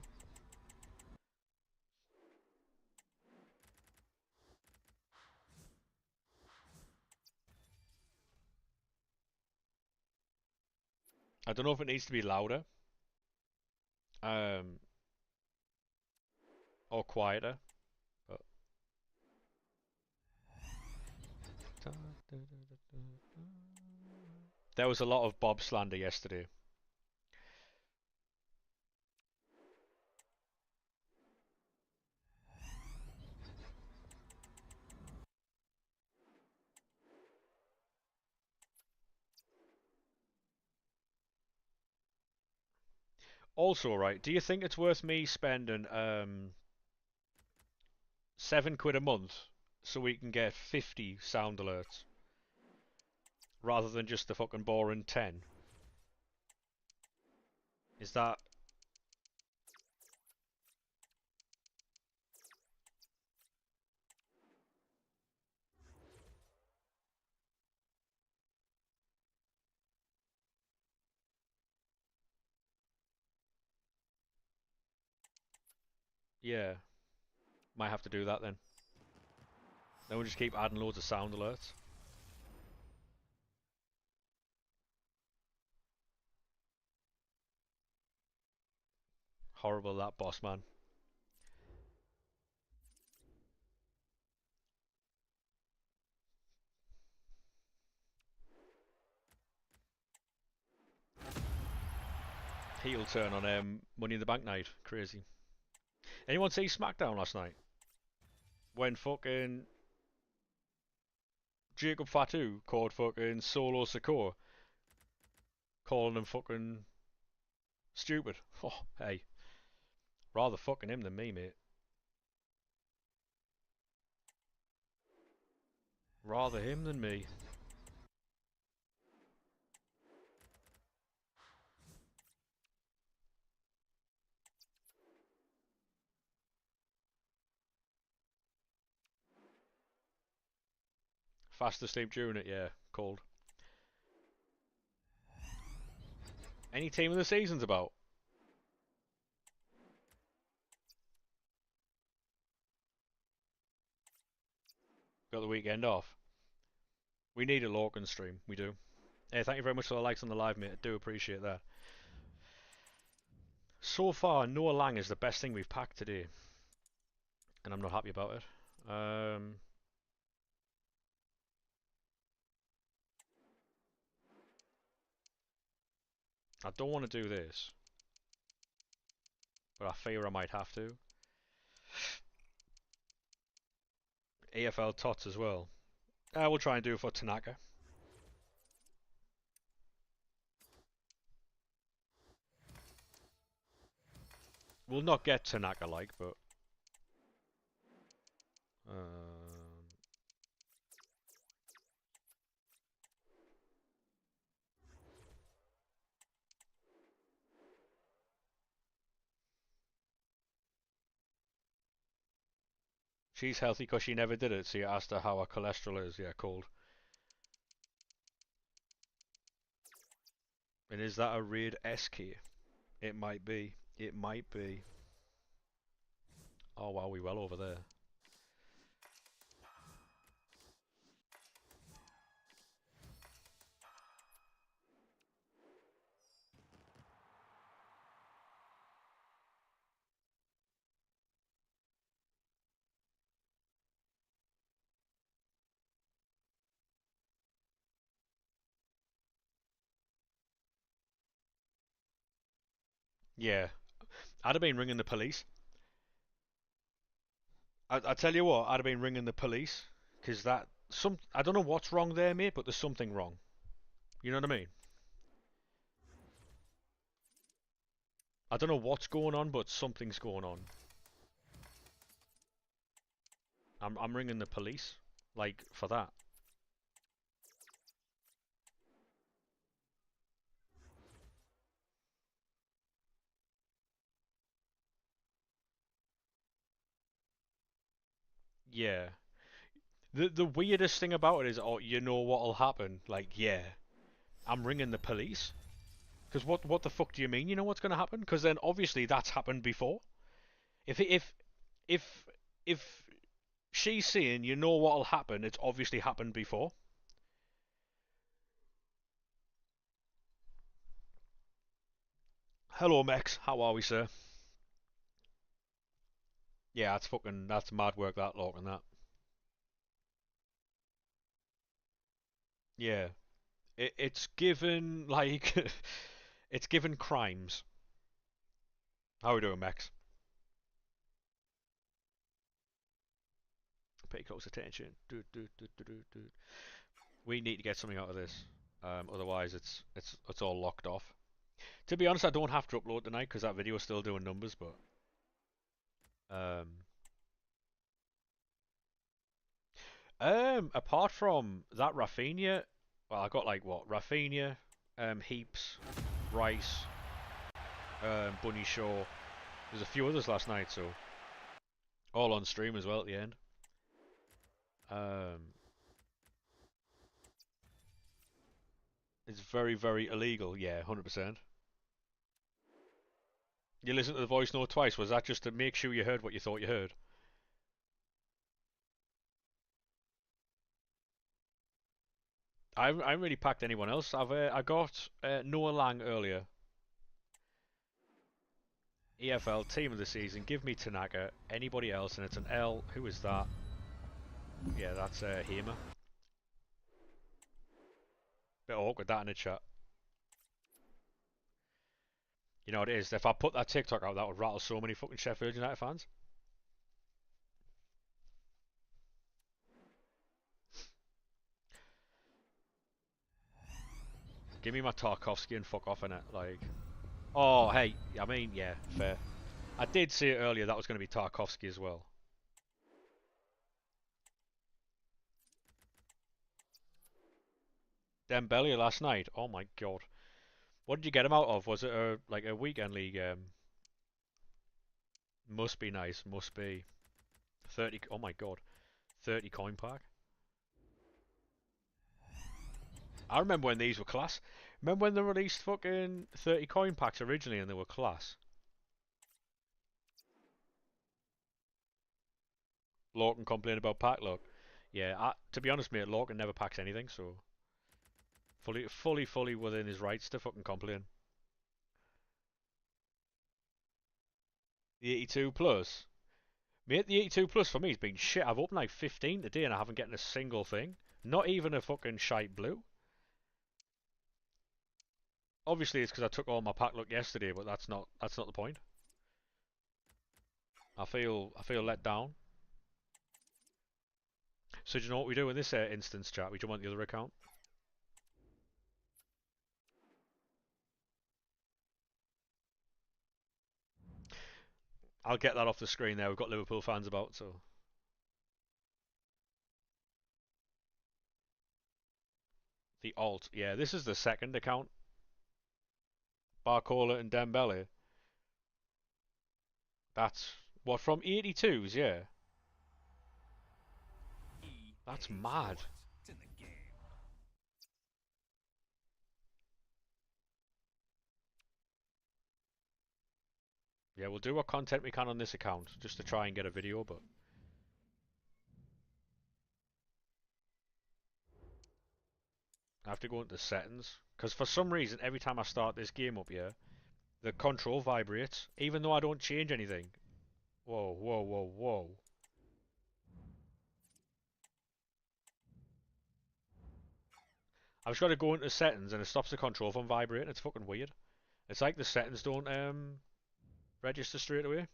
I don't know if it needs to be louder um, or quieter. But there was a lot of Bob slander yesterday. Also, right, do you think it's worth me spending £7 a month so we can get 50 sound alerts rather than just the fucking boring 10? Is that yeah? Might have to do that then. Then we'll just keep adding loads of sound alerts. Horrible that boss man. Heel turn on Money in the Bank night. Crazy. Anyone see SmackDown last night? When fucking Jacob Fatu called fucking Solo Sikoa, calling him fucking stupid. Oh, hey. Rather fucking him than me, mate. Rather him than me. Fast asleep during it, yeah. Cold. Any team of the season's about? Got the weekend off. We need a Lorcan stream. We do. Hey, thank you very much for the likes on the live, mate. I do appreciate that. So far, Noah Lang is the best thing we've packed today. And I'm not happy about it. I don't want to do this. But I fear I might have to. AFL Tots as well. We'll try and do it for Tanaka. We'll not get Tanaka like, but... She's healthy because she never did it, so you asked her how her cholesterol is. Yeah, cold. And is that a Raid SK? It might be. It might be. Oh wow, we well over there. Yeah. I'd have been ringing the police. I tell you what, I'd have been ringing the police. Because I don't know what's wrong there, mate, but there's something wrong. You know what I mean? I don't know what's going on, but something's going on. I'm ringing the police. Like, for that. Yeah. The weirdest thing about it is, oh, you know what'll happen? Like, yeah, I'm ringing the police. Because what the fuck do you mean? You know what's going to happen? Because then obviously that's happened before. If if she's saying you know what'll happen, it's obviously happened before. Hello, Mex. How are we, sir? Yeah, that's mad work. That lock and that. Yeah, it's given like it's given crimes. How are we doing, Mex? Pay close attention. We need to get something out of this. Otherwise, it's all locked off. To be honest, I don't have to upload tonight because that video is still doing numbers. But apart from that, Rafinha. Well, I got like what Rafinha, Heaps, Rice, Bunny Shaw. There's a few others last night, so all on stream as well at the end. It's very, very illegal. Yeah, 100%. You listened to the voice note twice. Was that just to make sure you heard what you thought you heard? I haven't really packed anyone else. I got Noah Lang earlier. EFL team of the season. Give me Tanaka. Anybody else, and it's an L. Who is that? Yeah, that's Hamer. Bit awkward that in the chat. You know what it is? If I put that TikTok out, that would rattle so many fucking Sheffield United fans. Give me my Tarkovsky and fuck off in it. Like, oh hey, I mean yeah, fair. I did say it earlier that was going to be Tarkovsky as well. Dembele last night. Oh my god. What did you get him out of? Was it like a weekend league? Must be nice. Must be 30. Oh my god, 30 coin pack. I remember when these were class. Remember when they released fucking 30 coin packs originally and they were class? Lorcan complained about pack luck. Yeah, to be honest, mate, Lorcan never packs anything, so fully within his rights to fucking complain. The 82 plus, mate, the 82 plus for me has been shit. I've opened like 15 today and I haven't gotten a single thing. Not even a fucking shite blue. Obviously, it's because I took all my pack luck yesterday, but that's not the point. I feel let down. So do you know what we do in this instance, chat? We jump on the other account. I'll get that off the screen there. We've got Liverpool fans about, so. The alt. Yeah, this is the second account. Barcola and Dembele. That's what from 82s, yeah. That's mad. Yeah, we'll do what content we can on this account just to try and get a video, but I have to go into settings because for some reason every time I start this game up here, the control vibrates even though I don't change anything. Whoa, whoa, whoa, whoa. I've just got to go into settings and it stops the control from vibrating. It's fucking weird. It's like the settings don't register straight away.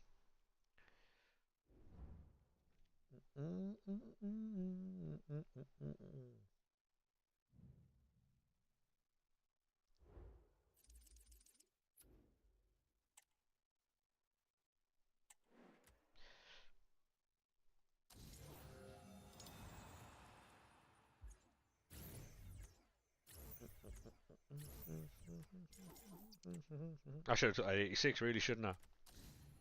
I should have took 86, really, shouldn't I?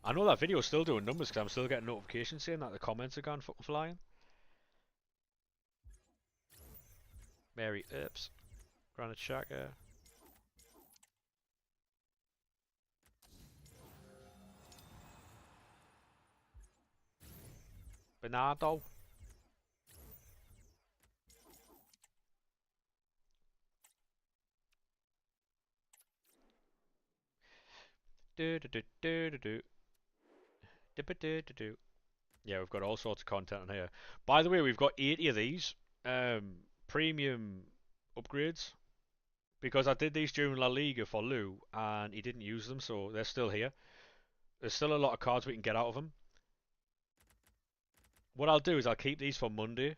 I know that video's still doing numbers because I'm still getting notifications saying that the comments are gone fucking flying. Mary Earps, Granite Shaka. Bernardo. Do do do do do do. Yeah, we've got all sorts of content on here. By the way, we've got 80 of these premium upgrades because I did these during La Liga for Lou and he didn't use them, so they're still here. There's still a lot of cards we can get out of them. What I'll do is I'll keep these for Monday.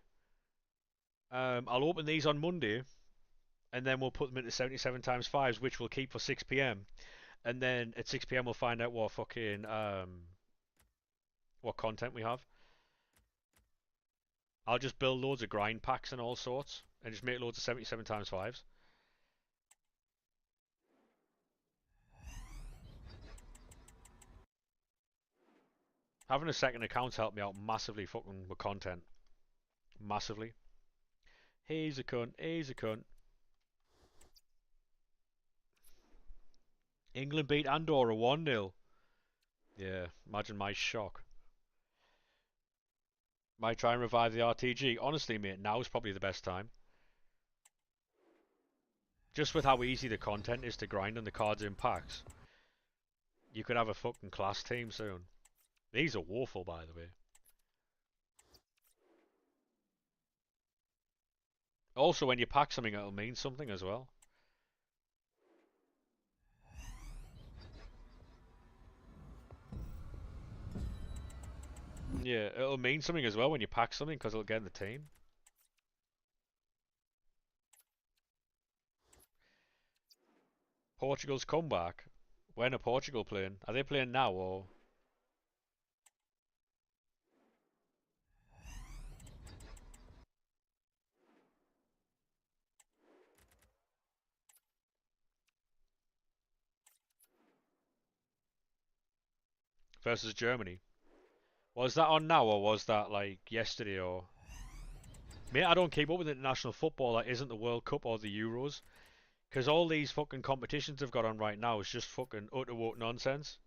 I'll open these on Monday and then we'll put them into 77 times 5s, which we'll keep for 6 p.m. And then at 6 p.m. we'll find out what fucking what content we have. I'll just build loads of grind packs and all sorts, and just make loads of 77 times 5s. Having a second account helped me out massively fucking with content. Massively. He's a cunt, he's a cunt. England beat Andorra 1-0. Yeah, imagine my shock. Might try and revive the RTG. Honestly, mate, now is probably the best time. Just with how easy the content is to grind and the cards in packs. You could have a fucking class team soon. These are woeful, by the way. Also, when you pack something, it'll mean something as well. Yeah, it'll mean something as well when you pack something because it'll get in the team. Portugal's comeback. When are Portugal playing? Are they playing now or? versus Germany. Was that on now or was that like yesterday or? Mate, I don't keep up with international football that isn't the World Cup or the Euros. Because all these fucking competitions they've got on right now is just fucking utter woke nonsense.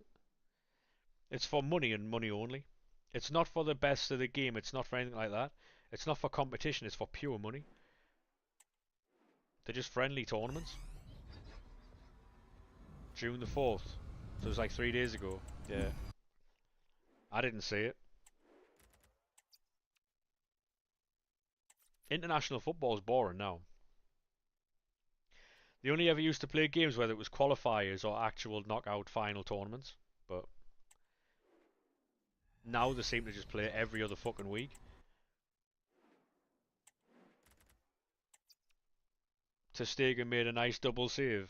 It's for money and money only. It's not for the best of the game. It's not for anything like that. It's not for competition. It's for pure money. They're just friendly tournaments. June the 4th. So it was like 3 days ago. Yeah. I didn't see it. International football is boring now. They only ever used to play games whether it was qualifiers or actual knockout final tournaments. But now they seem to just play every other fucking week. Ter Stegen made a nice double save.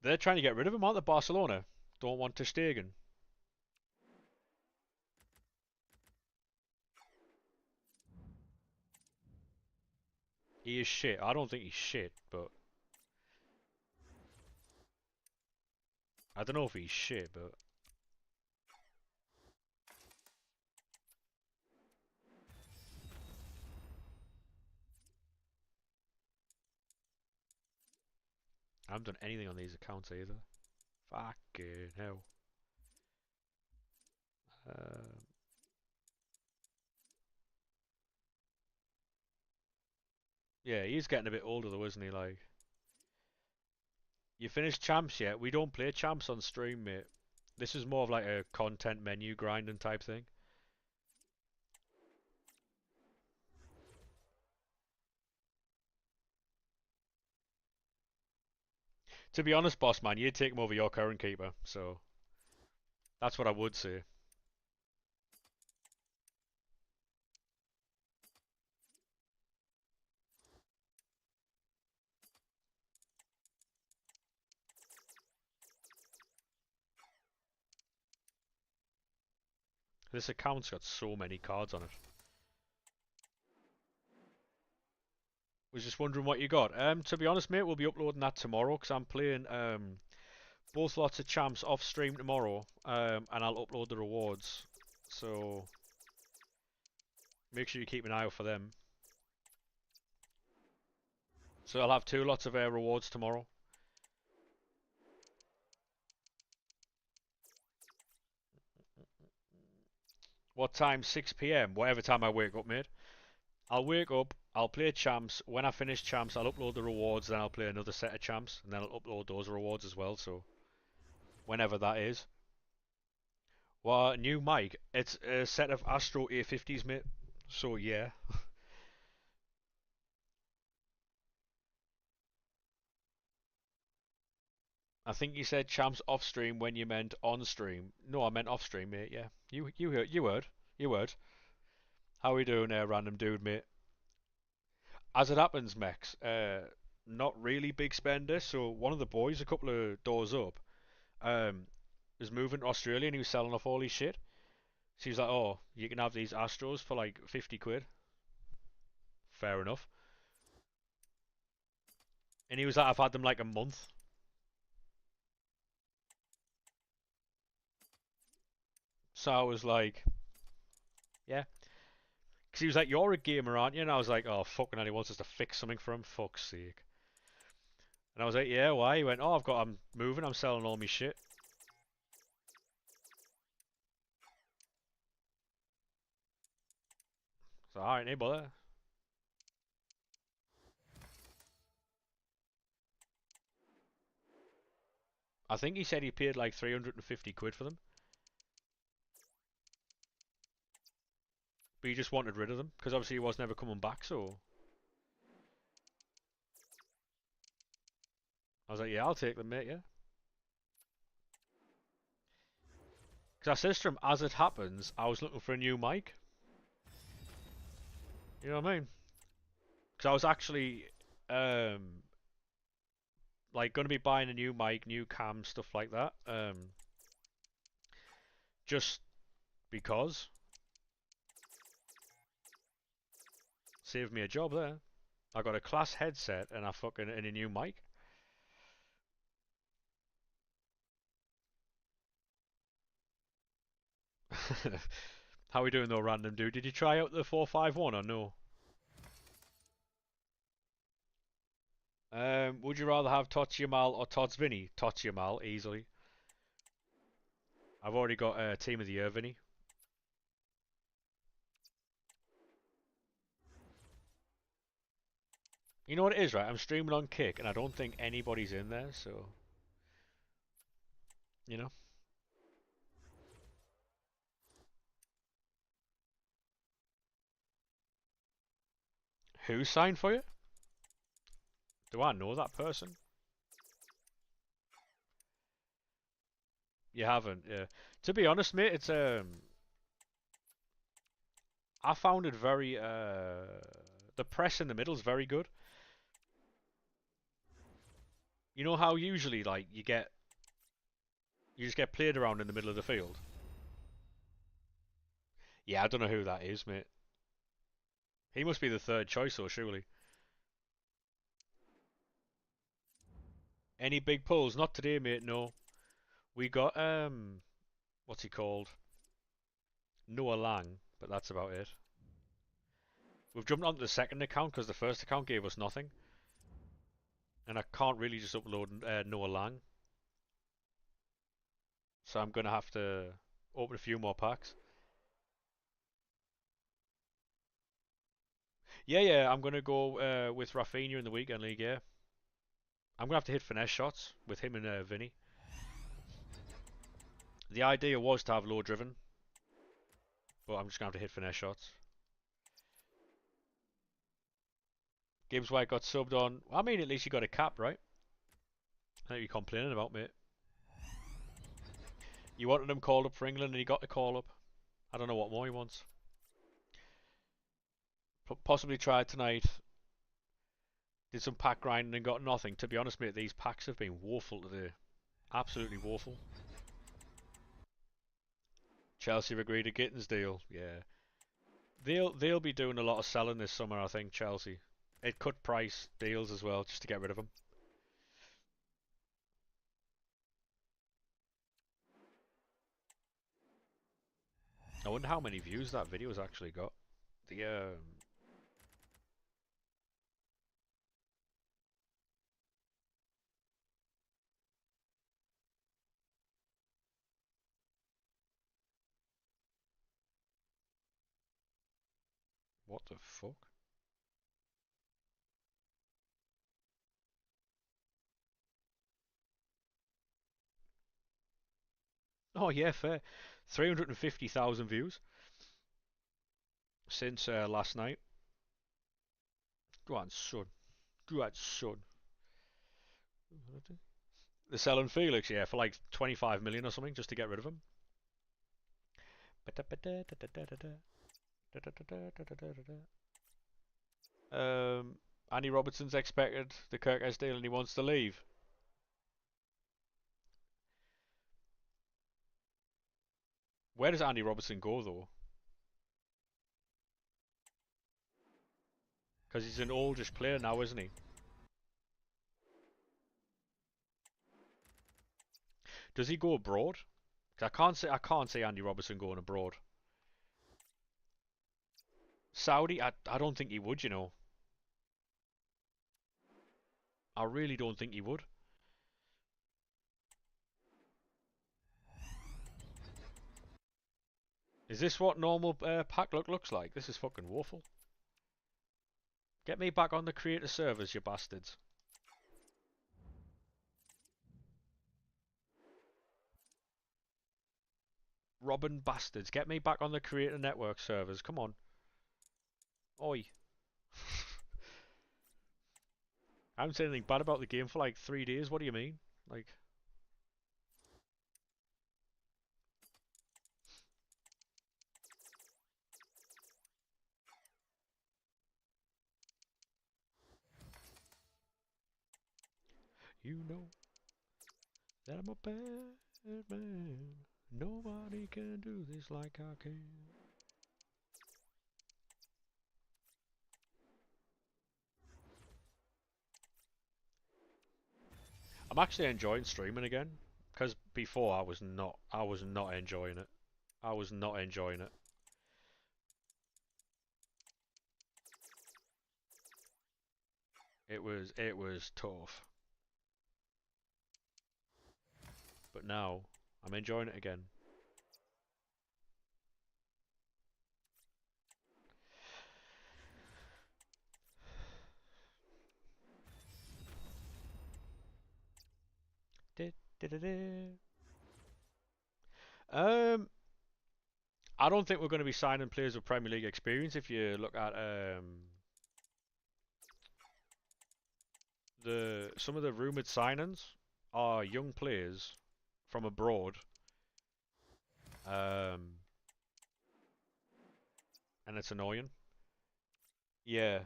They're trying to get rid of him, aren't they? Barcelona don't want Ter Stegen. He is shit. I don't think he's shit, but I don't know if he's shit, but I haven't done anything on these accounts either. Fucking hell. Um, yeah, he's getting a bit older though, isn't he? Like, you finished champs yet? We don't play champs on stream, mate. This is more of like a content menu grinding type thing. To be honest, boss man, you'd take him over your current keeper, so that's what I would say. This account's got so many cards on it. Was just wondering what you got. To be honest, mate, we'll be uploading that tomorrow because I'm playing both lots of champs off stream tomorrow, and I'll upload the rewards. So make sure you keep an eye out for them. So I'll have two lots of rewards tomorrow. What time? 6 p.m. Whatever time I wake up, mate. I'll wake up, I'll play champs. When I finish champs, I'll upload the rewards, then I'll play another set of champs, and then I'll upload those rewards as well, so whenever that is. Well, new mic. It's a set of Astro A50s, mate. So yeah. I think you said champs off stream when you meant on stream. No, I meant off stream, mate. Yeah, you heard. How we doing there, random dude, mate? As it happens, Mex, not really big spender. So one of the boys, a couple of doors up, um, is moving to Australia and he was selling off all his shit. So he's like, "Oh, you can have these Astros for like 50 quid." Fair enough. And he was like, "I've had them like a month." So I was like, "Yeah." Because he was like, "You're a gamer, aren't you?" And I was like, "Oh, fucking hell, he wants us to fix something for him. Fuck's sake." And I was like, "Yeah, why?" He went, "Oh, I'm moving. I'm selling all my shit." So alright, no bother. I think he said he paid like 350 quid for them, but he just wanted rid of them because obviously he was never coming back. So I was like, "Yeah, I'll take them, mate. Yeah." Because I said to him, as it happens, I was looking for a new mic. You know what I mean? Because I was actually um like going to be buying a new mic, new cam, stuff like that. Just because saved me a job there. I got a class headset and and a new mic. How we doing though, random dude? Did you try out the 451 or no? Would you rather have Tots Yamal or Tots Vinny? Tots Yamal, easily. I've already got Team of the Year Vinny. You know what it is, right? I'm streaming on Kick and I don't think anybody's in there, so you know. Who signed for you? Do I know that person? You haven't, yeah. To be honest, mate, it's I found it very the press in the middle is very good. You know how usually like you just get played around in the middle of the field? Yeah, I don't know who that is, mate. He must be the third choice though, surely. Any big pulls? Not today, mate, no. We got what's he called? Noah Lang, but that's about it. We've jumped onto the second account because the first account gave us nothing. And I can't really just upload Noah Lang. So I'm gonna have to open a few more packs. Yeah, I'm gonna go with Rafinha in the weekend league. Yeah, I'm gonna have to hit finesse shots with him and Vinny. The idea was to have low driven, but I'm just gonna have to hit finesse shots. Gibbs White got subbed on. I mean, at least you got a cap, right? What are you complaining about, mate? You wanted him called up for England, and he got the call up. I don't know what more he wants. Possibly tried tonight. Did some pack grinding and got nothing. To be honest, mate, these packs have been woeful today. Absolutely woeful. Chelsea have agreed a Gittins deal. Yeah, they'll be doing a lot of selling this summer. I think Chelsea. It cut price deals as well, just to get rid of them. I wonder how many views that video's actually got. The what the fuck? Oh yeah, fair. 350,000 views since last night. Go on, son. Go on, son. They're selling Felix, yeah, for like 25 million or something, just to get rid of him. Andy Robertson's expected the Kirkes deal and he wants to leave. Where does Andy Robertson go though? Because he's an oldish player now, isn't he? Does he go abroad? 'Cause I can't see Andy Robertson going abroad. Saudi, I don't think he would, you know. I really don't think he would. Is this what normal pack looks like? This is fucking woeful. Get me back on the creator servers, you bastards. Robin bastards, get me back on the creator network servers. Come on. Oi. I haven't said anything bad about the game for like 3 days. What do you mean? Like, you know that I'm a bad man. Nobody can do this like I can. I'm actually enjoying streaming again, because before I was not enjoying it. I was not enjoying it. It was tough. But now I'm enjoying it again. Um, I don't think we're going to be signing players with Premier League experience. If you look at the some of the rumored signings are young players from abroad, um, and it's annoying. Yeah,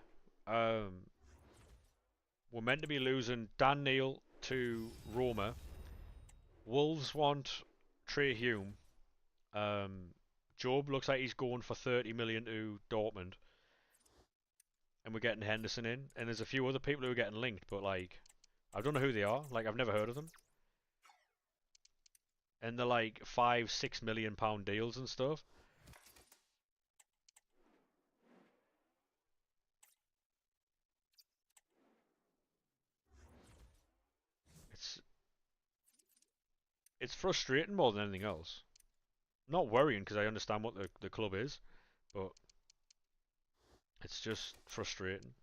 um, we're meant to be losing Dan Neil to Roma. Wolves want Trey Hume. Um, Job looks like he's going for 30 million to Dortmund, and we're getting Henderson in, and there's a few other people who are getting linked, but like I don't know who they are. Like I've never heard of them, and they're like 5, 6 million pound deals and stuff. It's it's frustrating more than anything else. Not worrying because I understand what the club is, but it's just frustrating.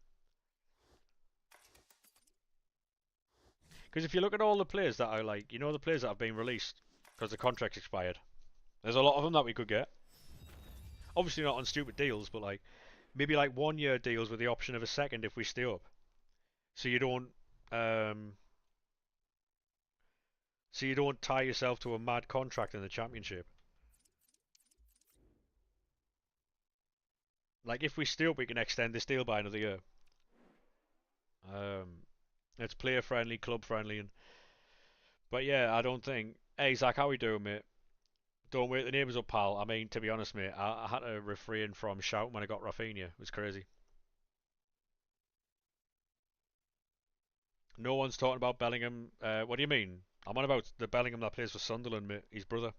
Because if you look at all the players that are like, the players that have been released because the contract's expired, there's a lot of them that we could get. Obviously not on stupid deals, but like maybe like 1 year deals with the option of a second if we stay up. So you don't, um, so you don't tie yourself to a mad contract in the championship. Like if we stay up, we can extend this deal by another year. Um, it's player friendly, club friendly, and but yeah, I don't think. Hey Zach, how we doing, mate? Don't wake the neighbours up, pal. I mean, to be honest, mate, I had to refrain from shouting when I got Rafinha. It was crazy. No one's talking about Bellingham. What do you mean? I'm on about the Bellingham that plays for Sunderland, mate. His brother.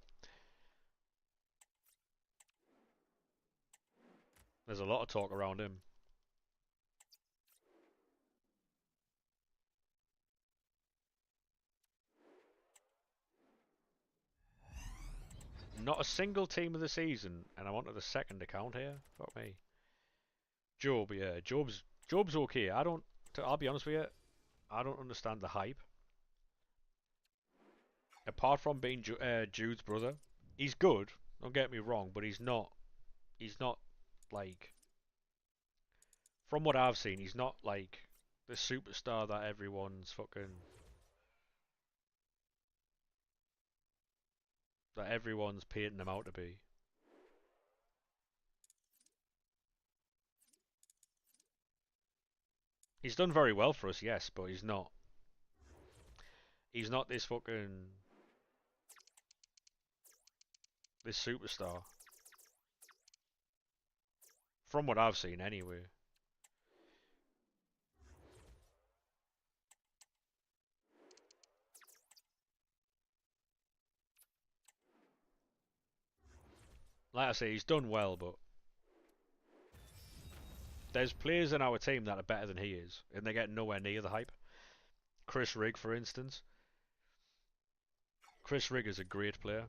There's a lot of talk around him. Not a single team of the season, and I'm onto the second account here. Fuck me. Job, yeah, Job's okay. I'll be honest with you. I don't understand the hype. Apart from being Jude's brother, he's good. Don't get me wrong, but he's not. He's not like from what I've seen. He's not like the superstar that everyone's painting him out to be. He's done very well for us, yes, but he's not. He's not this superstar. From what I've seen, anyway. Like I say, he's done well, but there's players in our team that are better than he is, and they're getting nowhere near the hype. Chris Rigg, for instance. Chris Rigg is a great player.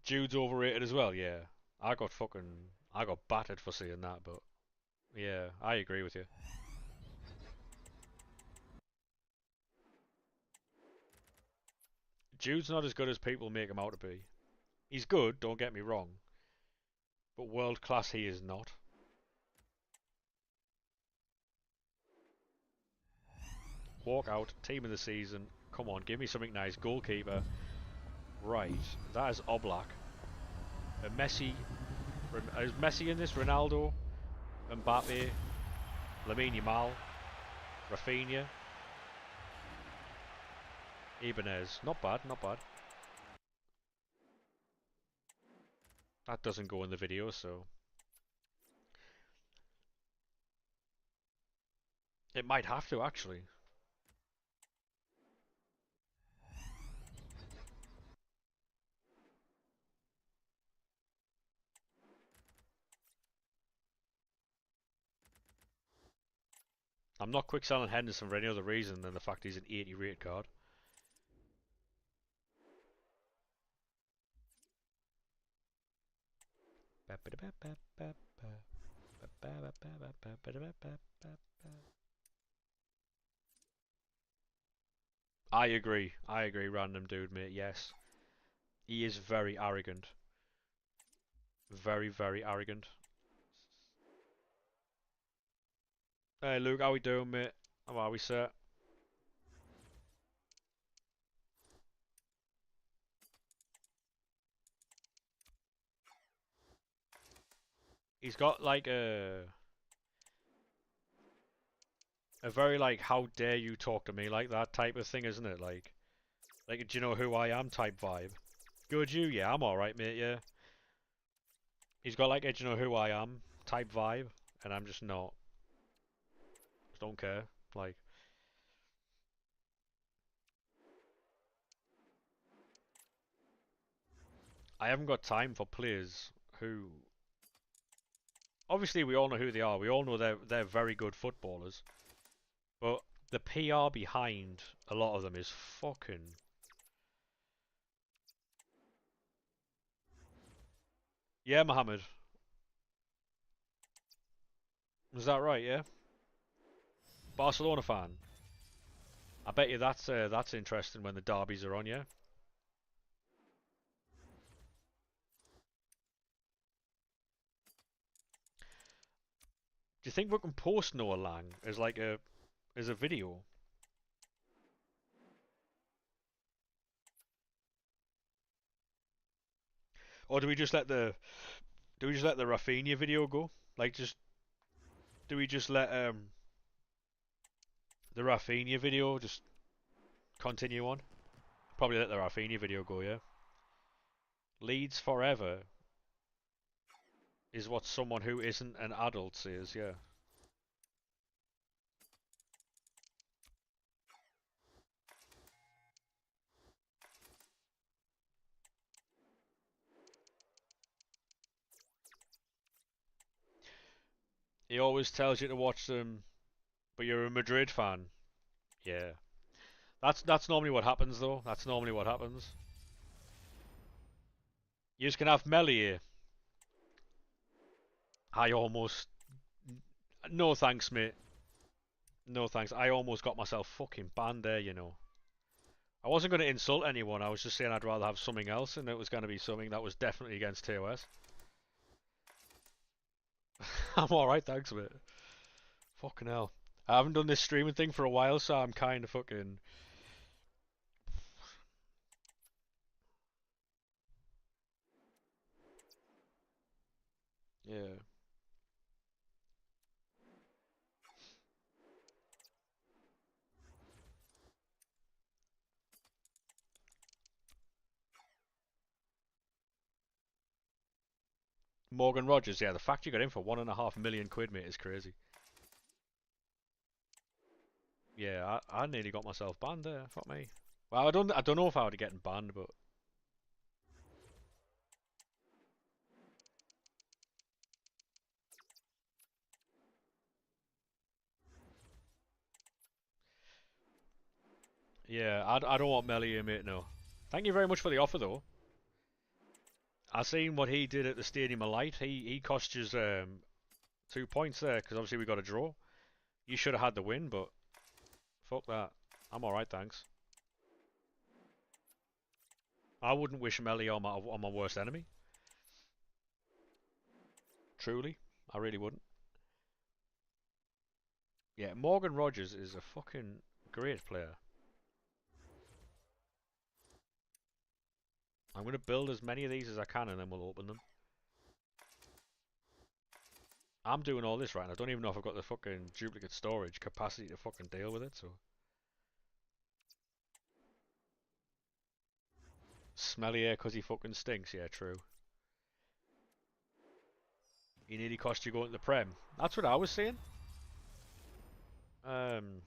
Jude's overrated as well, yeah. I got battered for saying that, but yeah, I agree with you. Jude's not as good as people make him out to be. He's good, don't get me wrong, but world class he is not. Walk out, team of the season. Come on, give me something nice. Goalkeeper. Right, that is Oblak. Messi. Is Messi in this? Ronaldo, Mbappe, Lamine Yamal, Rafinha, Ibanez. Not bad, not bad. That doesn't go in the video, so it might have to actually. I'm not quick selling Henderson for any other reason than the fact he's an 80 rate card. I agree, random dude, mate, yes. He is very arrogant. Very, very arrogant. Hey Luke, how we doing, mate? How are we, sir? He's got like a very like how dare you talk to me like that type of thing, isn't it? Like do you know who I am type vibe. Good you? Yeah, I'm alright, mate, yeah. He's got like a do you know who I am type vibe, and I'm just not. Just don't care. Like, I haven't got time for players who obviously we all know who they are. We all know they're very good footballers. But the PR behind a lot of them is fucking. Yeah, Mohammed. Is that right? Yeah. Barcelona fan. I bet you that's interesting when the derbies are on. Yeah. Do you think we can post Noah Lang as like as a video? Or do we just let the Rafinha video go? Like just do we just let the Rafinha video just continue on? Probably let the Rafinha video go, yeah. Leeds forever is what someone who isn't an adult says, yeah. He always tells you to watch them, but you're a Madrid fan. Yeah. That's normally what happens though. That's normally what happens. You just can have Melie. I almost no thanks, mate. No thanks. I almost got myself fucking banned there, you know. I wasn't going to insult anyone. I was just saying I'd rather have something else, and it was going to be something that was definitely against TOS. I'm alright, thanks, mate. Fucking hell. I haven't done this streaming thing for a while, so I'm kind of fucking. Yeah. Morgan Rogers, yeah, the fact you got in for £1.5 million, mate, is crazy. Yeah, I nearly got myself banned there. Fuck me. Well, I don't know if I would have gotten banned, but yeah, I don't want Melly here, mate. No. Thank you very much for the offer, though. I seen what he did at the Stadium of Light. He cost us 2 points there because obviously we got a draw. You should have had the win, but fuck that. I'm all right, thanks. I wouldn't wish Melly on my worst enemy. Truly, I really wouldn't. Yeah, Morgan Rogers is a fucking great player. I'm gonna build as many of these as I can and then we'll open them. I'm doing all this right and I don't even know if I've got the fucking duplicate storage capacity to fucking deal with it, so. Smelly air because he fucking stinks, yeah, true. He nearly cost you going to the Prem. That's what I was saying. Um,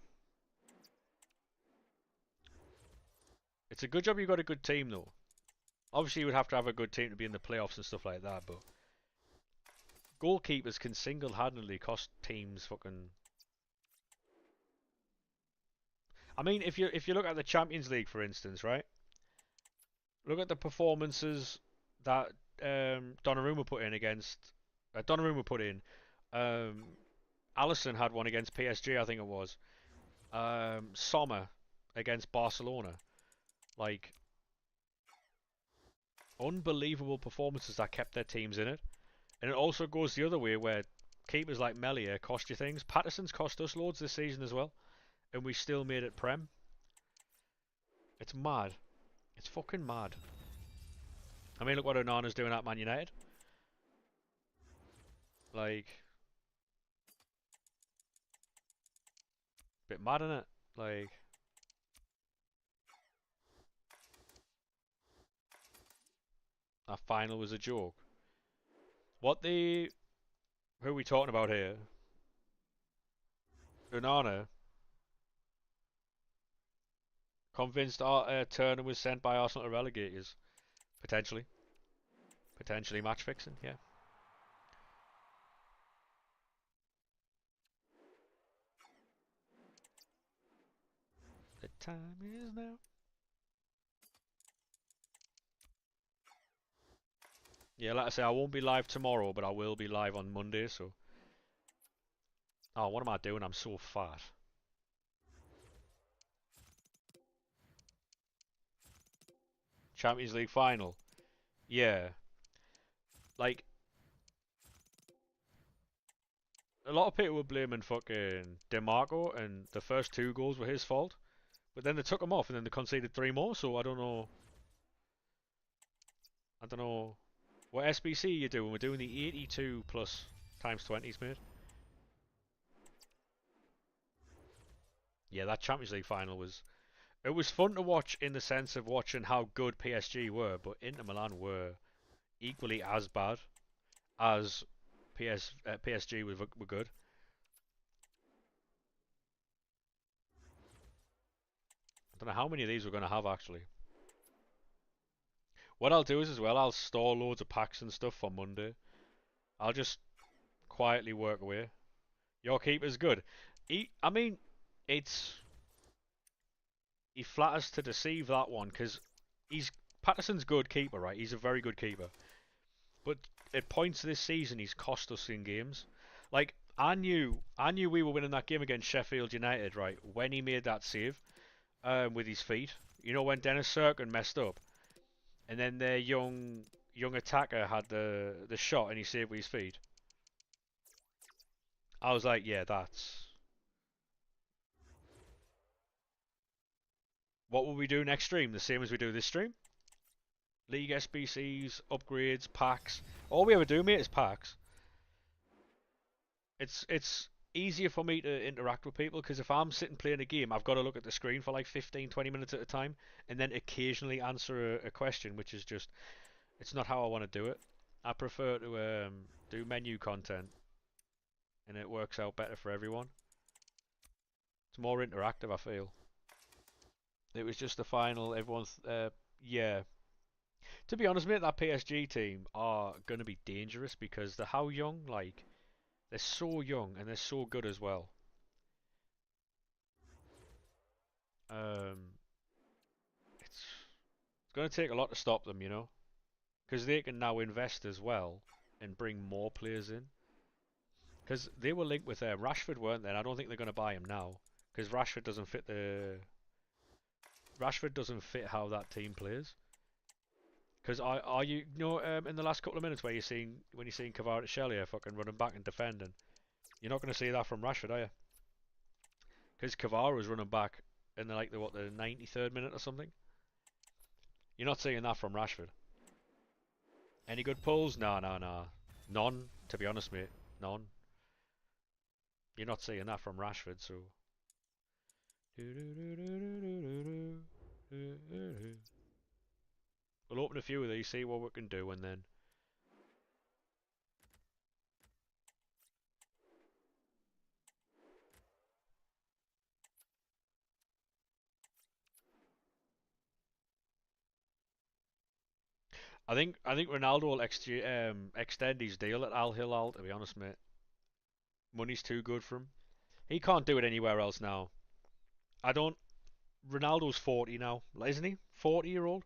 it's a good job you got a good team though. Obviously you would have to have a good team to be in the playoffs and stuff like that, but goalkeepers can single-handedly cost teams fucking I mean, if you look at the Champions League, for instance, right? Look at the performances that Donnarumma put in against Donnarumma put in. Um, Alisson had one against PSG, I think it was. Sommer against Barcelona. Like unbelievable performances that kept their teams in it. And it also goes the other way where keepers like Melia cost you things. Patterson's cost us loads this season as well, and we still made it Prem. It's mad. It's fucking mad. I mean, look what Onana's doing at Man United. Like, bit mad, innit? Like, that final was a joke. What the... Who are we talking about here? Onana convinced Turner was sent by Arsenal to relegators. Potentially. Potentially match fixing, yeah. The time is now. Yeah, like I say, I won't be live tomorrow, but I will be live on Monday, so... Oh, what am I doing? I'm so fat. Champions League final. Yeah. Like, a lot of people were blaming fucking DeMarco, and the first two goals were his fault. But then they took him off, and then they conceded three more, so I don't know. I don't know. What SBC are you doing? We're doing the 82 plus times 20s, mate. Yeah, that Champions League final was... It was fun to watch in the sense of watching how good PSG were, but Inter Milan were equally as bad as PSG were good. I don't know how many of these we're going to have, actually. What I'll do is, as well, I'll store loads of packs and stuff for Monday. I'll just quietly work away. Your keeper's good. I mean, it's... He flatters to deceive that one, because he's... Patterson's good keeper, right? He's a very good keeper. But at points this season, he's cost us in games. Like, I knew we were winning that game against Sheffield United, right? When he made that save, with his feet. You know, when Dennis Cirkin messed up, and then their young attacker had the shot and he saved with his feet. I was like, yeah, that's... What will we do next stream? The same as we do this stream? League SBCs, upgrades, packs. All we ever do, mate, is packs. It's easier for me to interact with people because if I'm sitting playing a game, I've got to look at the screen for like 15, 20 minutes at a time and then occasionally answer a question, which is just, it's not how I want to do it. I prefer to do menu content and it works out better for everyone. It's more interactive, I feel. It was just the final, everyone's, yeah. To be honest, mate, that PSG team are going to be dangerous because they're how young, like, they're so young and they're so good as well. Um, it's going to take a lot to stop them, you know, because they can now invest as well and bring more players in. Because they were linked with Rashford, weren't they? And I don't think they're going to buy him now because Rashford doesn't fit how that team plays. Because are you, you know, in the last couple of minutes where when you're seeing Kvaratskhelia fucking running back and defending, you're not going to see that from Rashford, are you? Because Kvara was running back in the 93rd minute or something. You're not seeing that from Rashford. Any good pulls? Nah, nah, nah. None, to be honest, mate. None. You're not seeing that from Rashford, so. We'll open a few of these, see what we can do, and then. I think Ronaldo will extend his deal at Al Hilal. To be honest, mate, money's too good for him. He can't do it anywhere else now. I don't. Ronaldo's 40 now, isn't he? 40-year-old.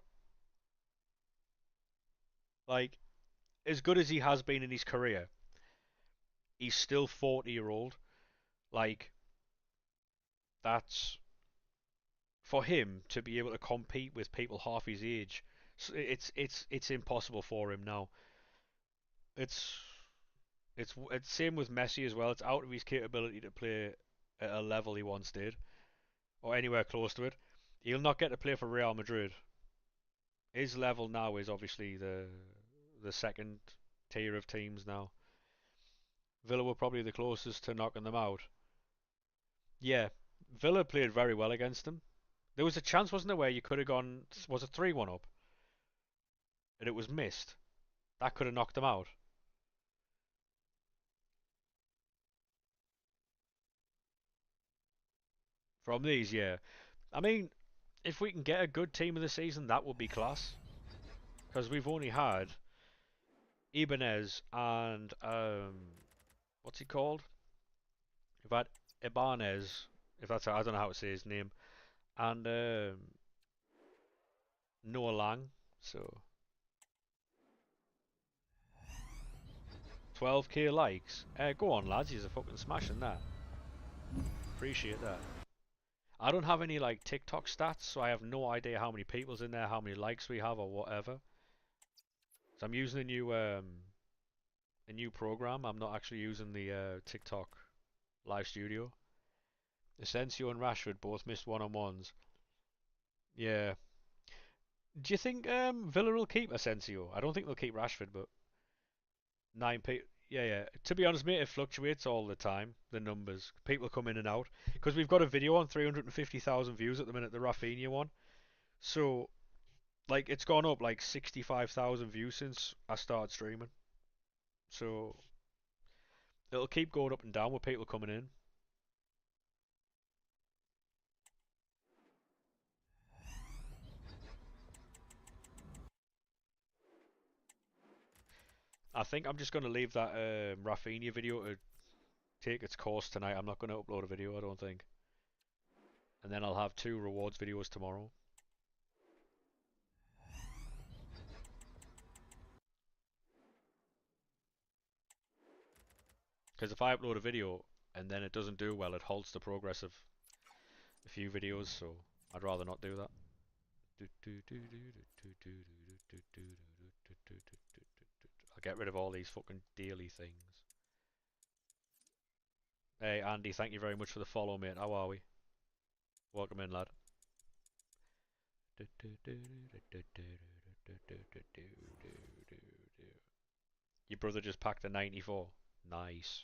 Like, as good as he has been in his career, he's still 40-year-old. Like, that's for him to be able to compete with people half his age. It's impossible for him now. It's it's same with Messi as well. It's out of his capability to play at a level he once did, or anywhere close to it. He'll not get to play for Real Madrid. His level now is obviously the second tier of teams now. Villa were probably the closest to knocking them out. Yeah, Villa played very well against them. There was a chance, wasn't there, where you could have gone, was it 3-1 up, and it was missed. That could have knocked them out. From these, yeah. I mean, if we can get a good team of the season, that would be class. Because we've only had Ibanez and what's he called? We've had Ibanez, if that's I don't know how to say his name, and Noah Lang. So 12k likes. Go on, lads. You're fucking smashing that. Appreciate that. I don't have any like TikTok stats, so I have no idea how many people's in there, how many likes we have, or whatever. So I'm using a new program. I'm not actually using the TikTok live studio. Asensio and Rashford both missed one-on-ones. Yeah. Do you think Villa will keep Asensio? I don't think they'll keep Rashford, but 9p. Yeah, yeah. To be honest, mate, it fluctuates all the time. The numbers, people come in and out because we've got a video on 350,000 views at the minute, the Rafinha one. So like it's gone up like 65,000 views since I started streaming. So it'll keep going up and down with people coming in. I think I'm just going to leave that Rafinha video to take its course tonight. I'm not going to upload a video, I don't think. And then I'll have two rewards videos tomorrow. Because if I upload a video and then it doesn't do well, it halts the progress of a few videos, so I'd rather not do that. I'll get rid of all these fucking daily things. Hey Andy, thank you very much for the follow, mate. How are we? Welcome in, lad. Your brother just packed a 94. Nice.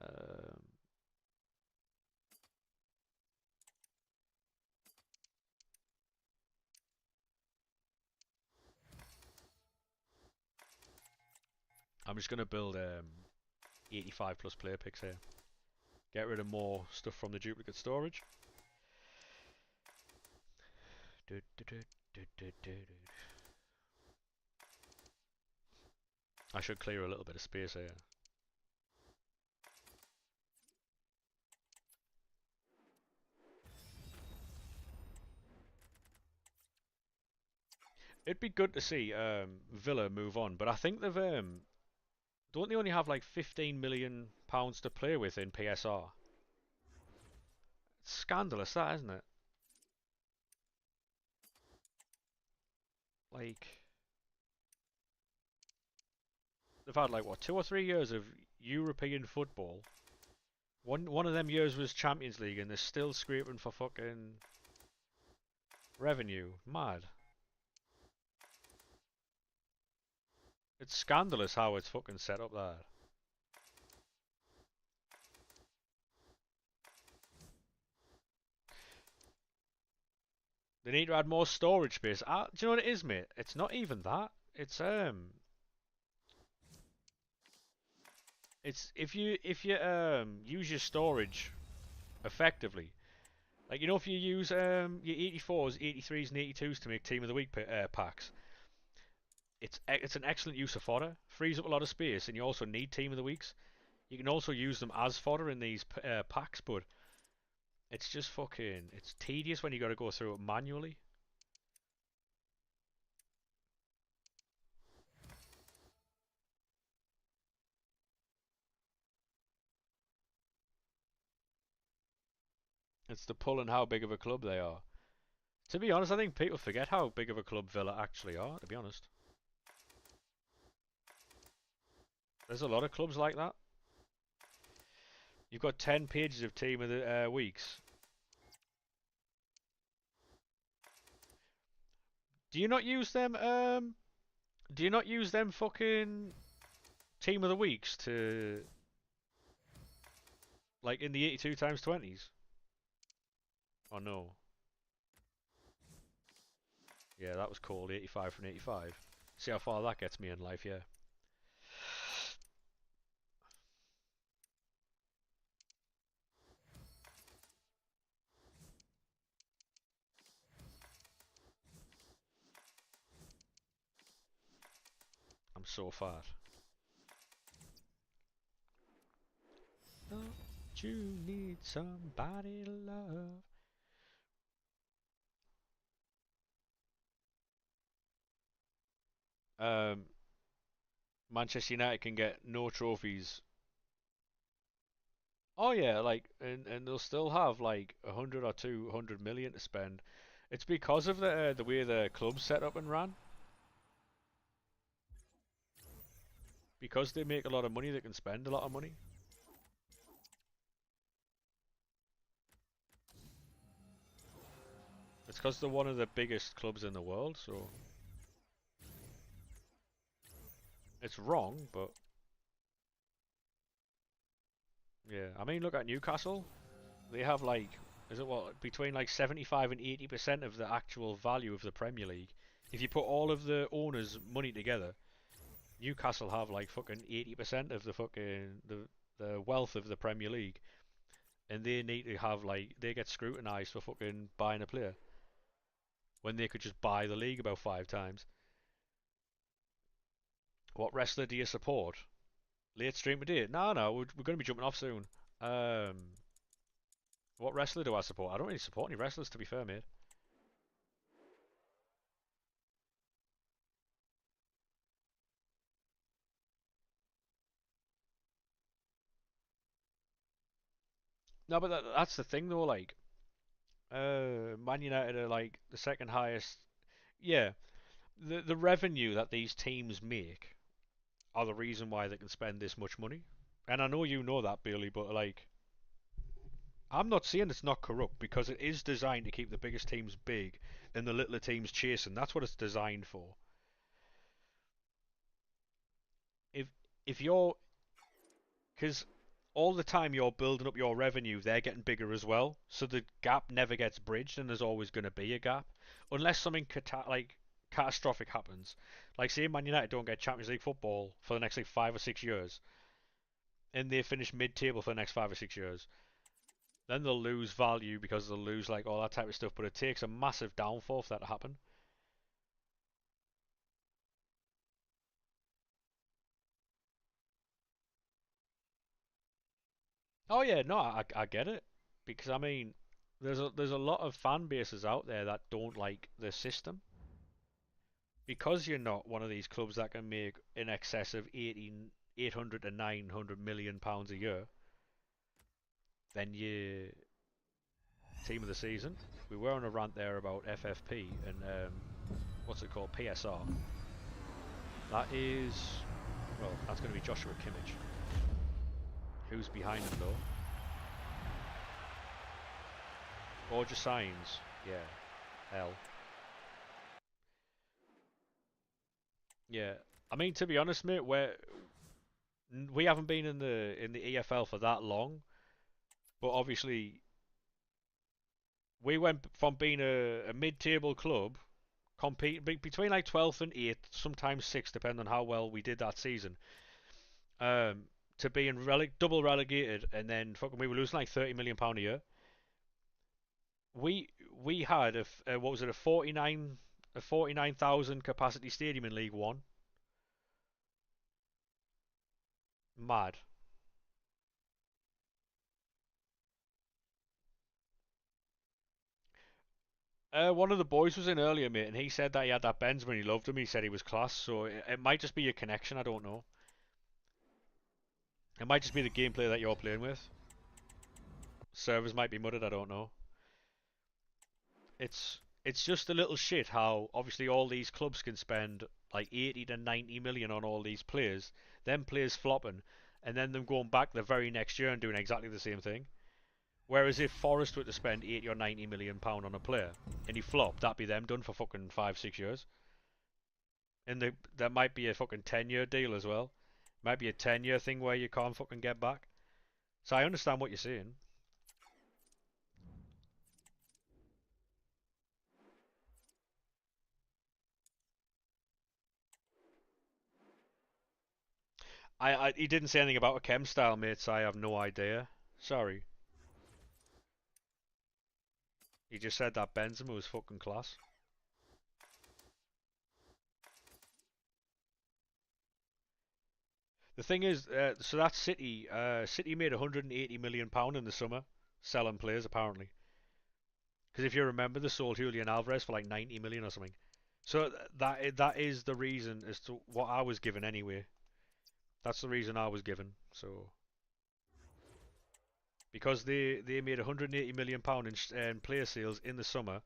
Um, I'm just gonna build 85 plus player picks here. Get rid of more stuff from the duplicate storage. I should clear a little bit of space here. It'd be good to see Villa move on, but I think they've don't they only have like 15 million pounds to play with in PSR? It's scandalous, that isn't it? Like they've had like what 2 or 3 years of European football. One of them years was Champions League, and they're still scraping for fucking revenue. Mad. It's scandalous how it's fucking set up there. They need to add more storage space. Do you know what it is, mate? It's not even that. It's if you use your storage effectively, like you know if you use your 84s, 83s, and 82s to make Team of the Week packs, it's an excellent use of fodder. Frees up a lot of space, and you also need Team of the Weeks. You can also use them as fodder in these packs, but It's just fucking. It's tedious when you got to go through it manually. It's the pull and how big of a club they are. To be honest, I think people forget how big of a club Villa actually are. To be honest, there's a lot of clubs like that. You've got 10 pages of team of the weeks. Do you not use them? Do you not use them fucking team of the weeks to like in the 82 times 20s? Or no? Yeah, that was called 85 from 85. See how far that gets me in life, yeah. I'm so fat. Don't you need somebody to love? Um, Manchester United can get no trophies. Oh yeah, like and they'll still have like 100 or 200 million to spend. It's because of the way the club's set up and ran. Because they make a lot of money, they can spend a lot of money. It's because they're one of the biggest clubs in the world, so it's wrong, but yeah. I mean, look at Newcastle. They have like, is it what, between like 75 and 80% of the actual value of the Premier League. If you put all of the owners' money together, Newcastle have like fucking 80% of the fucking the wealth of the Premier League, and they need to have like they get scrutinised for fucking buying a player when they could just buy the league about 5 times. What wrestler do you support? Late stream today? No, no, we're going to be jumping off soon. Um, what wrestler do I support? I don't really support any wrestlers, to be fair, mate. No, but that's the thing though. Like, Man United are like the second highest. Yeah, the revenue that these teams make are the reason why they can spend this much money. And I know you know that, Bailey, but like, I'm not saying it's not corrupt because it is designed to keep the biggest teams big and the littler teams chasing. That's what it's designed for. If if you're because all the time you're building up your revenue, they're getting bigger as well. So the gap never gets bridged, and there's always going to be a gap, unless something like catastrophic happens. Like say Man United don't get Champions League football for the next like 5 or 6 years, and they finish mid-table for the next 5 or 6 years. Then they'll lose value because they'll lose like all that type of stuff. But it takes a massive downfall for that to happen. Oh yeah, no, I get it because I mean, there's a lot of fan bases out there that don't like the system because you're not one of these clubs that can make in excess of 800 to 900 million pounds a year. Then you team of the season. We were on a rant there about FFP and what's it called, PSR. That is, well, that's going to be Joshua Kimmich. Who's behind him though? Gorgeous signs. Yeah. L. Yeah. I mean, to be honest, mate, we haven't been in the EFL for that long, but obviously we went from being a mid-table club, compete between like 12th and 8th, sometimes 6th, depending on how well we did that season, um, to being double relegated, and then fucking we were losing like £30 million a year. We had what was it, a 49,000 capacity stadium in League One. Mad. One of the boys was in earlier, mate, and he said that he had that Benzema and he loved him. He said he was class, so it might just be a connection. I don't know. It might just be the gameplay that you're playing with. Servers might be mudded. I don't know. It's just a little shit how obviously all these clubs can spend like 80 to 90 million on all these players, then players flopping, and then them going back the very next year and doing exactly the same thing. Whereas if Forest were to spend 80 or 90 million pound on a player and he flopped, that'd be them done for fucking 5, 6 years. And that might be a fucking 10-year deal as well. Might be a 10-year thing where you can't fucking get back. So I understand what you're saying. He didn't say anything about a chem style, mate, so I have no idea. Sorry. He just said that Benzema was fucking class. The thing is, so that City, City made 180 million pound in the summer selling players apparently. Because if you remember, they sold Julian Alvarez for like 90 million or something. So that is the reason as to what I was given anyway. That's the reason I was given. So because they made 180 million pound in player sales in the summer,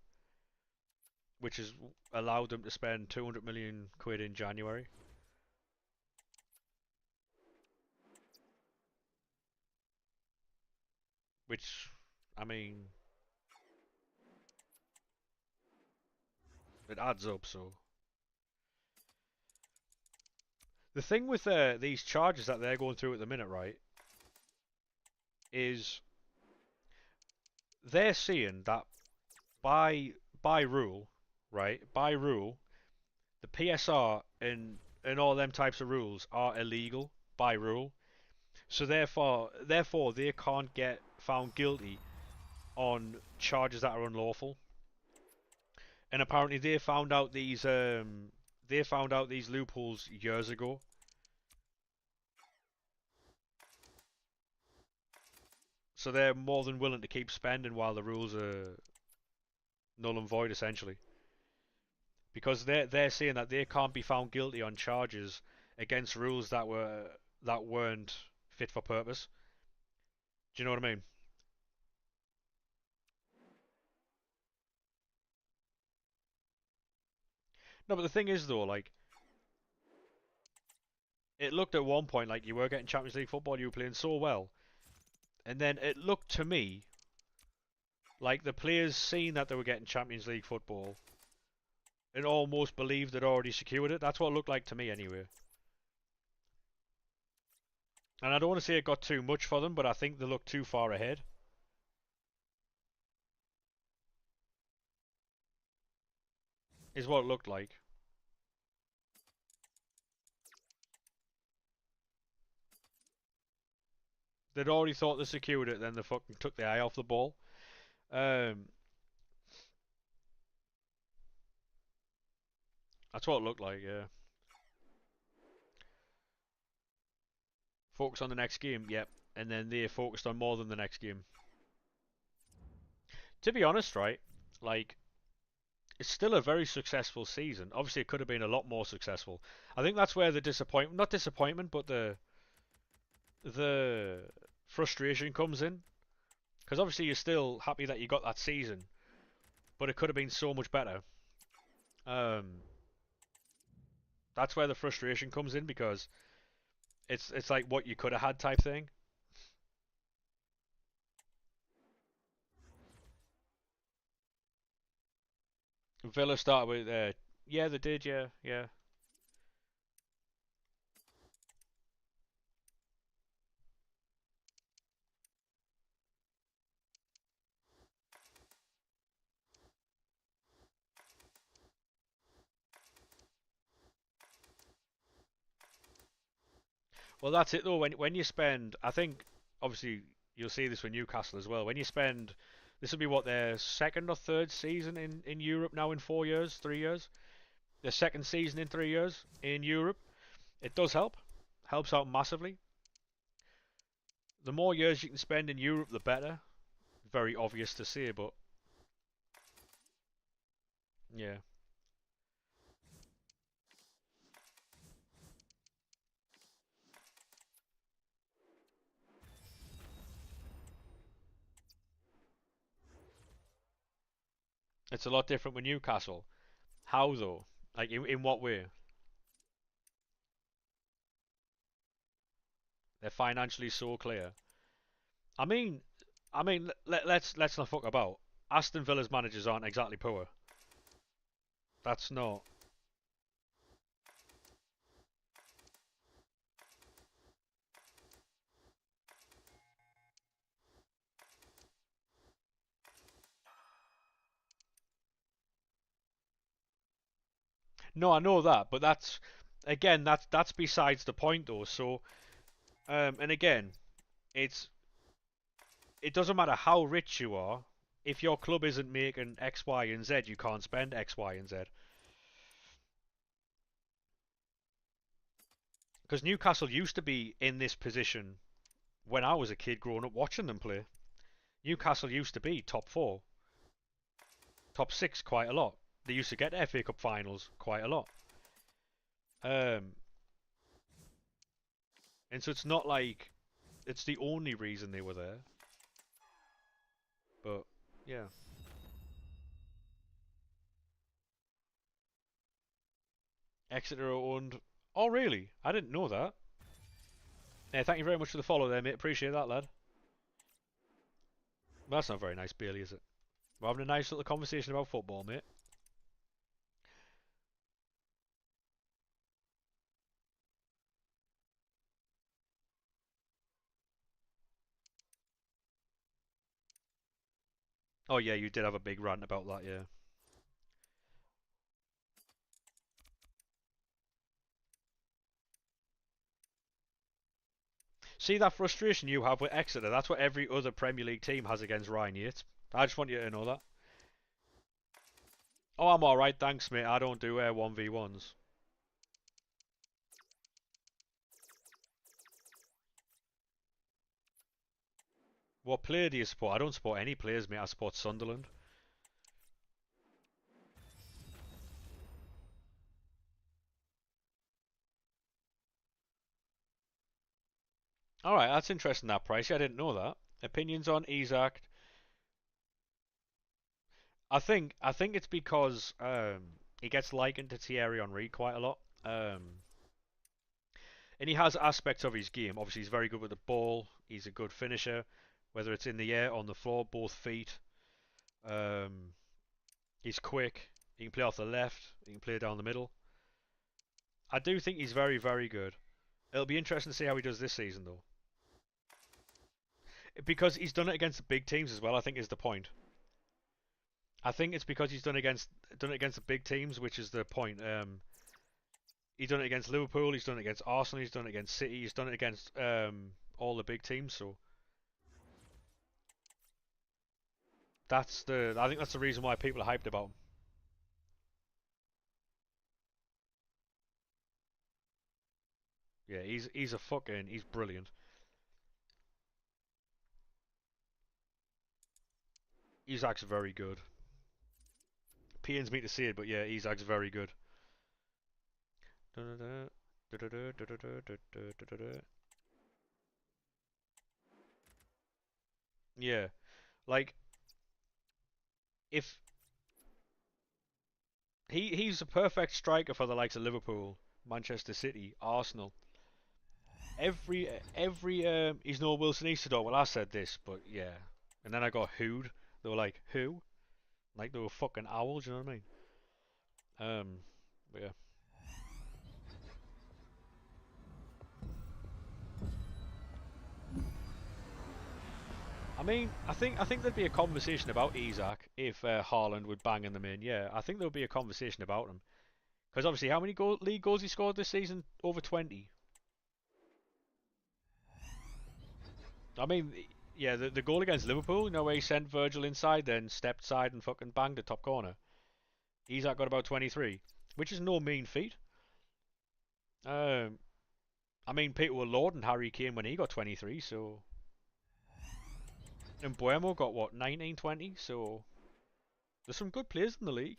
which has allowed them to spend 200 million quid in January. Which, I mean, it adds up. So the thing with these charges that they're going through at the minute, right, is they're seeing that by by rule, right, by rule, the PSR and all them types of rules are illegal by rule. So therefore they can't get found guilty on charges that are unlawful. And apparently they found out these loopholes years ago. So they're more than willing to keep spending while the rules are null and void essentially. Because they're saying that they can't be found guilty on charges against rules that weren't fit for purpose. Do you know what I mean? No, but the thing is though, like it looked at one point like you were getting Champions League football, you were playing so well, and then it looked to me like the players seen that they were getting Champions League football and almost believed they'd already secured it. That's what it looked like to me anyway. And I don't want to say it got too much for them, but I think they looked too far ahead. Is what it looked like. They'd already thought they secured it, then they fucking took the eye off the ball. Um, that's what it looked like, yeah. Focus on the next game, yep. And then they focused on more than the next game. To be honest, right, like, it's still a very successful season. Obviously, it could have been a lot more successful. I think that's where the disappointment, not disappointment, but the frustration comes in. Because obviously you're still happy that you got that season, but it could have been so much better. Um, that's where the frustration comes in because it's like what you could have had type thing. Villa started with yeah they did, yeah, yeah. Well, that's it though. When you spend, I think obviously you'll see this with Newcastle as well. When you spend, this will be what their second or third season in Europe now in 4 years, 3 years. Their second season in 3 years in Europe. It does help, helps out massively. The more years you can spend in Europe, the better. Very obvious to say, but Yeah. It's a lot different with Newcastle. How though? Like in what way? They're financially so clear. I mean, let's not fuck about. Aston Villa's managers aren't exactly poor. That's not. No, I know that, but that's again that's besides the point though. So, and again, it's it doesn't matter how rich you are. If your club isn't making X, Y, and Z, you can't spend X, Y, and Z. Because Newcastle used to be in this position when I was a kid growing up watching them play. Newcastle used to be top four, top six quite a lot. They used to get FA Cup finals quite a lot. Um, and so it's not like it's the only reason they were there. But yeah. Exeter owned. Oh, really? I didn't know that. Yeah, thank you very much for the follow there, mate. Appreciate that, lad. Well, that's not very nice, Bailey, is it? We're having a nice little conversation about football, mate. Oh, yeah, you did have a big rant about that, yeah. See that frustration you have with Exeter? That's what every other Premier League team has against Ryan Yates. I just want you to know that. Oh, I'm alright, thanks, mate. I don't do 1v1s. What player do you support? I don't support any players, mate. I support Sunderland. Alright, that's interesting, that price. I didn't know that. Opinions on Isak? I think it's because he gets likened to Thierry Henry quite a lot. And he has aspects of his game. Obviously, he's very good with the ball. He's a good finisher, whether it's in the air, on the floor, both feet. Um, he's quick. He can play off the left. He can play down the middle. I do think he's very, very good. It'll be interesting to see how he does this season, though, because he's done it against the big teams as well. I think is the point. I think it's because he's done it against the big teams, which is the point. He's done it against Liverpool. He's done it against Arsenal. He's done it against City. He's done it against all the big teams. So I think that's the reason why people are hyped about him. Yeah, he's brilliant. Isak's very good. Pains me to see it, but yeah, Isak's very good. Yeah, like if he's a perfect striker for the likes of Liverpool, Manchester City, Arsenal. Every he's no Wilson Easterdo. Well, I said this, but yeah, and then I got hooed. They were like, who? Like they were fucking owls. You know what I mean? But yeah. I think there'd be a conversation about Isak if Haaland would bang in them in. Yeah, I think there'll be a conversation about him because obviously, how many league goals he scored this season? Over 20. I mean, yeah, the goal against Liverpool, where he sent Virgil inside, then stepped side and fucking banged the top corner. Isak got about 23, which is no mean feat. Um, I mean, people were lauding Harry Kane when he got 23, so and Buemo got what 19, 20. So there's some good players in the league.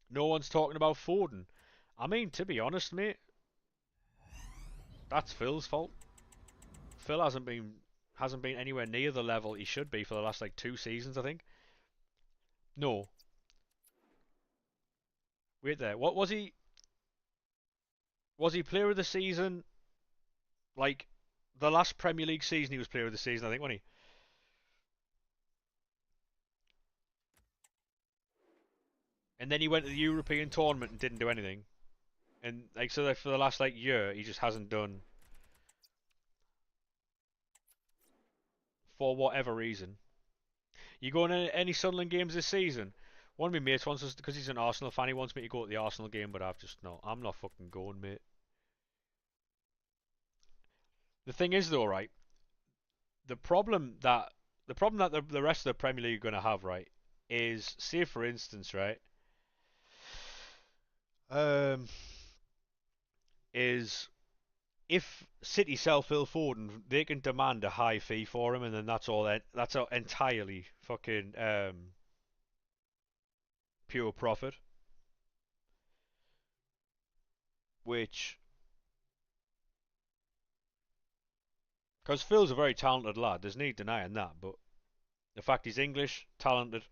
No one's talking about Foden. I mean, to be honest, mate, that's Phil's fault. Phil hasn't been anywhere near the level he should be for the last like 2 seasons, I think. No, wait there. What was he? Was he player of the season? Like the last Premier League season, he was player of the season, I think, wasn't he? And then he went to the European tournament and didn't do anything. And like so, for the last like year, he just hasn't done for whatever reason. You going to any Sunderland games this season? One of my mates wants us because he's an Arsenal fan. He wants me to go to the Arsenal game, but I've just no. I'm not fucking going, mate. The thing is, though, right? The problem that the rest of the Premier League are going to have, right, is say for instance, right, um, is if City sell Phil Foden, they can demand a high fee for him, and then that's all. That's all entirely fucking pure profit. Which, because Phil's a very talented lad, there's no denying that. But the fact he's English, talented,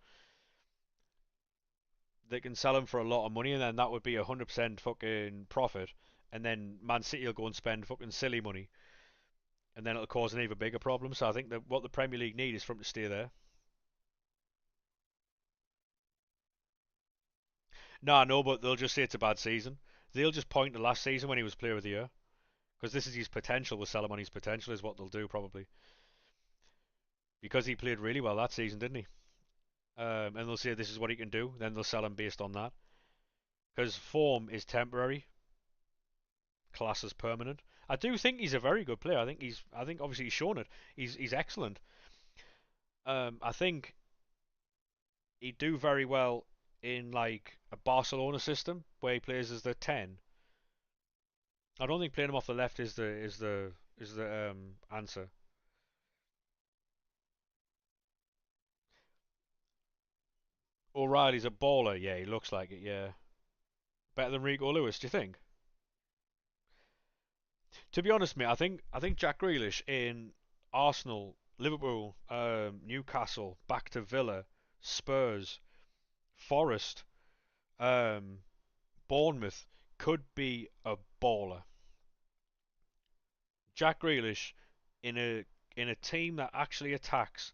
they can sell him for a lot of money, and then that would be 100% fucking profit. And then Man City will go and spend fucking silly money, and then it'll cause an even bigger problem. So I think that what the Premier League need is for him to stay there. No, but they'll just say it's a bad season. They'll just point to last season when he was Player of the Year, because this is his potential. We'll sell him on his potential, is what they'll do probably, because he played really well that season, didn't he? And they'll say this is what he can do. Then they'll sell him based on that, because form is temporary, class is permanent. I do think he's a very good player. I think obviously he's shown it. He's excellent. I think he'd do very well in like a Barcelona system where he plays as the 10. I don't think playing him off the left is the answer. O'Reilly's a baller. Yeah, he looks like it. Yeah, better than Rico Lewis. Do you think? To be honest, mate, I think Jack Grealish in Arsenal, Liverpool, Newcastle, back to Villa, Spurs, Forest, um, Bournemouth could be a baller. Jack Grealish in a team that actually attacks.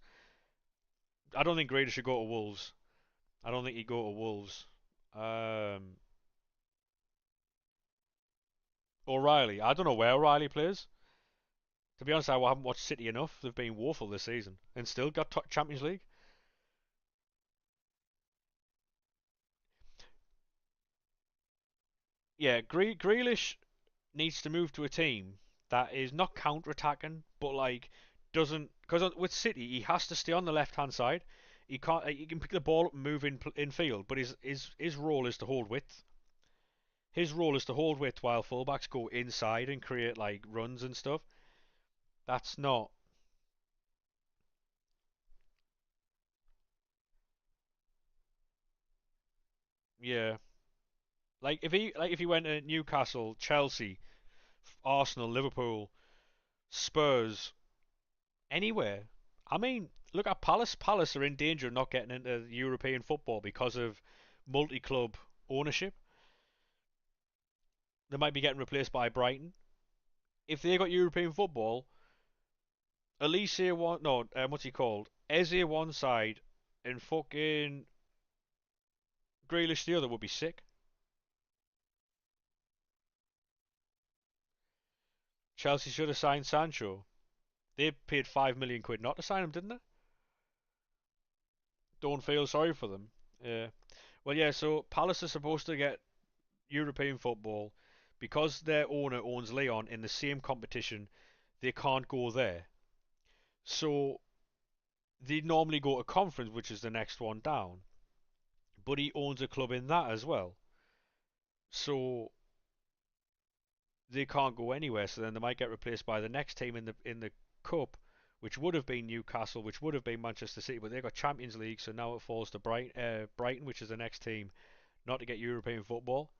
I don't think Grealish should go to Wolves. I don't think he'd go to Wolves. Um, O'Reilly. I don't know where O'Reilly plays. To be honest, I haven't watched City enough. They've been woeful this season and still got Champions League. Yeah, Grealish needs to move to a team that is not counter-attacking, but like doesn't because with City he has to stay on the left-hand side. He can't. He can pick the ball up and move in field, but his role is to hold width. His role is to hold width while fullbacks go inside and create like runs and stuff. That's not. Yeah, like if he went to Newcastle, Chelsea, Arsenal, Liverpool, Spurs, anywhere. I mean, look at Palace. Palace are in danger of not getting into European football because of multi-club ownership. They might be getting replaced by Brighton. If they got European football, Elise one, no, what's he called? Eze one side and fucking Grealish the other would be sick. Chelsea should have signed Sancho. They paid 5 million quid not to sign him, didn't they? Don't feel sorry for them. Yeah. Well, yeah. So Palace are supposed to get European football because their owner owns Leon in the same competition. They can't go there. So they normally go to conference, which is the next one down. But he owns a club in that as well. So they can't go anywhere. So then they might get replaced by the next team in the cup, which would have been Newcastle, which would have been Manchester City, but they got Champions League, so now it falls to Brighton, which is the next team not to get European football.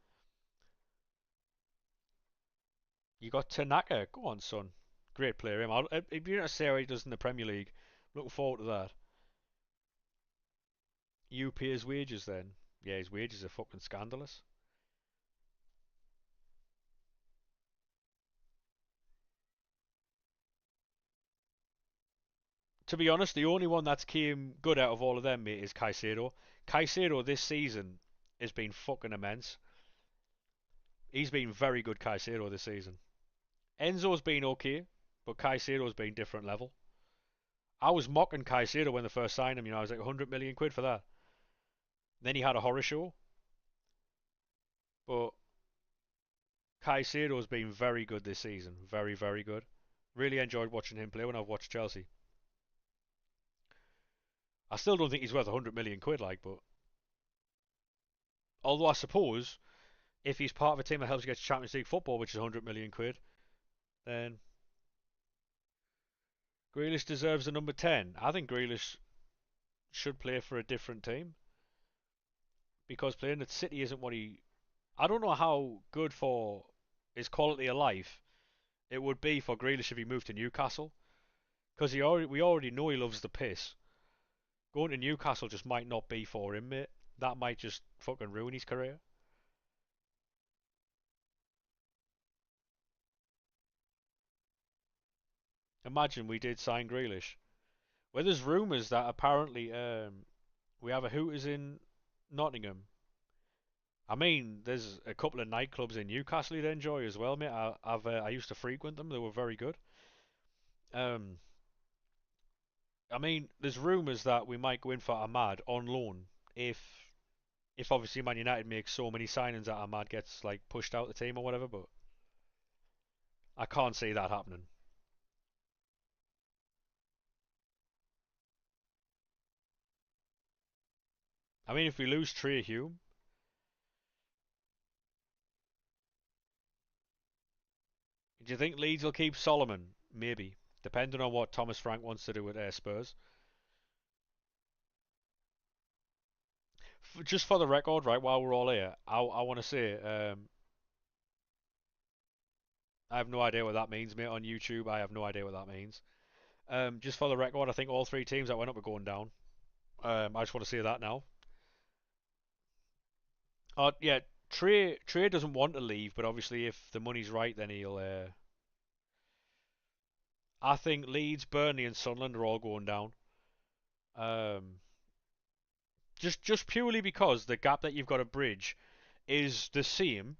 You got Tanaka. Go on, son. Great player, him. If you're going to say how he does in the Premier League, looking forward to that. You pay his wages then. Yeah, his wages are fucking scandalous. To be honest, the only one that's came good out of all of them, mate, is Caicedo. Caicedo this season has been fucking immense. He's been very good, Caicedo, this season. Enzo's been okay, but Caicedo's been different level. I was mocking Caicedo when they first signed him. I was like 100 million quid for that. Then he had a horror show, but Caicedo's been very good this season. Very, very good. Really enjoyed watching him play when I've watched Chelsea. I still don't think he's worth 100 million quid, like, but although I suppose if he's part of a team that helps you get to Champions League football, which is 100 million quid, then Grealish deserves a number 10. I think Grealish should play for a different team because playing at City isn't what he. I don't know how good for his quality of life it would be for Grealish if he moved to Newcastle because we already know he loves the piss. Going to Newcastle just might not be for him, mate. That might just fucking ruin his career. Imagine we did sign Grealish. Well, there's rumours that apparently we have a Hooters in Nottingham. I mean, there's a couple of nightclubs in Newcastle you'd enjoy as well, mate. I used to frequent them; they were very good. Um, I mean, there's rumours that we might go in for Ahmad on loan if obviously Man United makes so many signings that Ahmad gets like pushed out the team or whatever. But I can't see that happening. I mean, if we lose Trey Hume, do you think Leeds will keep Solomon? Maybe, depending on what Thomas Frank wants to do with Spurs. Just for the record, right, while we're all here, I want to say I have no idea what that means, mate. On YouTube, I have no idea what that means. Just for the record, I think all three teams that went up are going down. I just want to say that now. Yeah, Trey doesn't want to leave, but obviously if the money's right, then he'll. I think Leeds, Burnley, and Sunderland are all going down. Um, just purely because the gap that you've got to bridge is the same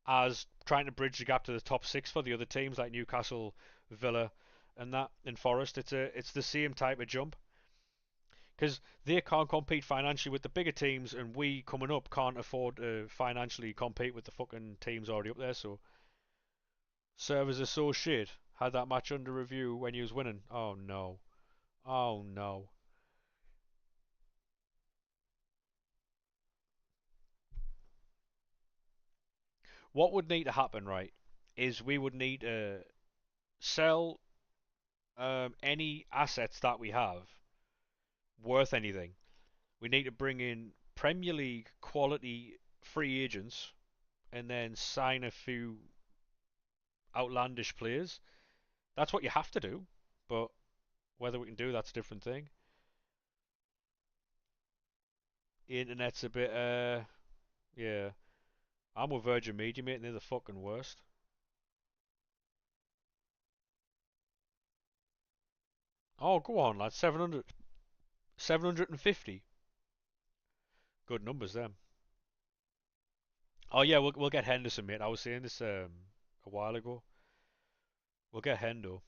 as trying to bridge the gap to the top six for the other teams like Newcastle, Villa, and that in Forest. It's the same type of jump because they can't compete financially with the bigger teams, and we coming up can't afford to financially compete with the fucking teams already up there. So servers are so shit. Had that match under review when he was winning. Oh no. Oh no. What would need to happen, right, is we would need to sell any assets that we have worth anything. We need to bring in Premier League quality free agents and then sign a few outlandish players. That's what you have to do. But whether we can do that's a different thing. The internet's a bit yeah. I'm with Virgin Media, mate, and they're the fucking worst. Oh, go on, lad. 700, 750. Good numbers, them. Oh yeah, we'll get Henderson, mate. I was saying this a while ago. We'll get Hendo.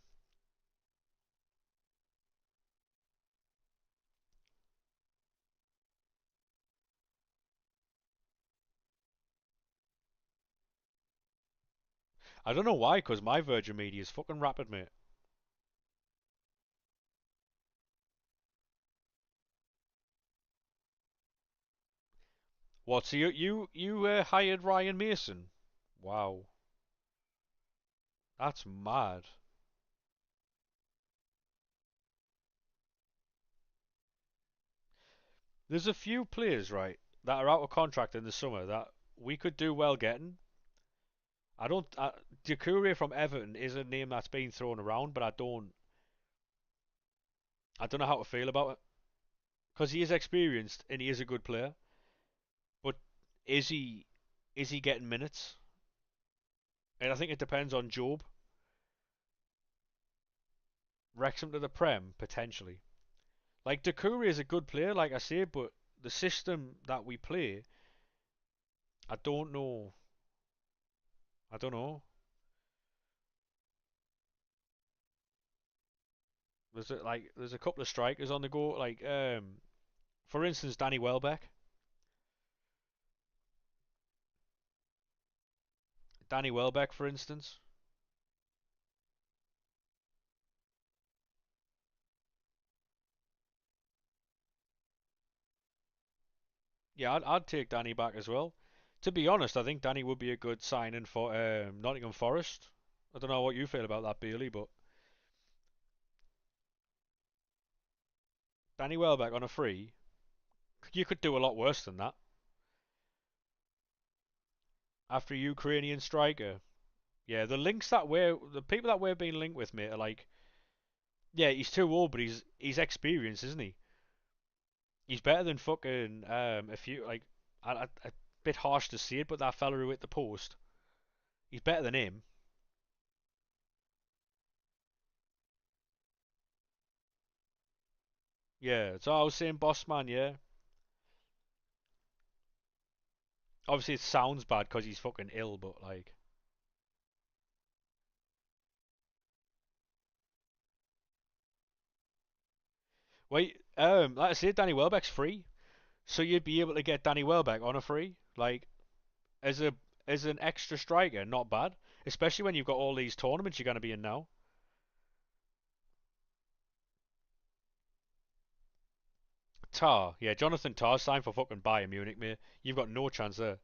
I don't know why, cause my Virgin Media is fucking rapid, mate. What? So you hired Ryan Mason? Wow, that's mad. There's a few players, right? that are out of contract in the summer that we could do well getting. I don't. Doucouré from Everton is a name that's been thrown around, but I don't know how to feel about it because he is experienced and he is a good player. But is he is he getting minutes? And I think it depends on Job. Wrexham to the Prem potentially. Like Doucouré is a good player, like I say, but the system that we play, I don't know. I don't know. There's a couple of strikers on the go. For instance, Danny Welbeck. Danny Welbeck, for instance. Yeah, I'd take Danny back as well. To be honest, I think Danny would be a good signing for Nottingham Forest. I don't know what you feel about that, Bailey, but Danny Welbeck on a free, you could do a lot worse than that. After a Ukrainian striker, yeah, the people that we're being linked with, mate, are like, yeah, he's too old, but he's experienced, isn't he? He's better than fucking a few like a bit harsh to say it, but that fella who hit the post, he's better than him. Yeah, so I was saying, boss man, yeah. Obviously, it sounds bad because he's fucking ill, but like, wait, like I said, Danny Welbeck's free, so you'd be able to get Danny Welbeck on a free, like as a as an extra striker, not bad. Especially when you've got all these tournaments you're going to be in now. Tar, yeah, Jonathan Tar signed for fucking Bayern Munich, mate. You've got no chance there.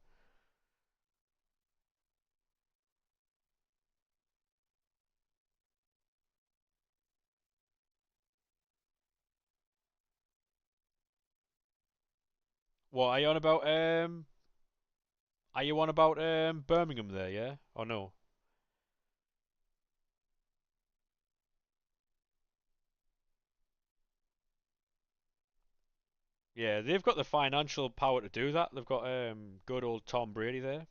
What are you on about? Are you on about Birmingham there? Yeah, or no? Yeah, they've got the financial power to do that. They've got good old Tom Brady there.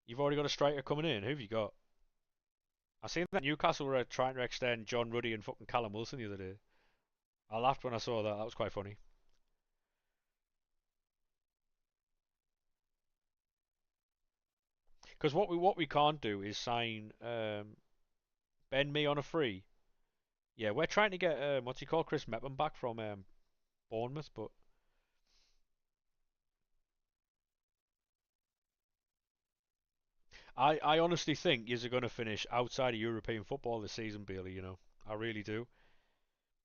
You've already got a striker coming in. Who have you got? I seen that Newcastle were trying to extend John Ruddy and fucking Callum Wilson the other day. I laughed when I saw that. That was quite funny. Because what we can't do is sign Ben Mee on a free. Yeah, we're trying to get what's he called, Chris Mepham back from Bournemouth, but I honestly think you're going to finish outside of European football this season, Bailey. I really do.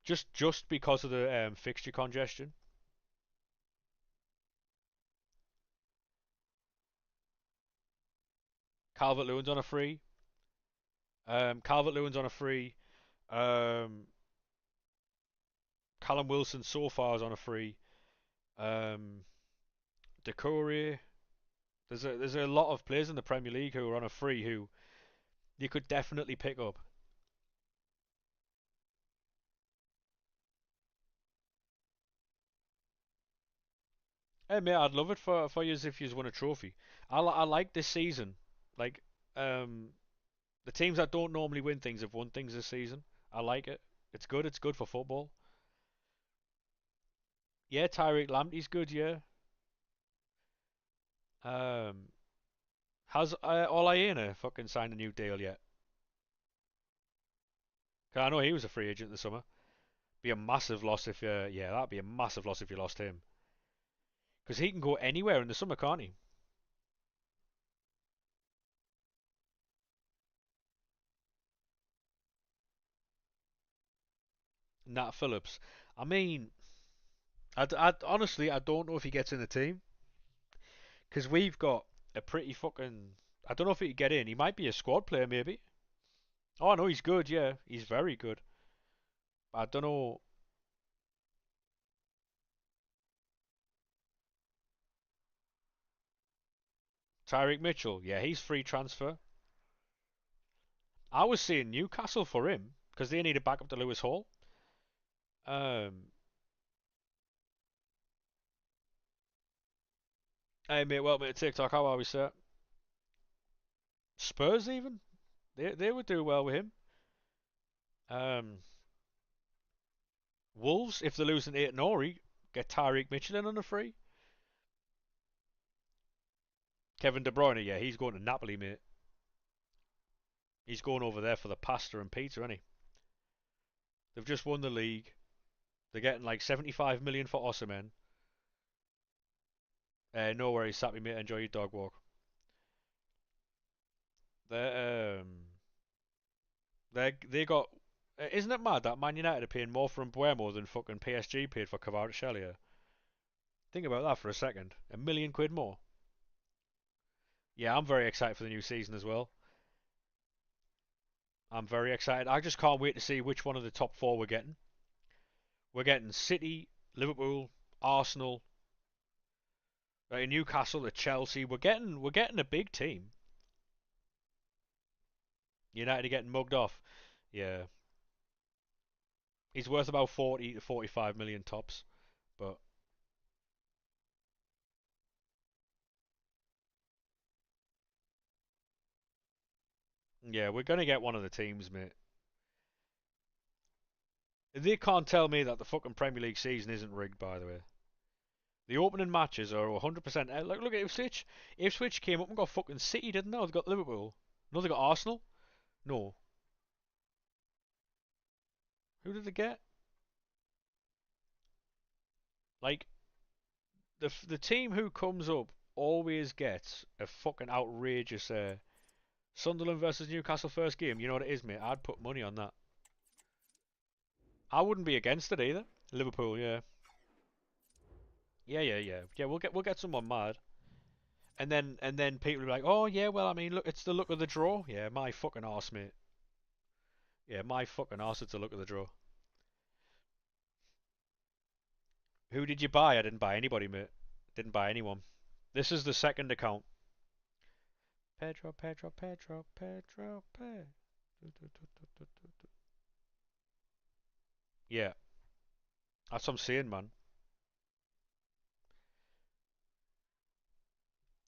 Just because of the fixture congestion. Calvert Lewin's on a free. Calvert Lewin's on a free. Um, Callum Wilson so far is on a free. Um, Decore. There's a lot of players in the Premier League who are on a free who you could definitely pick up. Hey mate, I'd love it for you if you won a trophy. I like this season. Like um, the teams that don't normally win things have won things this season. I like it. It's good. It's good for football. Yeah, Tyreek Lamptey's good. Yeah. Um, has Olayena fucking signed a new deal yet? 'Cause I know he was a free agent this summer. Be a massive loss if yeah, that'd be a massive loss if you lost him. Because he can go anywhere in the summer, can't he? Nat Phillips. I mean, honestly, I don't know if he gets in the team because we've got a pretty fucking. I don't know if he could get in. He might be a squad player, maybe. Oh no, he's good. Yeah, he's very good. I don't know. Tyreek Mitchell, yeah, he's free transfer. I was seeing Newcastle for him because they needed backup to Lewis Hall. Um, hey mate, welcome to TikTok. How are we, sir? Spurs even they would do well with him. Um, Wolves, if they're losing 8-0, get Tyreek Mitchell in on a free. Kevin De Bruyne, yeah, he's going to Napoli, mate. He's going over there for the pasta and pizza, isn't he? They've just won the league. They're getting like 75 million for Osimhen. No worries, Sappy mate. Enjoy your dog walk. They they got. Isn't it mad that Man United are paying more for Mbuemo than fucking PSG paid for Kvaratskhelia? Think about that for a second. £1 million more. Yeah, I'm very excited for the new season as well. I'm very excited. I just can't wait to see which one of the top four we're getting. We're getting City, Liverpool, Arsenal, Newcastle, the Chelsea. We're getting a big team. United are getting mugged off. Yeah, he's worth about 40 to 45 million tops. But yeah, we're gonna get one of the teams, mate. They can't tell me that the fucking Premier League season isn't rigged. By the way, the opening matches are 100%. Look at Ipswich. Ipswich came up and got fucking City, didn't they? They got Liverpool. No, they got Arsenal. No, who did they get? Like the team who comes up always gets a fucking outrageous. Sunderland versus Newcastle first game. You know what it is, mate? I'd put money on that. I wouldn't be against it either. Liverpool, yeah. Yeah. We'll get someone mad. And then people will be like, oh yeah, well I mean look, it's the look of the draw. Yeah, my fucking arse, mate. Yeah, my fucking arse. It's the look of the draw. Who did you buy? I didn't buy anybody, mate. Didn't buy anyone. This is the second account. Pedro. Yeah, that's what I'm saying, man.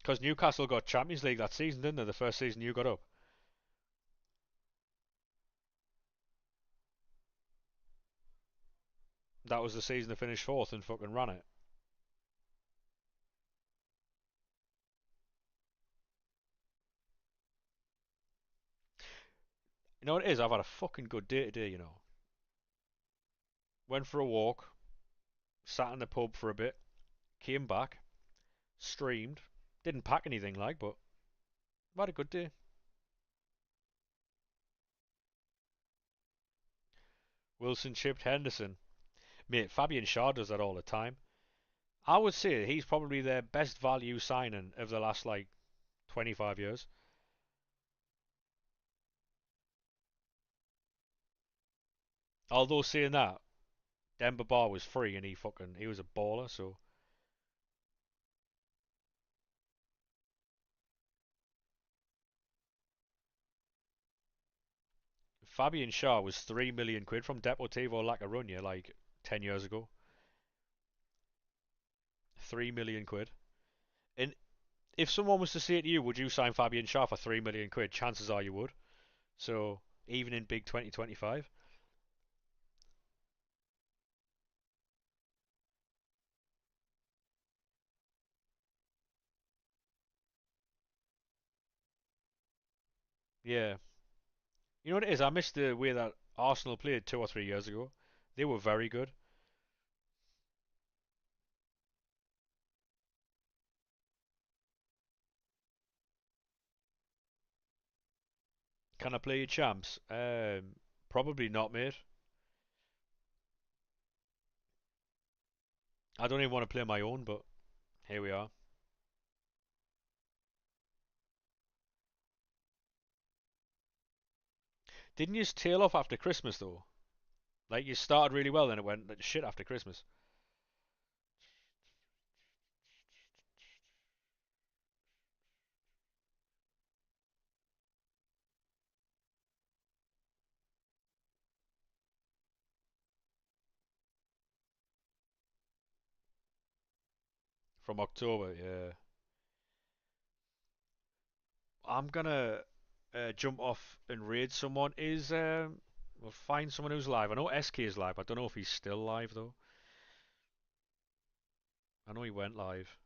Because Newcastle got Champions League that season, didn't they? The first season you got up. That was the season they finished fourth and fucking ran it. You know what it is? I've had a fucking good day today, you know. Went for a walk, sat in the pub for a bit, came back, streamed. Didn't pack anything like, but I've had a good day. Wilson chipped Henderson. Mate, Fabian Schär does that all the time. I would say he's probably their best value signing of the last, like, 25 years. Although saying that, Demba Ba was free and he was a baller, so Fabian Schär was 3 million quid from Deportivo La Coruña like 10 years ago. 3 million quid. And if someone was to say to you, would you sign Fabian Schär for 3 million quid? Chances are you would. So even in big 2025, yeah. You know what it is? I missed the way that Arsenal played 2 or 3 years ago. They were very good. Can I play your champs? Probably not, mate. I don't even want to play my own, but here we are. Didn't you just tail off after Christmas though? Like you started really well, then it went like shit after Christmas. from October. Yeah, I'm gonna jump off and raid someone. We'll find someone who's live. I know SK is live. I don't know if he's still live though. I know he went live.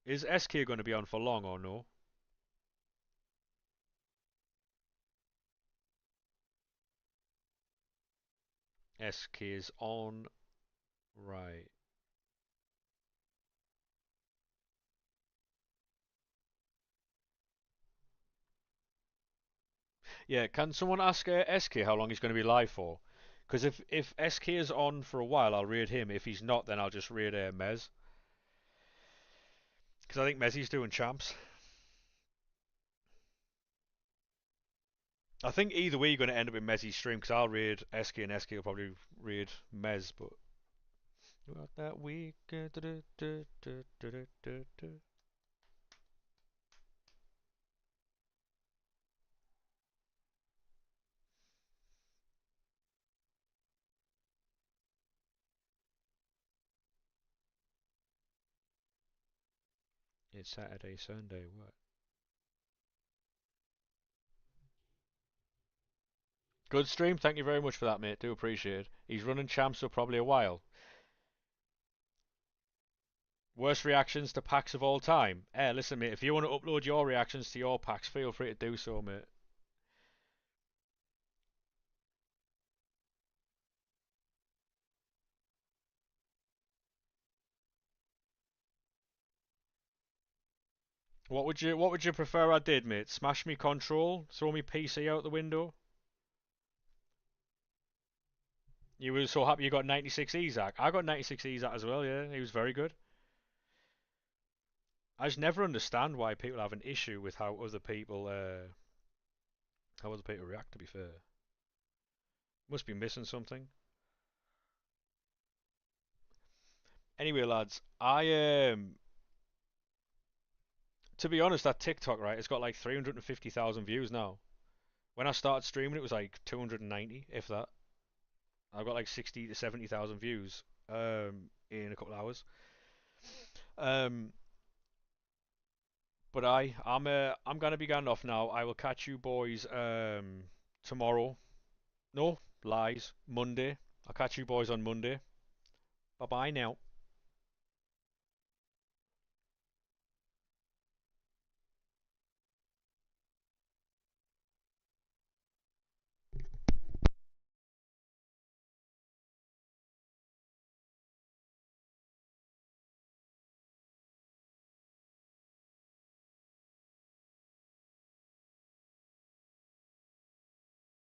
Is SK going to be on for long or no? SK is on. Right. Yeah, can someone ask SK how long he's going to be live for? Because if SK is on for a while, I'll raid him. If he's not, then I'll just raid Mez. Because I think Mezzy's doing champs. I think either way you're going to end up in Mezzy's stream because I'll raid SK and SK will probably raid Mez. But about that week, it's Saturday, Sunday. What? Good stream. Thank you very much for that, mate. Do appreciate it. He's running champs for probably a while. Worst reactions to packs of all time. Listen, mate. If you want to upload your reactions to your packs, feel free to do so, mate. What would you prefer I did, mate? Smash me control, throw me PC out the window. You were so happy you got 96 Ezak. I got 96 Ezak as well, yeah. He was very good. I just never understand why people have an issue with how other people react, to be fair. Must be missing something. Anyway, lads, to be honest, that TikTok, right, it's got like 350,000 views now. When I started streaming, it was like 290, if that. I've got like 60 to 70,000 views in a couple of hours. Um, but I'm gonna be going off now. I will catch you boys tomorrow. No lies, Monday. I'll catch you boys on Monday. Bye bye now.